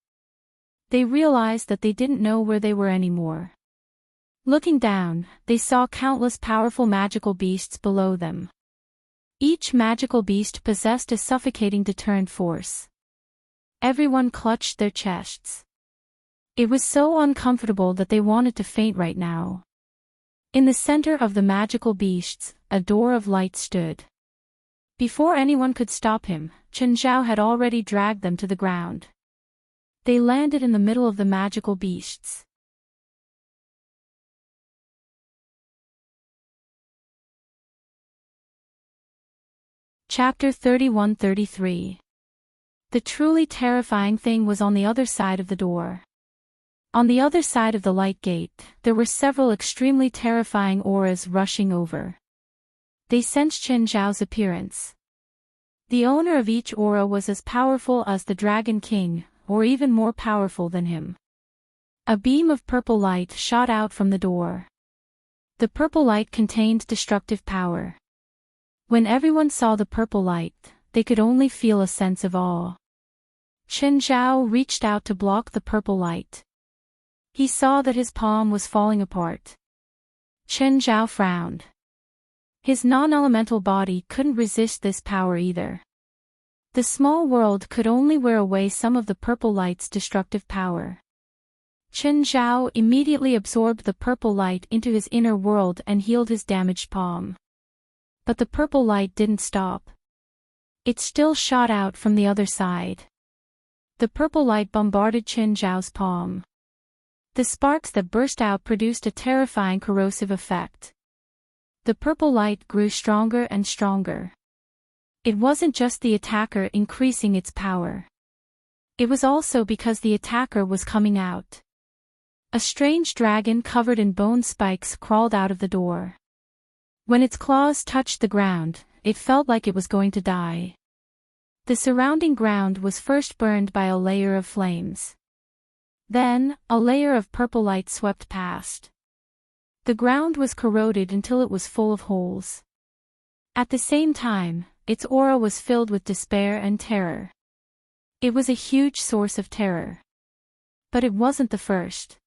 Speaker 1: They realized that they didn't know where they were anymore. Looking down, they saw countless powerful magical beasts below them. Each magical beast possessed a suffocating deterrent force. Everyone clutched their chests. It was so uncomfortable that they wanted to faint right now. In the center of the magical beasts, a door of light stood. Before anyone could stop him, Qin Zhao had already dragged them to the ground. They landed in the middle of the magical beasts. Chapter 31-33. The truly terrifying thing was on the other side of the door. On the other side of the light gate, there were several extremely terrifying auras rushing over. They sensed Qin Zhao's appearance. The owner of each aura was as powerful as the Dragon King, or even more powerful than him. A beam of purple light shot out from the door. The purple light contained destructive power. When everyone saw the purple light, they could only feel a sense of awe. Qin Zhao reached out to block the purple light. He saw that his palm was falling apart. Qin Zhao frowned. His non-elemental body couldn't resist this power either. The small world could only wear away some of the purple light's destructive power. Qin Zhao immediately absorbed the purple light into his inner world and healed his damaged palm. But the purple light didn't stop. It still shot out from the other side. The purple light bombarded Qin Zhao's palm. The sparks that burst out produced a terrifying corrosive effect. The purple light grew stronger and stronger. It wasn't just the attacker increasing its power. It was also because the attacker was coming out. A strange dragon covered in bone spikes crawled out of the door. When its claws touched the ground, it felt like it was going to die. The surrounding ground was first burned by a layer of flames. Then, a layer of purple light swept past. The ground was corroded until it was full of holes. At the same time, its aura was filled with despair and terror. It was a huge source of terror. But it wasn't the first.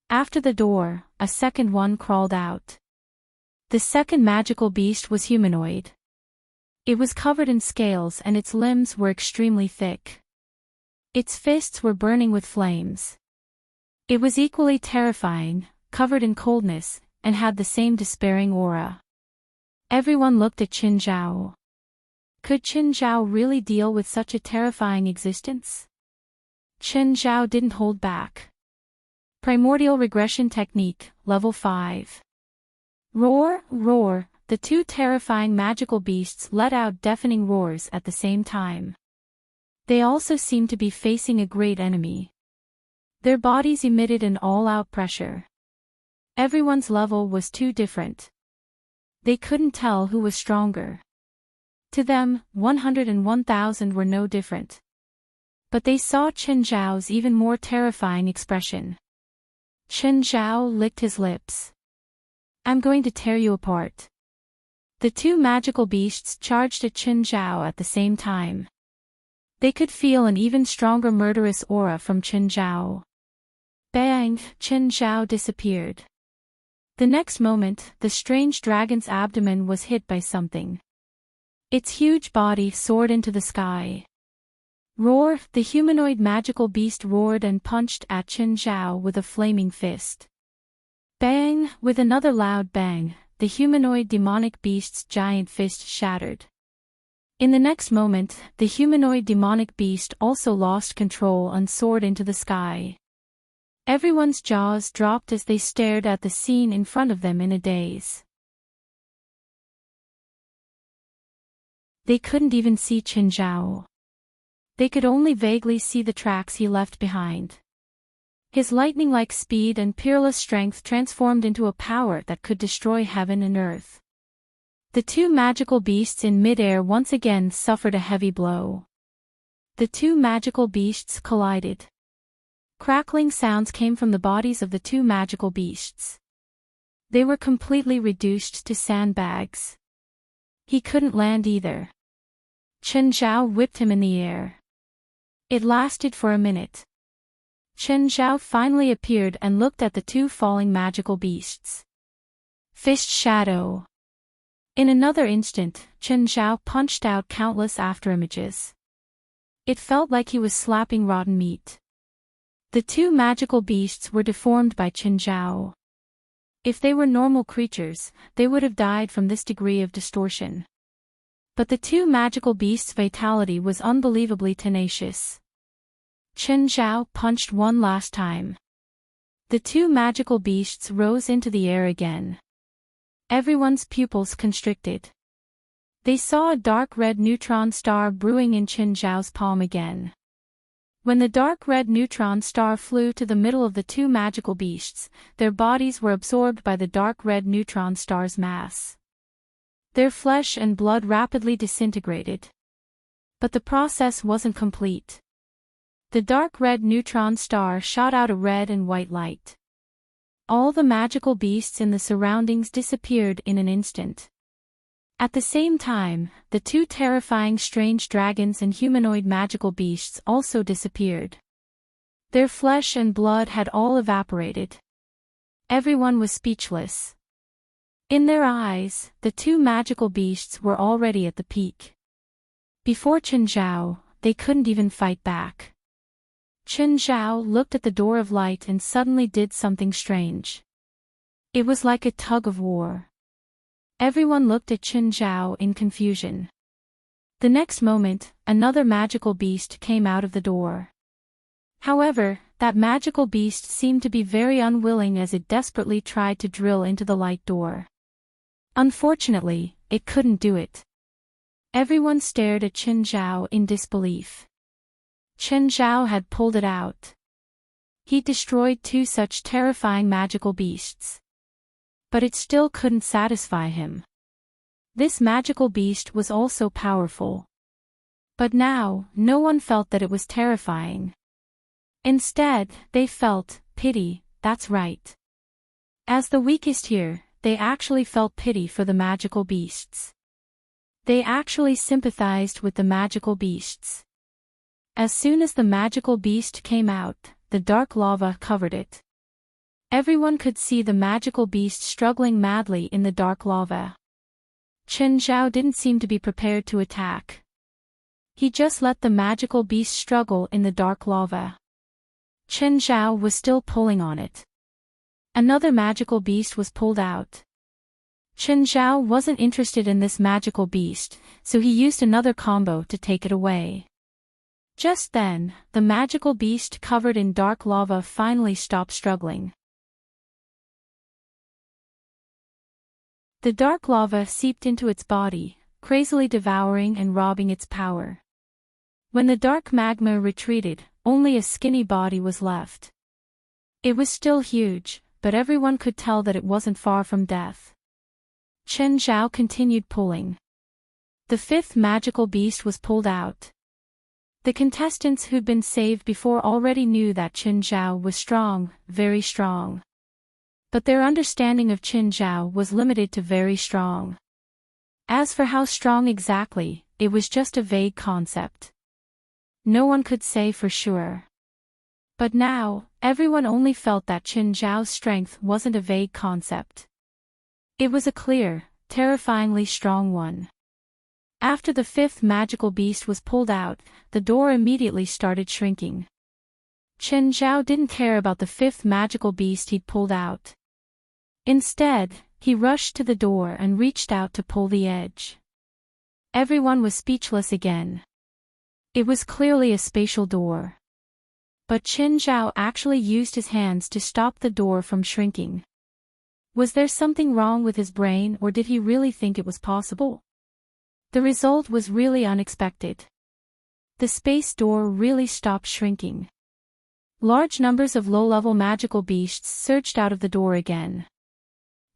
Speaker 1: After the door, a second one crawled out. The second magical beast was humanoid. It was covered in scales and its limbs were extremely thick. Its fists were burning with flames. It was equally terrifying, covered in coldness, and had the same despairing aura. Everyone looked at Qin Zhao. Could Qin Zhao really deal with such a terrifying existence? Qin Zhao didn't hold back. Primordial Regression Technique, Level 5. Roar, roar, the two terrifying magical beasts let out deafening roars at the same time. They also seemed to be facing a great enemy. Their bodies emitted an all-out pressure. Everyone's level was too different. They couldn't tell who was stronger. To them, 101,000 were no different. But they saw Qin Zhao's even more terrifying expression. Qin Zhao licked his lips. I'm going to tear you apart. The two magical beasts charged at Qin Zhao at the same time. They could feel an even stronger murderous aura from Qin Zhao. Bang! Qin Zhao disappeared. The next moment, the strange dragon's abdomen was hit by something. Its huge body soared into the sky. Roar! The humanoid magical beast roared and punched at Qin Zhao with a flaming fist. Bang! With another loud bang, the humanoid demonic beast's giant fist shattered. In the next moment, the humanoid demonic beast also lost control and soared into the sky. Everyone's jaws dropped as they stared at the scene in front of them in a daze. They couldn't even see Qin Zhao. They could only vaguely see the tracks he left behind. His lightning-like speed and peerless strength transformed into a power that could destroy heaven and earth. The two magical beasts in mid-air once again suffered a heavy blow. The two magical beasts collided. Crackling sounds came from the bodies of the two magical beasts. They were completely reduced to sandbags. He couldn't land either. Qin Zhao whipped him in the air. It lasted for a minute. Qin Zhao finally appeared and looked at the two falling magical beasts. Fist shadow. In another instant, Qin Zhao punched out countless afterimages. It felt like he was slapping rotten meat. The two magical beasts were deformed by Qin Zhao. If they were normal creatures, they would have died from this degree of distortion. But the two magical beasts' vitality was unbelievably tenacious. Qin Zhao punched one last time. The two magical beasts rose into the air again. Everyone's pupils constricted. They saw a dark red neutron star brewing in Qin Zhao's palm again. When the dark red neutron star flew to the middle of the two magical beasts, their bodies were absorbed by the dark red neutron star's mass. Their flesh and blood rapidly disintegrated. But the process wasn't complete. The dark red neutron star shot out a red and white light. All the magical beasts in the surroundings disappeared in an instant. At the same time, the two terrifying strange dragons and humanoid magical beasts also disappeared. Their flesh and blood had all evaporated. Everyone was speechless. In their eyes, the two magical beasts were already at the peak. Before Qin Zhao, they couldn't even fight back. Qin Zhao looked at the door of light and suddenly did something strange. It was like a tug of war. Everyone looked at Qin Zhao in confusion. The next moment, another magical beast came out of the door. However, that magical beast seemed to be very unwilling as it desperately tried to drill into the light door. Unfortunately, it couldn't do it. Everyone stared at Qin Zhao in disbelief. Qin Zhao had pulled it out. He destroyed two such terrifying magical beasts. But it still couldn't satisfy him. This magical beast was also powerful. But now, no one felt that it was terrifying. Instead, they felt pity, that's right. As the weakest here, they actually felt pity for the magical beasts. They actually sympathized with the magical beasts. As soon as the magical beast came out, the dark lava covered it. Everyone could see the magical beast struggling madly in the dark lava. Qin Zhao didn't seem to be prepared to attack. He just let the magical beast struggle in the dark lava. Qin Zhao was still pulling on it. Another magical beast was pulled out. Qin Zhao wasn't interested in this magical beast, so he used another combo to take it away. Just then, the magical beast covered in dark lava finally stopped struggling. The dark lava seeped into its body, crazily devouring and robbing its power. When the dark magma retreated, only a skinny body was left. It was still huge, but everyone could tell that it wasn't far from death. Qin Zhao continued pulling. The fifth magical beast was pulled out. The contestants who'd been saved before already knew that Qin Zhao was strong, very strong. But their understanding of Qin Zhao was limited to very strong. As for how strong exactly, it was just a vague concept. No one could say for sure. But now, everyone only felt that Qin Zhao's strength wasn't a vague concept. It was a clear, terrifyingly strong one. After the fifth magical beast was pulled out, the door immediately started shrinking. Qin Zhao didn't care about the fifth magical beast he'd pulled out. Instead, he rushed to the door and reached out to pull the edge. Everyone was speechless again. It was clearly a spatial door. But Qin Zhao actually used his hands to stop the door from shrinking. Was there something wrong with his brain, or did he really think it was possible? The result was really unexpected. The space door really stopped shrinking. Large numbers of low-level magical beasts surged out of the door again.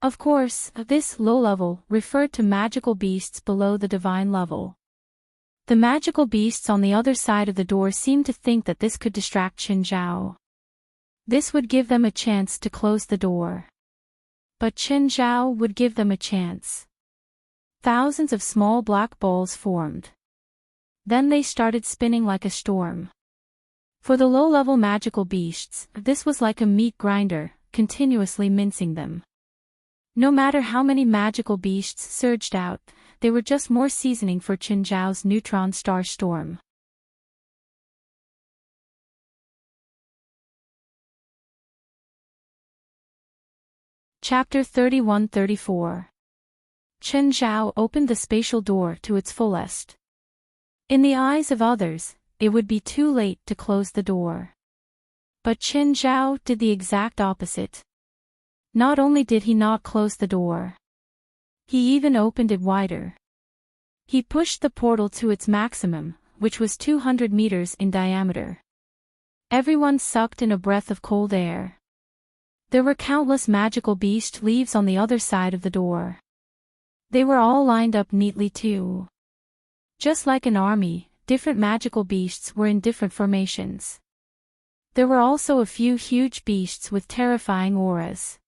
Speaker 1: Of course, this low-level referred to magical beasts below the divine level. The magical beasts on the other side of the door seemed to think that this could distract Qin Zhao. This would give them a chance to close the door. But Qin Zhao would give them a chance. Thousands of small black balls formed. Then they started spinning like a storm. For the low-level magical beasts, this was like a meat grinder, continuously mincing them. No matter how many magical beasts surged out, they were just more seasoning for Qin Zhao's neutron star storm. Chapter 31-34. Qin Zhao opened the spatial door to its fullest. In the eyes of others, it would be too late to close the door. But Qin Zhao did the exact opposite. Not only did he not close the door, he even opened it wider. He pushed the portal to its maximum, which was 200 meters in diameter. Everyone sucked in a breath of cold air. There were countless magical beast leaves on the other side of the door. They were all lined up neatly too. Just like an army, different magical beasts were in different formations. There were also a few huge beasts with terrifying auras.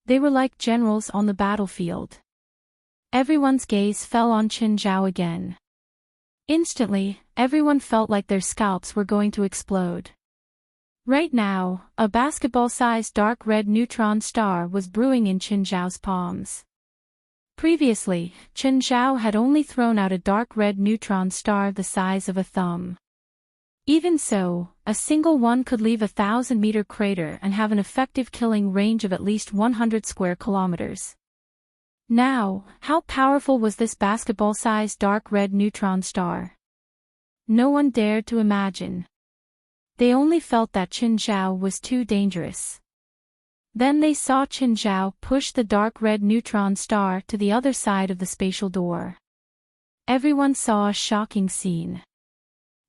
Speaker 1: They were like generals on the battlefield. Everyone's gaze fell on Qin Zhao again. Instantly, everyone felt like their scalps were going to explode. Right now, a basketball-sized dark red neutron star was brewing in Qin Zhao's palms. Previously, Qin Zhao had only thrown out a dark red neutron star the size of a thumb. Even so, a single one could leave a 1,000-meter crater and have an effective killing range of at least 100 square kilometers. Now, how powerful was this basketball-sized dark red neutron star? No one dared to imagine. They only felt that Qin Zhao was too dangerous. Then they saw Qin Zhao push the dark red neutron star to the other side of the spatial door. Everyone saw a shocking scene.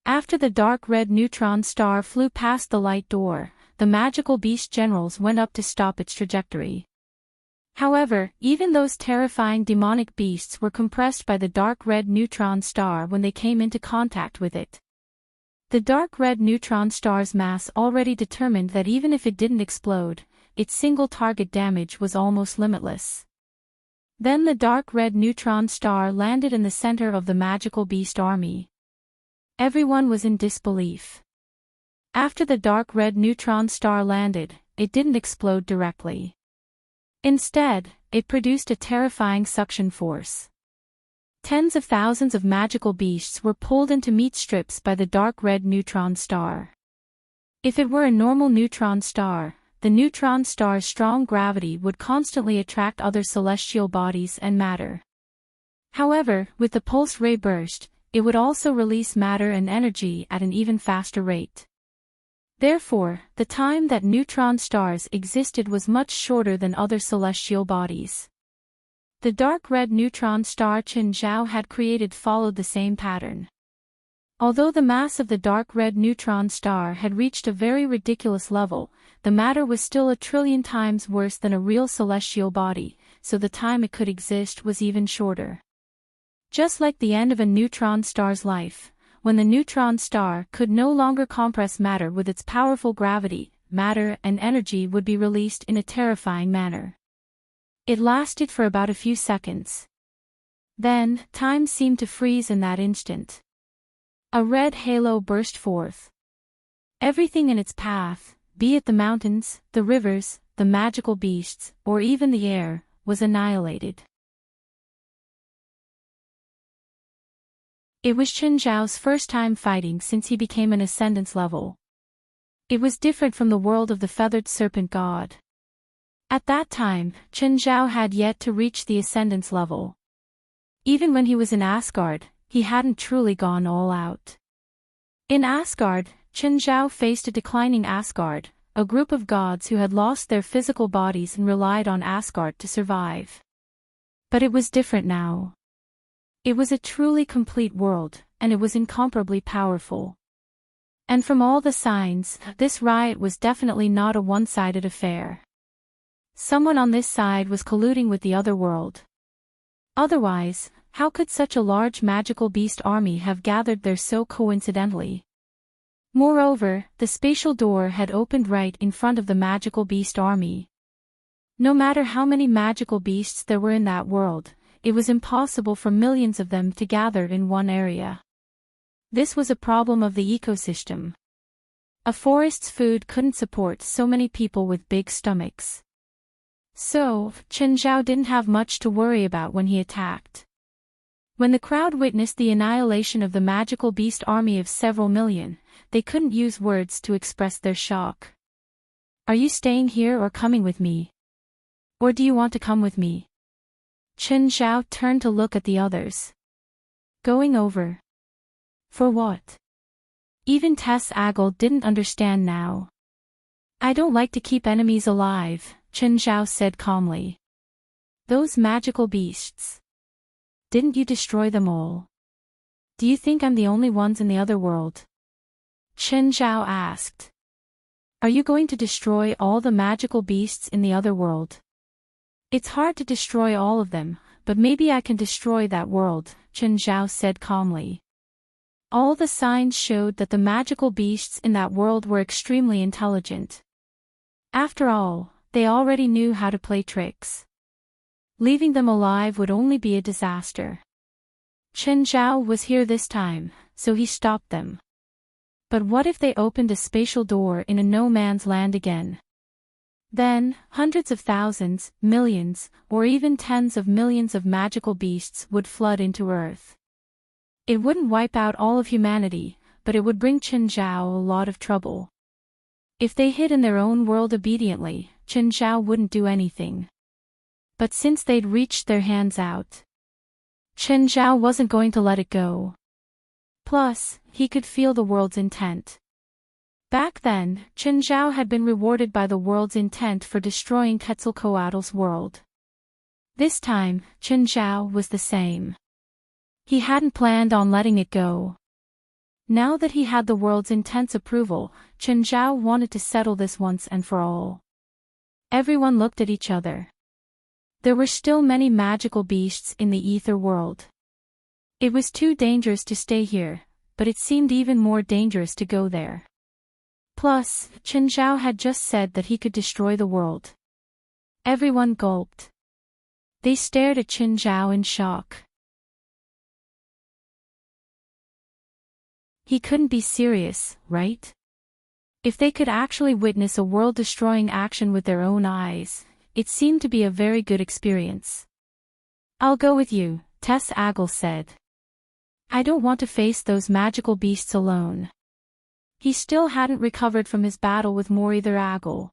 Speaker 1: After the dark red neutron star flew past the light door, the magical beast generals went up to stop its trajectory. However, even those terrifying demonic beasts were compressed by the dark red neutron star when they came into contact with it. The dark red neutron star's mass already determined that even if it didn't explode, its single target damage was almost limitless. Then the dark red neutron star landed in the center of the magical beast army. Everyone was in disbelief. After the dark red neutron star landed, it didn't explode directly. Instead, it produced a terrifying suction force. Tens of thousands of magical beasts were pulled into meat strips by the dark red neutron star. If it were a normal neutron star, the neutron star's strong gravity would constantly attract other celestial bodies and matter. However, with the pulse ray burst, it would also release matter and energy at an even faster rate. Therefore, the time that neutron stars existed was much shorter than other celestial bodies. The dark red neutron star Qin Zhao had created followed the same pattern. Although the mass of the dark red neutron star had reached a very ridiculous level, the matter was still 1,000,000,000,000 times worse than a real celestial body, so the time it could exist was even shorter. Just like the end of a neutron star's life, when the neutron star could no longer compress matter with its powerful gravity, matter and energy would be released in a terrifying manner. It lasted for about a few seconds. Then, time seemed to freeze in that instant. A red halo burst forth. Everything in its path, be it the mountains, the rivers, the magical beasts, or even the air, was annihilated. It was Chen Zhao's first time fighting since he became an Ascendance level. It was different from the world of the feathered serpent god. At that time, Chen Zhao had yet to reach the Ascendance level. Even when he was in Asgard, he hadn't truly gone all out. In Asgard, Chen Zhao faced a declining Asgard, a group of gods who had lost their physical bodies and relied on Asgard to survive. But it was different now. It was a truly complete world, and it was incomparably powerful. And from all the signs, this riot was definitely not a one-sided affair. Someone on this side was colluding with the other world. Otherwise, how could such a large magical beast army have gathered there so coincidentally? Moreover, the spatial door had opened right in front of the magical beast army. No matter how many magical beasts there were in that world, it was impossible for millions of them to gather in one area. This was a problem of the ecosystem. A forest's food couldn't support so many people with big stomachs. So, Chen Zhao didn't have much to worry about when he attacked. When the crowd witnessed the annihilation of the magical beast army of several million, they couldn't use words to express their shock. "Are you staying here or coming with me? Or do you want to come with me?" Chen Zhao turned to look at the others. "Going over? For what?" Even Tess Agel didn't understand now. "I don't like to keep enemies alive," Chen Zhao said calmly. "Those magical beasts. Didn't you destroy them all? Do you think I'm the only ones in the other world?" Chen Zhao asked. "Are you going to destroy all the magical beasts in the other world?" "It's hard to destroy all of them, but maybe I can destroy that world," Chen Zhao said calmly. All the signs showed that the magical beasts in that world were extremely intelligent. After all, they already knew how to play tricks. Leaving them alive would only be a disaster. Chen Zhao was here this time, so he stopped them. But what if they opened a spatial door in a no-man's land again? Then, hundreds of thousands, millions, or even tens of millions of magical beasts would flood into Earth. It wouldn't wipe out all of humanity, but it would bring Chen Zhao a lot of trouble. If they hid in their own world obediently, Chen Zhao wouldn't do anything. But since they'd reached their hands out, Chen Zhao wasn't going to let it go. Plus, he could feel the world's intent. Back then, Chen Zhao had been rewarded by the world's intent for destroying Quetzalcoatl's world. This time, Chen Zhao was the same. He hadn't planned on letting it go. Now that he had the world's intense approval, Chen Zhao wanted to settle this once and for all. Everyone looked at each other. There were still many magical beasts in the ether world. It was too dangerous to stay here, but it seemed even more dangerous to go there. Plus, Chen Zhao had just said that he could destroy the world. Everyone gulped. They stared at Chen Zhao in shock. He couldn't be serious, right? If they could actually witness a world-destroying action with their own eyes, it seemed to be a very good experience. "I'll go with you," Tess Agel said. "I don't want to face those magical beasts alone." He still hadn't recovered from his battle with Morither Agel.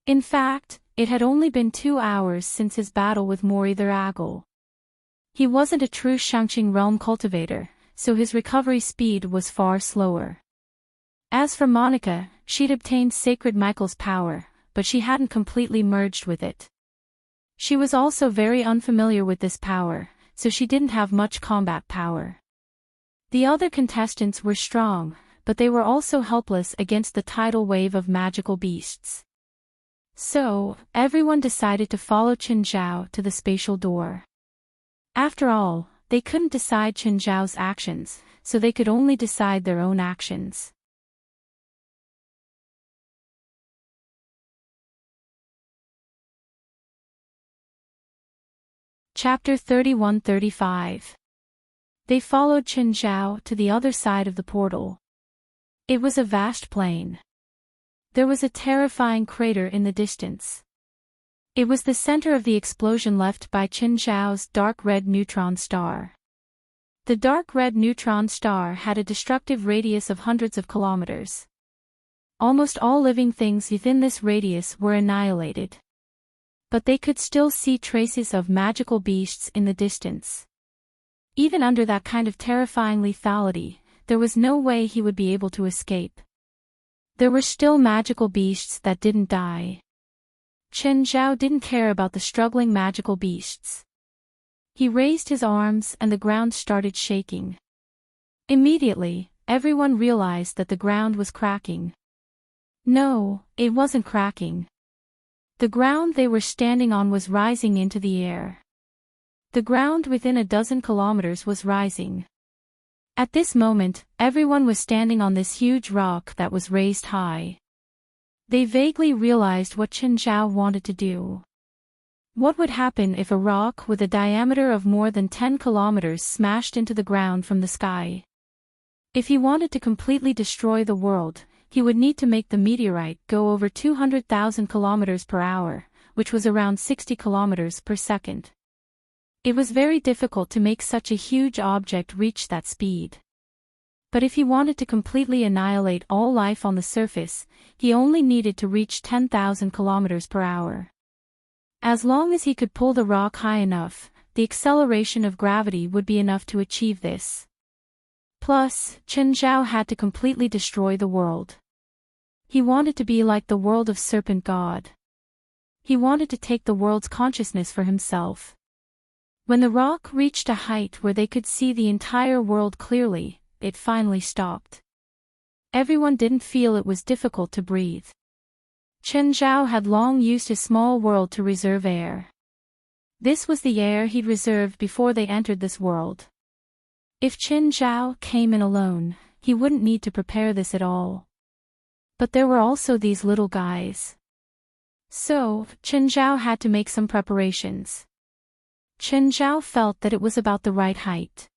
Speaker 1: In fact, it had only been 2 hours since his battle with Morither Agel. He wasn't a true Shangqing realm cultivator, so his recovery speed was far slower. As for Monica, she'd obtained Sacred Michael's power, but she hadn't completely merged with it. She was also very unfamiliar with this power, so she didn't have much combat power. The other contestants were strong, but they were also helpless against the tidal wave of magical beasts. So, everyone decided to follow Chen Zhao to the spatial door. After all, they couldn't decide Chen Zhao's actions, so they could only decide their own actions. Chapter 31-35. They followed Qin Zhao to the other side of the portal. It was a vast plain. There was a terrifying crater in the distance. It was the center of the explosion left by Qin Zhao's dark red neutron star. The dark red neutron star had a destructive radius of hundreds of kilometers. Almost all living things within this radius were annihilated. But they could still see traces of magical beasts in the distance. Even under that kind of terrifying lethality, there was no way he would be able to escape. There were still magical beasts that didn't die. Qin Zhao didn't care about the struggling magical beasts. He raised his arms and the ground started shaking. Immediately, everyone realized that the ground was cracking. No, it wasn't cracking. The ground they were standing on was rising into the air. The ground within a dozen kilometers was rising. At this moment, everyone was standing on this huge rock that was raised high. They vaguely realized what Qin Zhao wanted to do. What would happen if a rock with a diameter of more than 10 kilometers smashed into the ground from the sky? If he wanted to completely destroy the world, he would need to make the meteorite go over 200,000 kilometers per hour, which was around 60 kilometers per second. It was very difficult to make such a huge object reach that speed. But if he wanted to completely annihilate all life on the surface, he only needed to reach 10,000 kilometers per hour. As long as he could pull the rock high enough, the acceleration of gravity would be enough to achieve this. Plus, Qin Zhao had to completely destroy the world. He wanted to be like the world of Serpent God. He wanted to take the world's consciousness for himself. When the rock reached a height where they could see the entire world clearly, it finally stopped. Everyone didn't feel it was difficult to breathe. Qin Zhao had long used his small world to reserve air. This was the air he'd reserved before they entered this world. If Qin Zhao came in alone, he wouldn't need to prepare this at all. But there were also these little guys. So, Qin Zhao had to make some preparations. Qin Zhao felt that it was about the right height.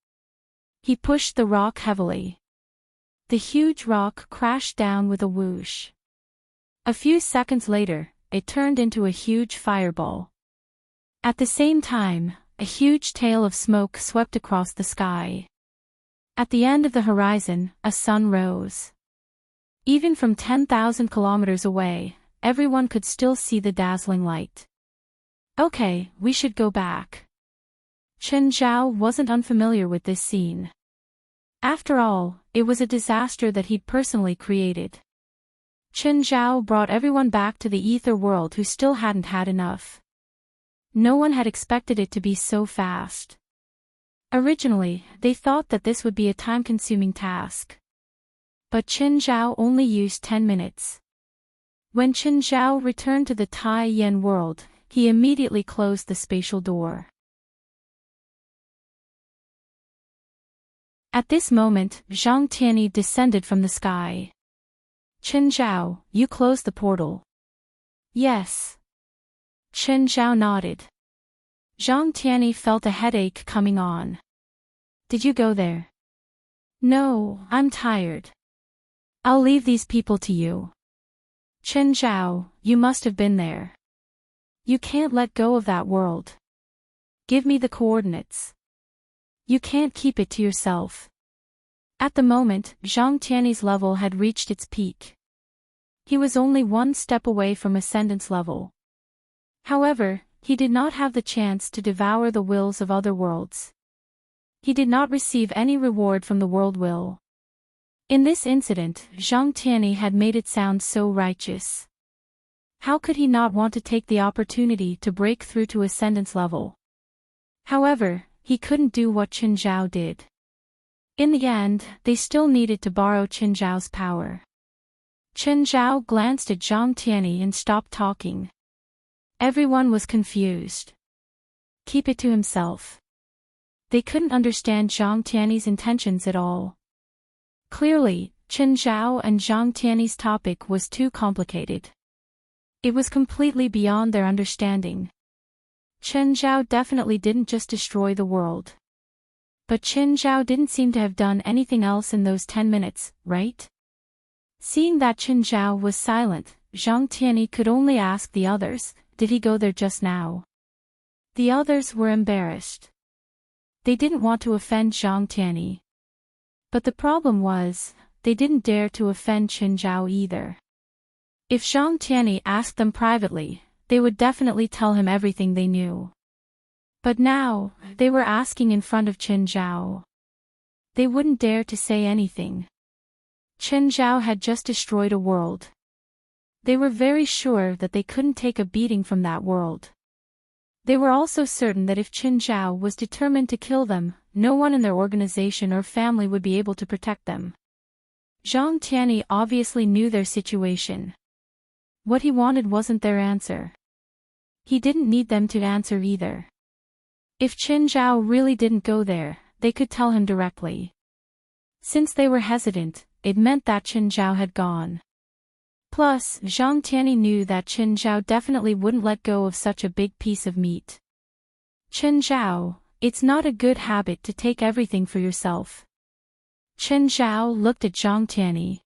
Speaker 1: He pushed the rock heavily. The huge rock crashed down with a whoosh. A few seconds later, it turned into a huge fireball. At the same time, a huge tail of smoke swept across the sky. At the end of the horizon, a sun rose. Even from 10,000 kilometers away, everyone could still see the dazzling light. Okay, we should go back. Qin Zhao wasn't unfamiliar with this scene. After all, it was a disaster that he'd personally created. Qin Zhao brought everyone back to the ether world who still hadn't had enough. No one had expected it to be so fast. Originally, they thought that this would be a time-consuming task. But Qin Zhao only used 10 minutes. When Qin Zhao returned to the Tai Yen world, he immediately closed the spatial door. At this moment, Zhang Tianyi descended from the sky. Qin Zhao, you closed the portal. Yes. Qin Zhao nodded. Zhang Tianyi felt a headache coming on. Did you go there? No, I'm tired. I'll leave these people to you. Qin Zhao, you must have been there. You can't let go of that world. Give me the coordinates. You can't keep it to yourself. At the moment, Zhang Tianyi's level had reached its peak. He was only one step away from Ascendance level. However, he did not have the chance to devour the wills of other worlds. He did not receive any reward from the world will. In this incident, Zhang Tianyi had made it sound so righteous. How could he not want to take the opportunity to break through to Ascendance level? However, he couldn't do what Qin Zhao did. In the end, they still needed to borrow Qin Zhao's power. Qin Zhao glanced at Zhang Tianyi and stopped talking. Everyone was confused. Keep it to himself. They couldn't understand Zhang Tianyi's intentions at all. Clearly, Qin Zhao and Zhang Tianyi's topic was too complicated. It was completely beyond their understanding. Chen Zhao definitely didn't just destroy the world. But Chen Zhao didn't seem to have done anything else in those 10 minutes, right? Seeing that Chen Zhao was silent, Zhang Tianyi could only ask the others, did he go there just now? The others were embarrassed. They didn't want to offend Zhang Tianyi. But the problem was, they didn't dare to offend Chen Zhao either. If Zhang Tianyi asked them privately, they would definitely tell him everything they knew. But now, they were asking in front of Chen Zhao. They wouldn't dare to say anything. Chen Zhao had just destroyed a world. They were very sure that they couldn't take a beating from that world. They were also certain that if Chen Zhao was determined to kill them, no one in their organization or family would be able to protect them. Zhang Tianyi obviously knew their situation. What he wanted wasn't their answer. He didn't need them to answer either. If Chen Zhao really didn't go there, they could tell him directly. Since they were hesitant, it meant that Chen Zhao had gone. Plus, Zhang Tianyi knew that Chen Zhao definitely wouldn't let go of such a big piece of meat. Chen Zhao, it's not a good habit to take everything for yourself. Chen Zhao looked at Zhang Tianyi.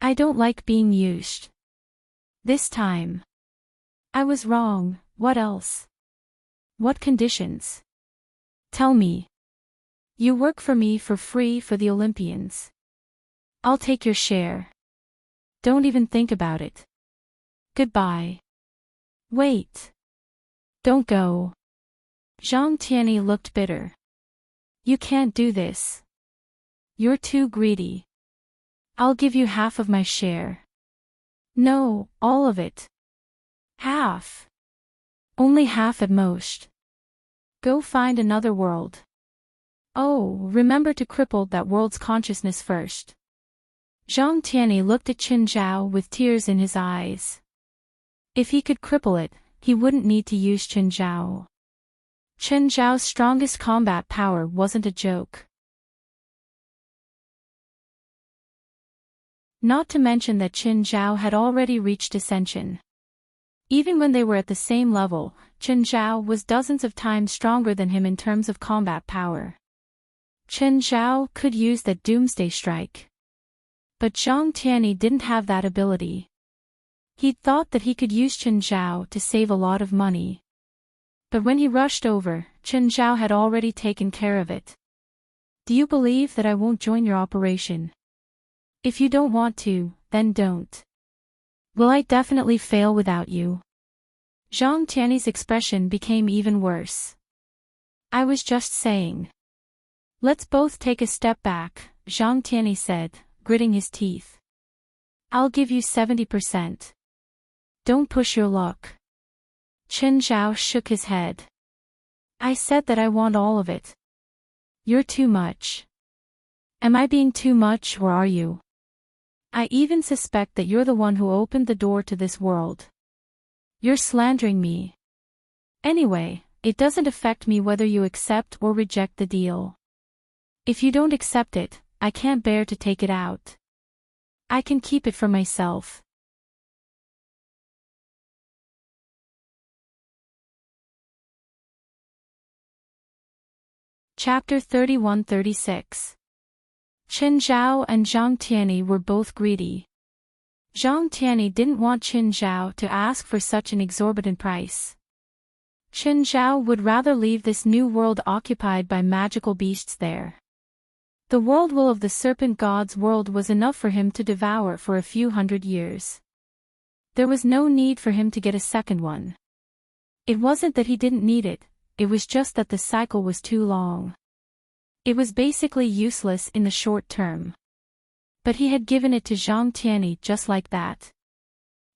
Speaker 1: I don't like being used. This time. I was wrong, what else? What conditions? Tell me. You work for me for free for the Olympians. I'll take your share. Don't even think about it. Goodbye. Wait. Don't go. Zhang Tianyi looked bitter. You can't do this. You're too greedy. I'll give you half of my share. No, all of it. Half. Only half at most. Go find another world. Oh, remember to cripple that world's consciousness first. Zhang Tianyi looked at Chen Zhao with tears in his eyes. If he could cripple it, he wouldn't need to use Chen Zhao. Chen Zhao's strongest combat power wasn't a joke. Not to mention that Chen Zhao had already reached ascension. Even when they were at the same level, Chen Zhao was dozens of times stronger than him in terms of combat power. Chen Zhao could use that doomsday strike. But Zhang Tianyi didn't have that ability. He'd thought that he could use Chen Zhao to save a lot of money. But when he rushed over, Chen Zhao had already taken care of it. Do you believe that I won't join your operation? If you don't want to, then don't. Will I definitely fail without you? Zhang Tianyi's expression became even worse. I was just saying. Let's both take a step back, Zhang Tianyi said, gritting his teeth. I'll give you 70%. Don't push your luck. Chen Zhao shook his head. I said that I want all of it. You're too much. Am I being too much or are you? I even suspect that you're the one who opened the door to this world. You're slandering me. Anyway, it doesn't affect me whether you accept or reject the deal. If you don't accept it, I can't bear to take it out. I can keep it for myself. Chapter 31-36. Chen Zhao and Zhang Tianyi were both greedy. Zhang Tianyi didn't want Chen Zhao to ask for such an exorbitant price. Chen Zhao would rather leave this new world occupied by magical beasts there. The world will of the serpent god's world was enough for him to devour for a few hundred years. There was no need for him to get a second one. It wasn't that he didn't need it, it was just that the cycle was too long. It was basically useless in the short term. But he had given it to Zhang Tianyi just like that.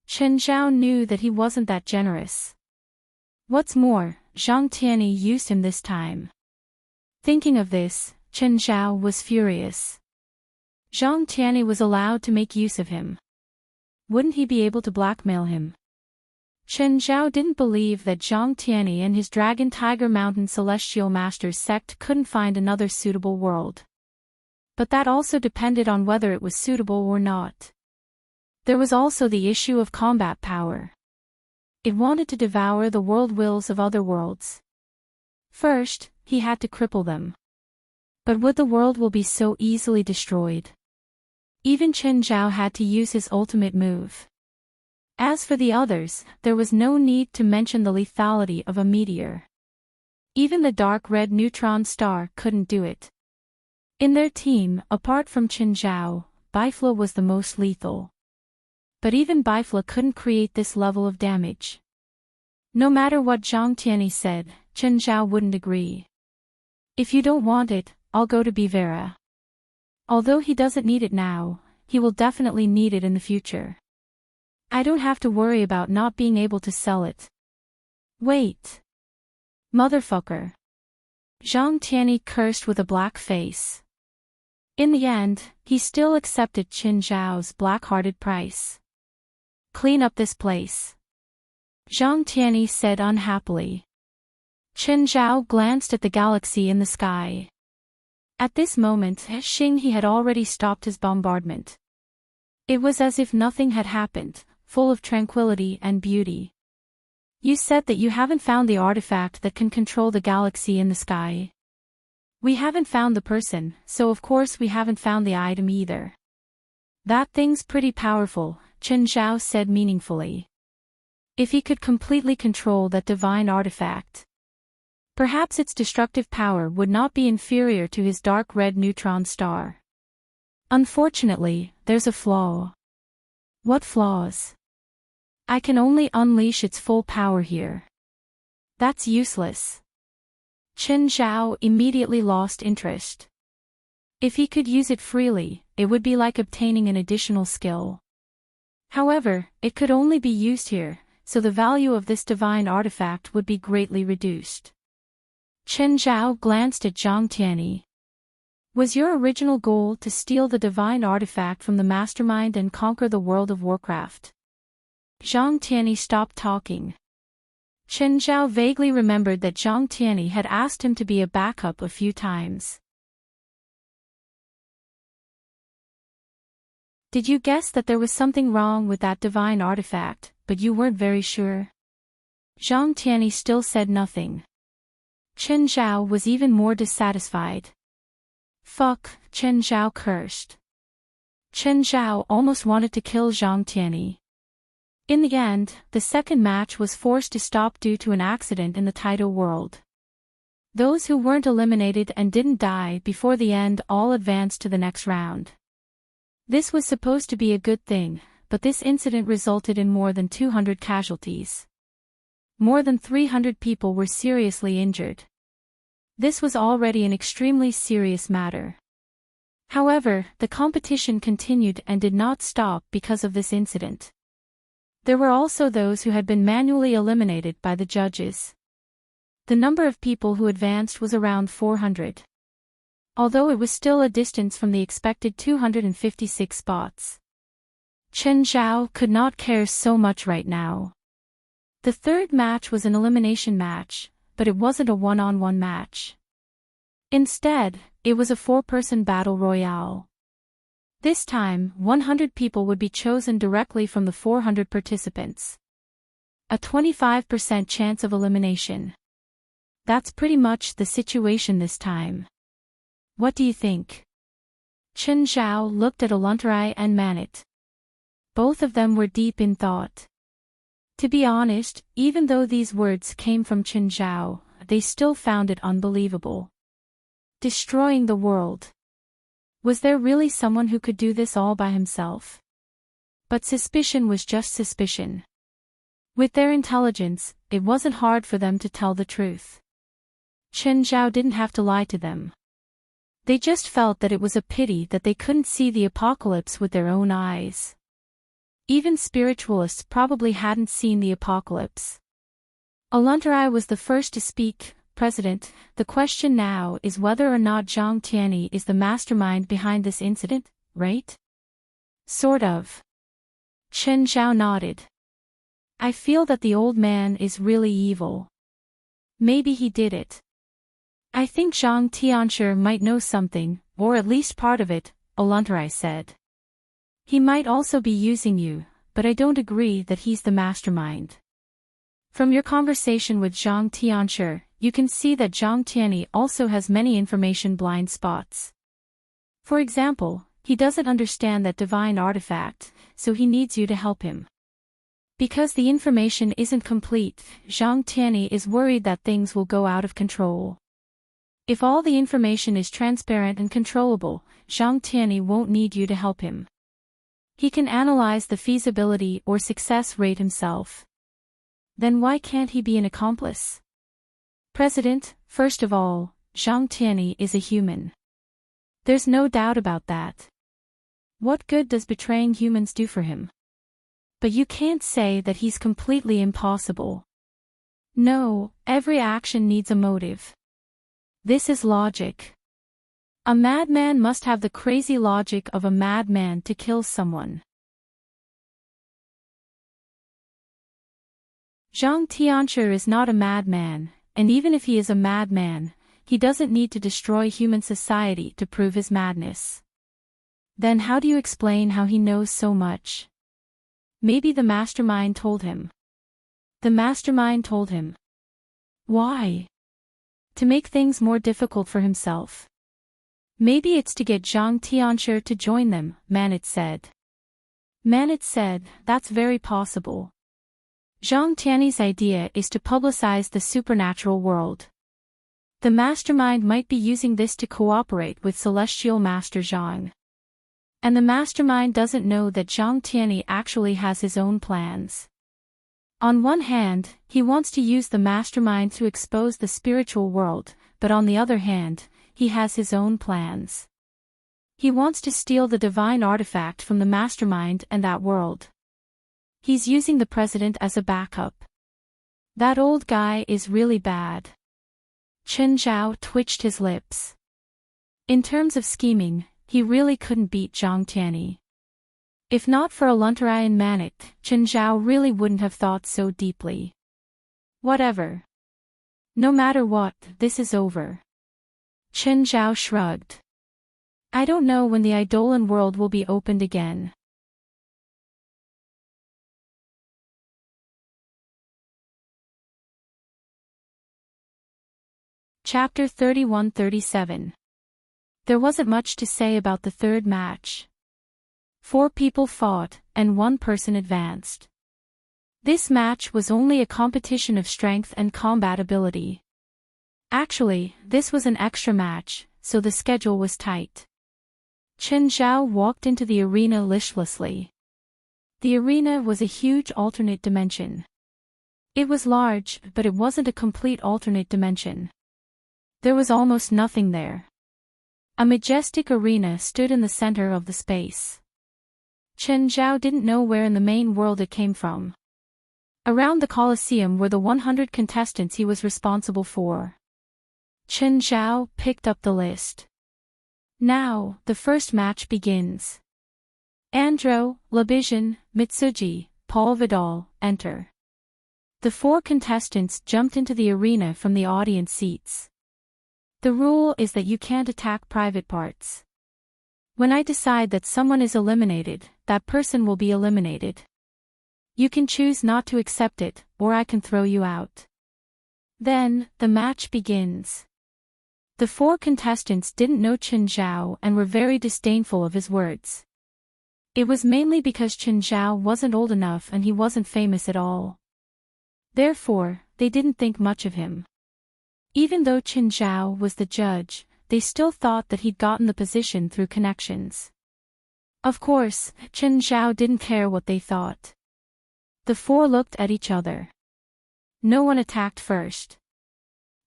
Speaker 1: Chen Zhao knew that he wasn't that generous. What's more, Zhang Tianyi used him this time. Thinking of this, Chen Zhao was furious. Zhang Tianyi was allowed to make use of him. Wouldn't he be able to blackmail him? Chen Zhao didn't believe that Zhang Tianyi and his Dragon Tiger Mountain Celestial Masters sect couldn't find another suitable world. But that also depended on whether it was suitable or not. There was also the issue of combat power. It wanted to devour the world wills of other worlds. First, he had to cripple them. But would the world will be so easily destroyed? Even Chen Zhao had to use his ultimate move. As for the others, there was no need to mention the lethality of a meteor. Even the dark red neutron star couldn't do it. In their team, apart from Chen Zhao, Bifla was the most lethal. But even Bifla couldn't create this level of damage. No matter what Zhang Tianyi said, Chen Zhao wouldn't agree. If you don't want it, I'll go to Bivera. Although he doesn't need it now, he will definitely need it in the future. I don't have to worry about not being able to sell it. Wait. Motherfucker. Zhang Tianyi cursed with a black face. In the end, he still accepted Chen Zhao's black-hearted price. Clean up this place. Zhang Tianyi said unhappily. Chen Zhao glanced at the galaxy in the sky. At this moment, Xing had already stopped his bombardment. It was as if nothing had happened, full of tranquility and beauty. You said that you haven't found the artifact that can control the galaxy in the sky. We haven't found the person, so of course we haven't found the item either. That thing's pretty powerful, Chen Zhao said meaningfully. If he could completely control that divine artifact, perhaps its destructive power would not be inferior to his dark red neutron star. Unfortunately, there's a flaw. What flaws? I can only unleash its full power here. That's useless. Chen Zhao immediately lost interest. If he could use it freely, it would be like obtaining an additional skill. However, it could only be used here, so the value of this divine artifact would be greatly reduced. Chen Zhao glanced at Zhang Tianyi. Was your original goal to steal the divine artifact from the mastermind and conquer the world of Warcraft? Zhang Tianyi stopped talking. Chen Zhao vaguely remembered that Zhang Tianyi had asked him to be a backup a few times. Did you guess that there was something wrong with that divine artifact, but you weren't very sure? Zhang Tianyi still said nothing. Chen Zhao was even more dissatisfied. Fuck, Chen Zhao cursed. Chen Zhao almost wanted to kill Zhang Tianyi. In the end, the second match was forced to stop due to an accident in the Taito world. Those who weren't eliminated and didn't die before the end all advanced to the next round. This was supposed to be a good thing, but this incident resulted in more than 200 casualties. More than 300 people were seriously injured. This was already an extremely serious matter. However, the competition continued and did not stop because of this incident. There were also those who had been manually eliminated by the judges. The number of people who advanced was around 400. Although it was still a distance from the expected 256 spots. Chen Zhao could not care so much right now. The third match was an elimination match, but it wasn't a one-on-one match. Instead, it was a 4-person battle royale. This time, 100 people would be chosen directly from the 400 participants. A 25% chance of elimination. That's pretty much the situation this time. What do you think? Chen Zhao looked at Aluntarai and Manit. Both of them were deep in thought. To be honest, even though these words came from Chen Zhao, they still found it unbelievable. Destroying the world. Was there really someone who could do this all by himself? But suspicion was just suspicion. With their intelligence, it wasn't hard for them to tell the truth. Chen Zhao didn't have to lie to them. They just felt that it was a pity that they couldn't see the apocalypse with their own eyes. Even spiritualists probably hadn't seen the apocalypse. Aluntarai was the first to speak. President, the question now is whether or not Zhang Tianyi is the mastermind behind this incident, right? Sort of. Chen Zhao nodded. I feel that the old man is really evil. Maybe he did it. I think Zhang Tianshi might know something, or at least part of it, Aluntarai said. He might also be using you, but I don't agree that he's the mastermind. From your conversation with Zhang Tianshi, you can see that Zhang Tianyi also has many information blind spots. For example, he doesn't understand that divine artifact, so he needs you to help him. Because the information isn't complete, Zhang Tianyi is worried that things will go out of control. If all the information is transparent and controllable, Zhang Tianyi won't need you to help him. He can analyze the feasibility or success rate himself. Then why can't he be an accomplice? President, first of all, Zhang Tianyi is a human. There's no doubt about that. What good does betraying humans do for him? But you can't say that he's completely impossible. No, every action needs a motive. This is logic. A madman must have the crazy logic of a madman to kill someone. Zhang Tianshi is not a madman, and even if he is a madman, he doesn't need to destroy human society to prove his madness. Then how do you explain how he knows so much? Maybe the mastermind told him. The mastermind told him. Why? To make things more difficult for himself. Maybe it's to get Zhang Tianshi to join them, Manit said. Manit said, that's very possible. Zhang Tianyi's idea is to publicize the supernatural world. The mastermind might be using this to cooperate with Celestial Master Zhang. And the mastermind doesn't know that Zhang Tianyi actually has his own plans. On one hand, he wants to use the mastermind to expose the spiritual world, but on the other hand, he has his own plans. He wants to steal the divine artifact from the mastermind and that world. He's using the president as a backup. That old guy is really bad. Chen Zhao twitched his lips. In terms of scheming, he really couldn't beat Zhang Tianyi. If not for Aluntarai and Manit, Chen Zhao really wouldn't have thought so deeply. Whatever. No matter what, this is over. Chen Zhao shrugged. I don't know when the Eidolon world will be opened again. Chapter 31-37. There wasn't much to say about the third match. 4 people fought, and 1 person advanced. This match was only a competition of strength and combat ability. Actually, this was an extra match, so the schedule was tight. Chen Zhao walked into the arena listlessly. The arena was a huge alternate dimension. It was large, but it wasn't a complete alternate dimension. There was almost nothing there. A majestic arena stood in the center of the space. Chen Zhao didn't know where in the main world it came from. Around the Colosseum were the 100 contestants he was responsible for. Chen Zhao picked up the list. Now, the first match begins. Andro, Labijan, Mitsuji, Paul Vidal, enter. The 4 contestants jumped into the arena from the audience seats. The rule is that you can't attack private parts. When I decide that someone is eliminated, that person will be eliminated. You can choose not to accept it, or I can throw you out. Then, the match begins. The 4 contestants didn't know Chen Zhao and were very disdainful of his words. It was mainly because Chen Zhao wasn't old enough and he wasn't famous at all. Therefore, they didn't think much of him. Even though Chen Zhao was the judge, they still thought that he'd gotten the position through connections. Of course, Chen Zhao didn't care what they thought. The 4 looked at each other. No one attacked first.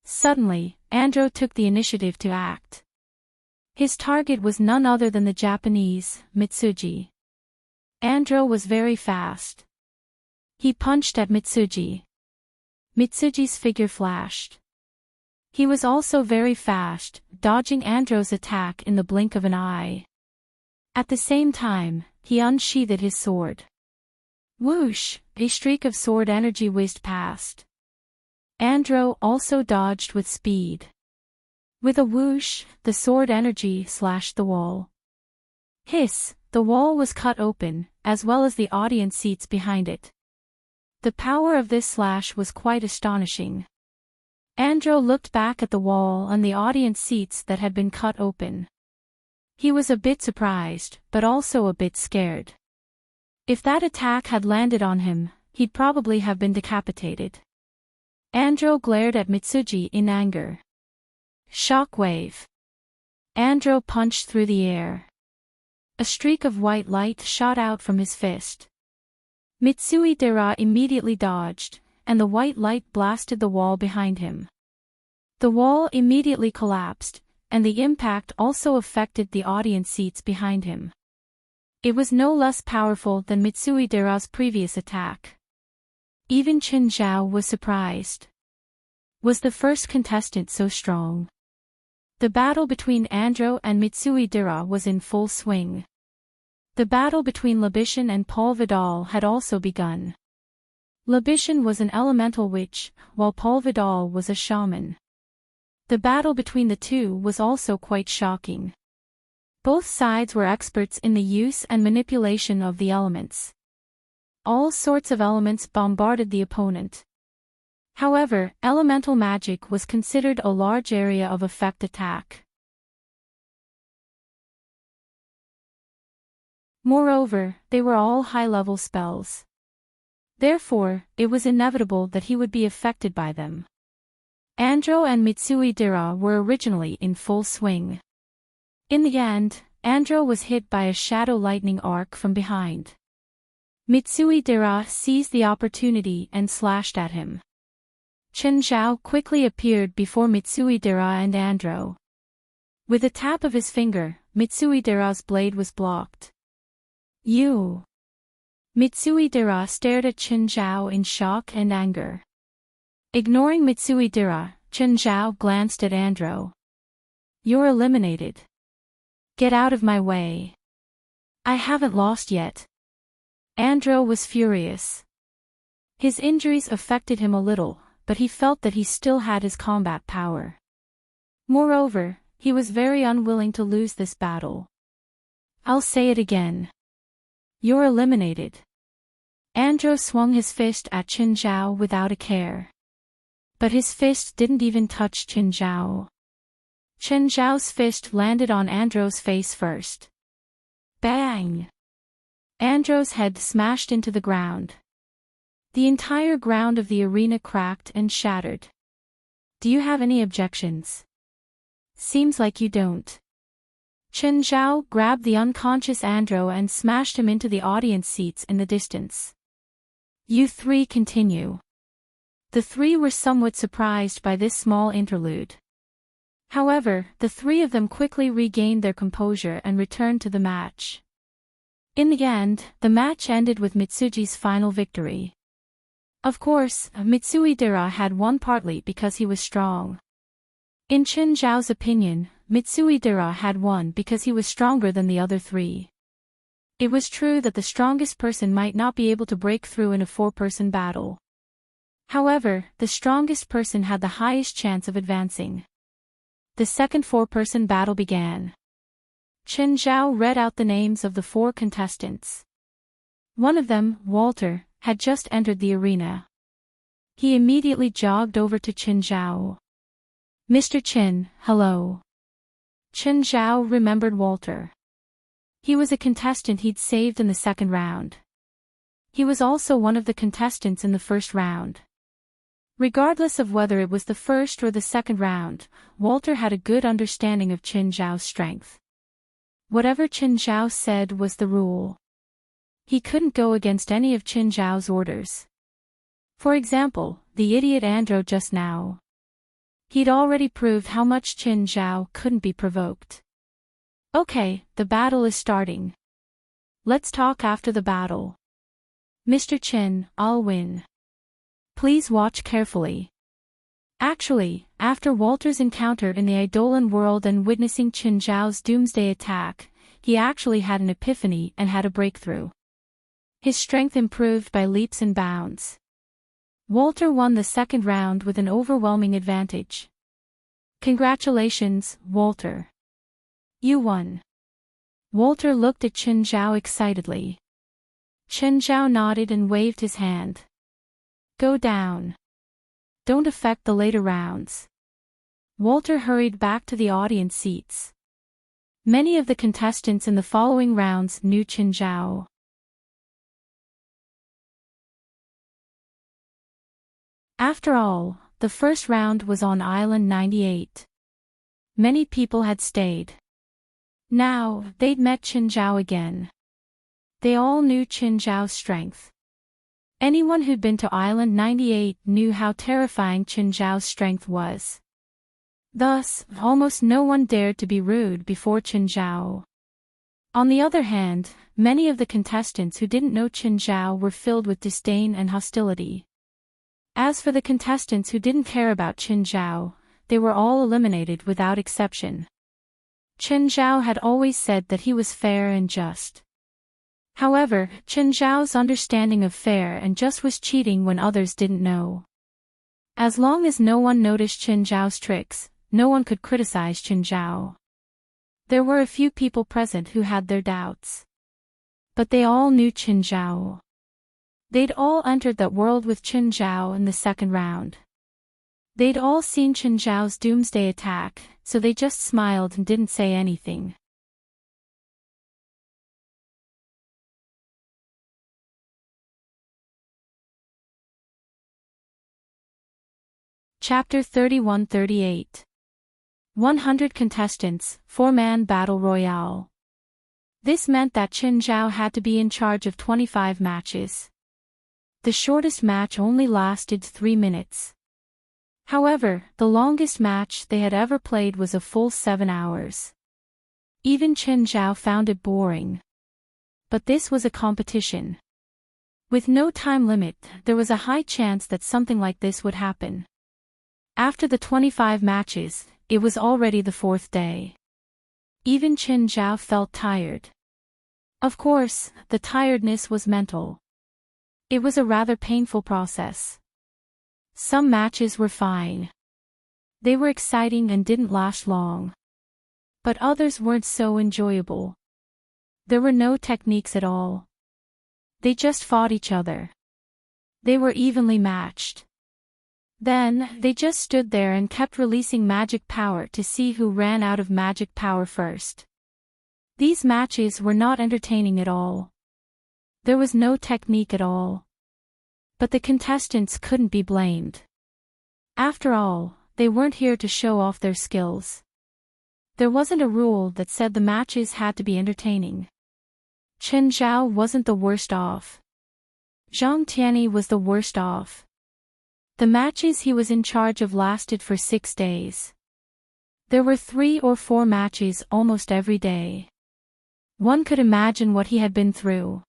Speaker 1: Suddenly, Andro took the initiative to act. His target was none other than the Japanese, Mitsuji. Andro was very fast. He punched at Mitsuji. Mitsuji's figure flashed. He was also very fast, dodging Andro's attack in the blink of an eye. At the same time, he unsheathed his sword. Whoosh! A streak of sword energy whizzed past. Andro also dodged with speed. With a whoosh, the sword energy slashed the wall. Hiss! The wall was cut open, as well as the audience seats behind it. The power of this slash was quite astonishing. Andrew looked back at the wall and the audience seats that had been cut open. He was a bit surprised, but also a bit scared. If that attack had landed on him, he'd probably have been decapitated. Andrew glared at Mitsuji in anger. Shockwave. Andrew punched through the air. A streak of white light shot out from his fist. Mitsui-dera immediately dodged, and the white light blasted the wall behind him. The wall immediately collapsed, and the impact also affected the audience seats behind him. It was no less powerful than Mitsui-dera's previous attack. Even Qin Zhao was surprised. Was the first contestant so strong? The battle between Andrew and Mitsui-dera was in full swing. The battle between Libishan and Paul Vidal had also begun. Libishan was an elemental witch, while Paul Vidal was a shaman. The battle between the two was also quite shocking. Both sides were experts in the use and manipulation of the elements. All sorts of elements bombarded the opponent. However, elemental magic was considered a large area of effect attack. Moreover, they were all high-level spells. Therefore, it was inevitable that he would be affected by them. Andrew and Mitsui-dera were originally in full swing. In the end, Andrew was hit by a shadow lightning arc from behind. Mitsui-dera seized the opportunity and slashed at him. Qin Zhao quickly appeared before Mitsui-dera and Andrew. With a tap of his finger, Mitsui-dera's blade was blocked. You! Mitsui-dera stared at Qin Zhao in shock and anger. Ignoring Mitsui-dera, Qin Zhao glanced at Andrew. You're eliminated. Get out of my way. I haven't lost yet. Andrew was furious. His injuries affected him a little, but he felt that he still had his combat power. Moreover, he was very unwilling to lose this battle. I'll say it again. You're eliminated. Andrew swung his fist at Qin Zhao without a care. But his fist didn't even touch Qin Zhao. Qin Zhao's fist landed on Andrew's face first. Bang! Andrew's head smashed into the ground. The entire ground of the arena cracked and shattered. Do you have any objections? Seems like you don't. Qin Zhao grabbed the unconscious Andrew and smashed him into the audience seats in the distance. You three continue. The three were somewhat surprised by this small interlude. However, the three of them quickly regained their composure and returned to the match. In the end, the match ended with Mitsuji's final victory. Of course, Mitsui-dera had won partly because he was strong. In Qin Zhao's opinion, Mitsui-dera had won because he was stronger than the other three. It was true that the strongest person might not be able to break through in a four-person battle. However, the strongest person had the highest chance of advancing. The second four-person battle began. Qin Zhao read out the names of the four contestants. One of them, Walter, had just entered the arena. He immediately jogged over to Qin Zhao. Mr. Qin, hello. Qin Zhao remembered Walter. He was a contestant he'd saved in the second round. He was also one of the contestants in the first round. Regardless of whether it was the first or the second round, Walter had a good understanding of Qin Zhao's strength. Whatever Qin Zhao said was the rule. He couldn't go against any of Qin Zhao's orders. For example, the idiot Andrew just now. He'd already proved how much Qin Zhao couldn't be provoked. Okay, the battle is starting. Let's talk after the battle. Mr. Qin, I'll win. Please watch carefully. Actually, after Walter's encounter in the Eidolon world and witnessing Qin Zhao's doomsday attack, he actually had an epiphany and had a breakthrough. His strength improved by leaps and bounds. Walter won the second round with an overwhelming advantage. Congratulations, Walter. You won. Walter looked at Qin Zhao excitedly. Qin Zhao nodded and waved his hand. Go down. Don't affect the later rounds. Walter hurried back to the audience seats. Many of the contestants in the following rounds knew Qin Zhao. After all, the first round was on Island 98. Many people had stayed. Now, they'd met Qin Zhao again. They all knew Qin Zhao's strength. Anyone who'd been to Island 98 knew how terrifying Qin Zhao's strength was. Thus, almost no one dared to be rude before Qin Zhao. On the other hand, many of the contestants who didn't know Qin Zhao were filled with disdain and hostility. As for the contestants who didn't care about Qin Zhao, they were all eliminated without exception. Qin Zhao had always said that he was fair and just. However, Qin Zhao's understanding of fair and just was cheating when others didn't know. As long as no one noticed Qin Zhao's tricks, no one could criticize Qin Zhao. There were a few people present who had their doubts. But they all knew Qin Zhao. They'd all entered that world with Qin Zhao in the second round. They'd all seen Qin Zhao's doomsday attack, so they just smiled and didn't say anything. Chapter 31-38. 100 contestants, 4-man battle royale. This meant that Qin Zhao had to be in charge of 25 matches. The shortest match only lasted 3 minutes. However, the longest match they had ever played was a full 7 hours. Even Qin Zhao found it boring. But this was a competition. With no time limit, there was a high chance that something like this would happen. After the 25 matches, it was already the 4th day. Even Qin Zhao felt tired. Of course, the tiredness was mental. It was a rather painful process. Some matches were fine. They were exciting and didn't last long. But others weren't so enjoyable. There were no techniques at all. They just fought each other. They were evenly matched. Then, they just stood there and kept releasing magic power to see who ran out of magic power first. These matches were not entertaining at all. There was no technique at all. But the contestants couldn't be blamed. After all, they weren't here to show off their skills. There wasn't a rule that said the matches had to be entertaining. Qin Zhao wasn't the worst off. Zhang Tianyi was the worst off. The matches he was in charge of lasted for 6 days. There were 3 or 4 matches almost every day. One could imagine what he had been through.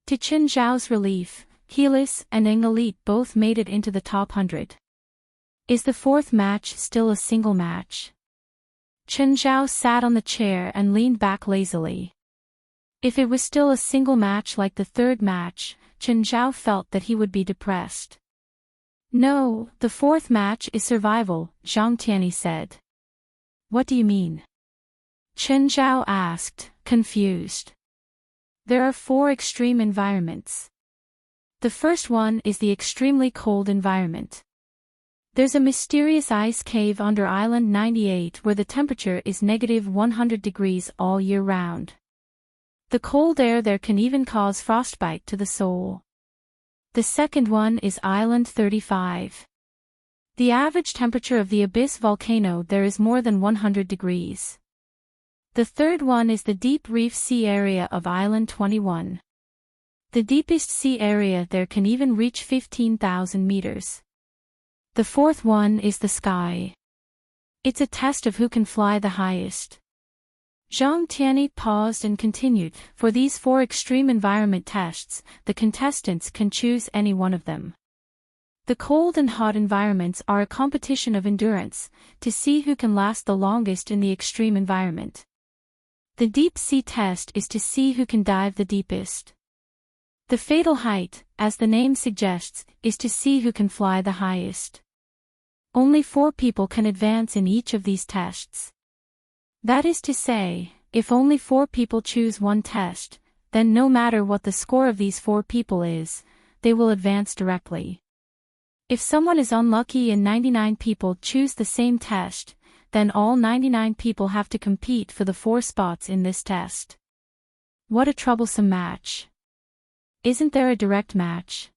Speaker 1: To Qin Zhao's relief, Helis and Elite both made it into the top 100. Is the 4th match still a single match? Qin Zhao sat on the chair and leaned back lazily. If it was still a single match like the 3rd match, Qin Zhao felt that he would be depressed. No, the 4th match is survival, Zhang Tianyi said. What do you mean? Qin Zhao asked, confused. There are 4 extreme environments. The first one is the extremely cold environment. There's a mysterious ice cave under Island 98 where the temperature is -100 degrees all year round. The cold air there can even cause frostbite to the soul. The second one is Island 35. The average temperature of the Abyss volcano there is more than 100 degrees. The third one is the deep reef sea area of Island 21. The deepest sea area there can even reach 15,000 meters. The fourth one is the sky. It's a test of who can fly the highest. Zhang Tianyi paused and continued, for these 4 extreme environment tests, the contestants can choose any one of them. The cold and hot environments are a competition of endurance, to see who can last the longest in the extreme environment. The deep sea test is to see who can dive the deepest. The fatal height, as the name suggests, is to see who can fly the highest. Only 4 people can advance in each of these tests. That is to say, if only 4 people choose one test, then no matter what the score of these 4 people is, they will advance directly. If someone is unlucky and 99 people choose the same test, then all 99 people have to compete for the 4 spots in this test. What a troublesome match. Isn't there a direct match?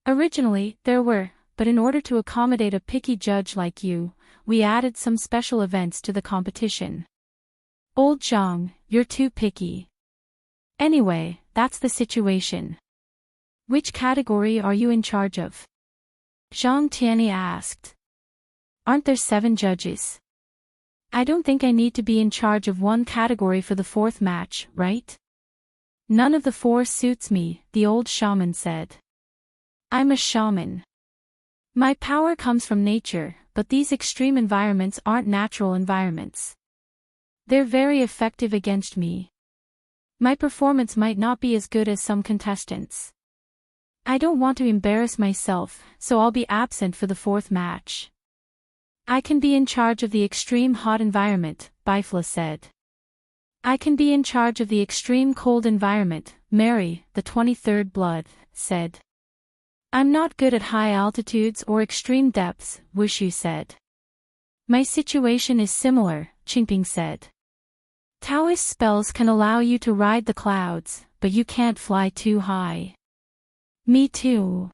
Speaker 1: Originally, there were, but in order to accommodate a picky judge like you, we added some special events to the competition. Old Zhang, you're too picky. Anyway, that's the situation. Which category are you in charge of? Zhang Tianyi asked. Aren't there 7 judges? I don't think I need to be in charge of one category for the 4th match, right? None of the 4 suits me, the old shaman said. I'm a shaman. My power comes from nature, but these extreme environments aren't natural environments. They're very effective against me. My performance might not be as good as some contestants. I don't want to embarrass myself, so I'll be absent for the 4th match. I can be in charge of the extreme hot environment, Bifla said. I can be in charge of the extreme cold environment, Mary, the 23rd blood, said. I'm not good at high altitudes or extreme depths, Wushu said. My situation is similar, Qingping said. Taoist spells can allow you to ride the clouds, but you can't fly too high. Me too.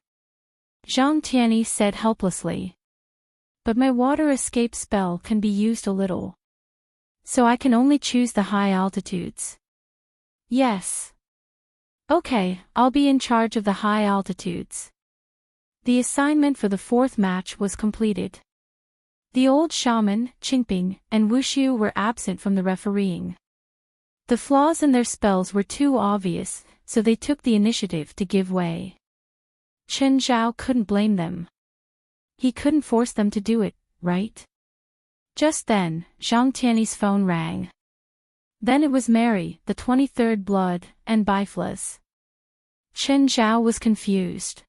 Speaker 1: Zhang Tianyi said helplessly. But my water escape spell can be used a little. So I can only choose the high altitudes. Yes. Okay, I'll be in charge of the high altitudes. The assignment for the 4th match was completed. The old shaman, Qingping, and Wushu were absent from the refereeing. The flaws in their spells were too obvious, so they took the initiative to give way. Chen Zhao couldn't blame them. He couldn't force them to do it, right? Just then, Zhang Tianyi's phone rang. Then it was Mary, the 23rd blood, and Bifla's. Chen Zhao was confused.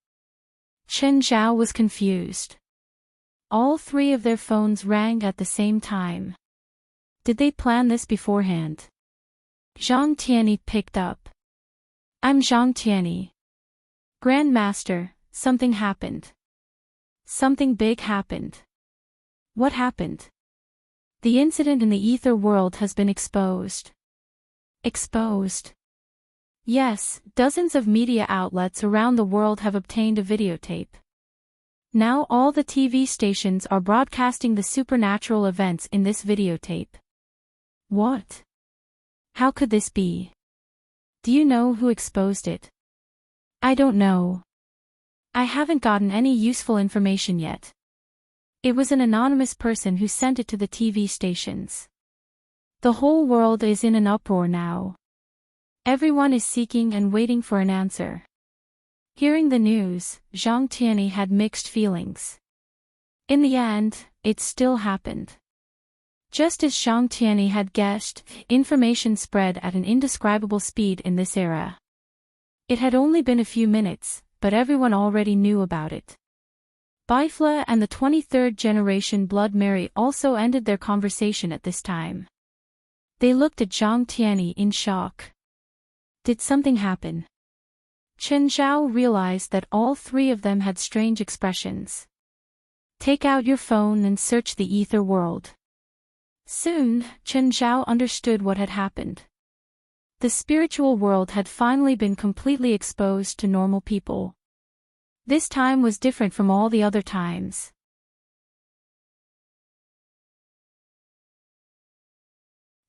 Speaker 1: All 3 of their phones rang at the same time. Did they plan this beforehand? Zhang Tianyi picked up. I'm Zhang Tianyi. Grandmaster, something happened. Something big happened. What happened? The incident in the ether world has been exposed. Exposed? Yes, dozens of media outlets around the world have obtained a videotape. Now all the TV stations are broadcasting the supernatural events in this videotape. What? How could this be? Do you know who exposed it? I don't know. I haven't gotten any useful information yet. It was an anonymous person who sent it to the TV stations. The whole world is in an uproar now. Everyone is seeking and waiting for an answer. Hearing the news, Zhang Tianyi had mixed feelings. In the end, it still happened. Just as Zhang Tianyi had guessed, information spread at an indescribable speed in this era. It had only been a few minutes, but everyone already knew about it. Bifla and the 23rd generation Blood Mary also ended their conversation at this time. They looked at Zhang Tianyi in shock. Did something happen? Chen Zhao realized that all 3 of them had strange expressions. Take out your phone and search the ether world. Soon, Chen Zhao understood what had happened. The spiritual world had finally been completely exposed to normal people. This time was different from all the other times.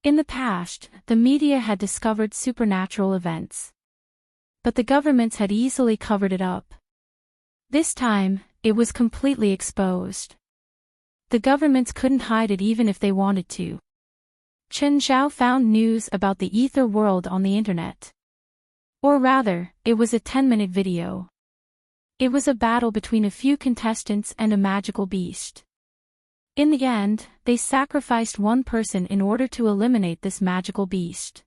Speaker 1: In the past, the media had discovered supernatural events. But the governments had easily covered it up. This time, it was completely exposed. The governments couldn't hide it even if they wanted to. Chen Zhao found news about the ether world on the internet. Or rather, it was a 10-minute video. It was a battle between a few contestants and a magical beast. In the end, they sacrificed one person in order to eliminate this magical beast.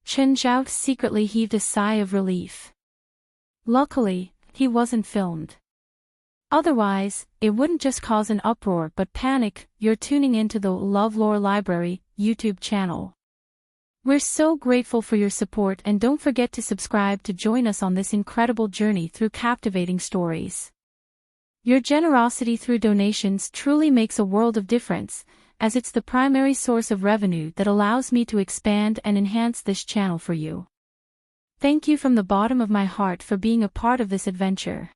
Speaker 1: Chen Zhao secretly heaved a sigh of relief. Luckily, he wasn't filmed. Otherwise, it wouldn't just cause an uproar but panic. You're tuning into the LoveLore Library YouTube channel. We're so grateful for your support, and don't forget to subscribe to join us on this incredible journey through captivating stories. Your generosity through donations truly makes a world of difference, as it's the primary source of revenue that allows me to expand and enhance this channel for you. Thank you from the bottom of my heart for being a part of this adventure.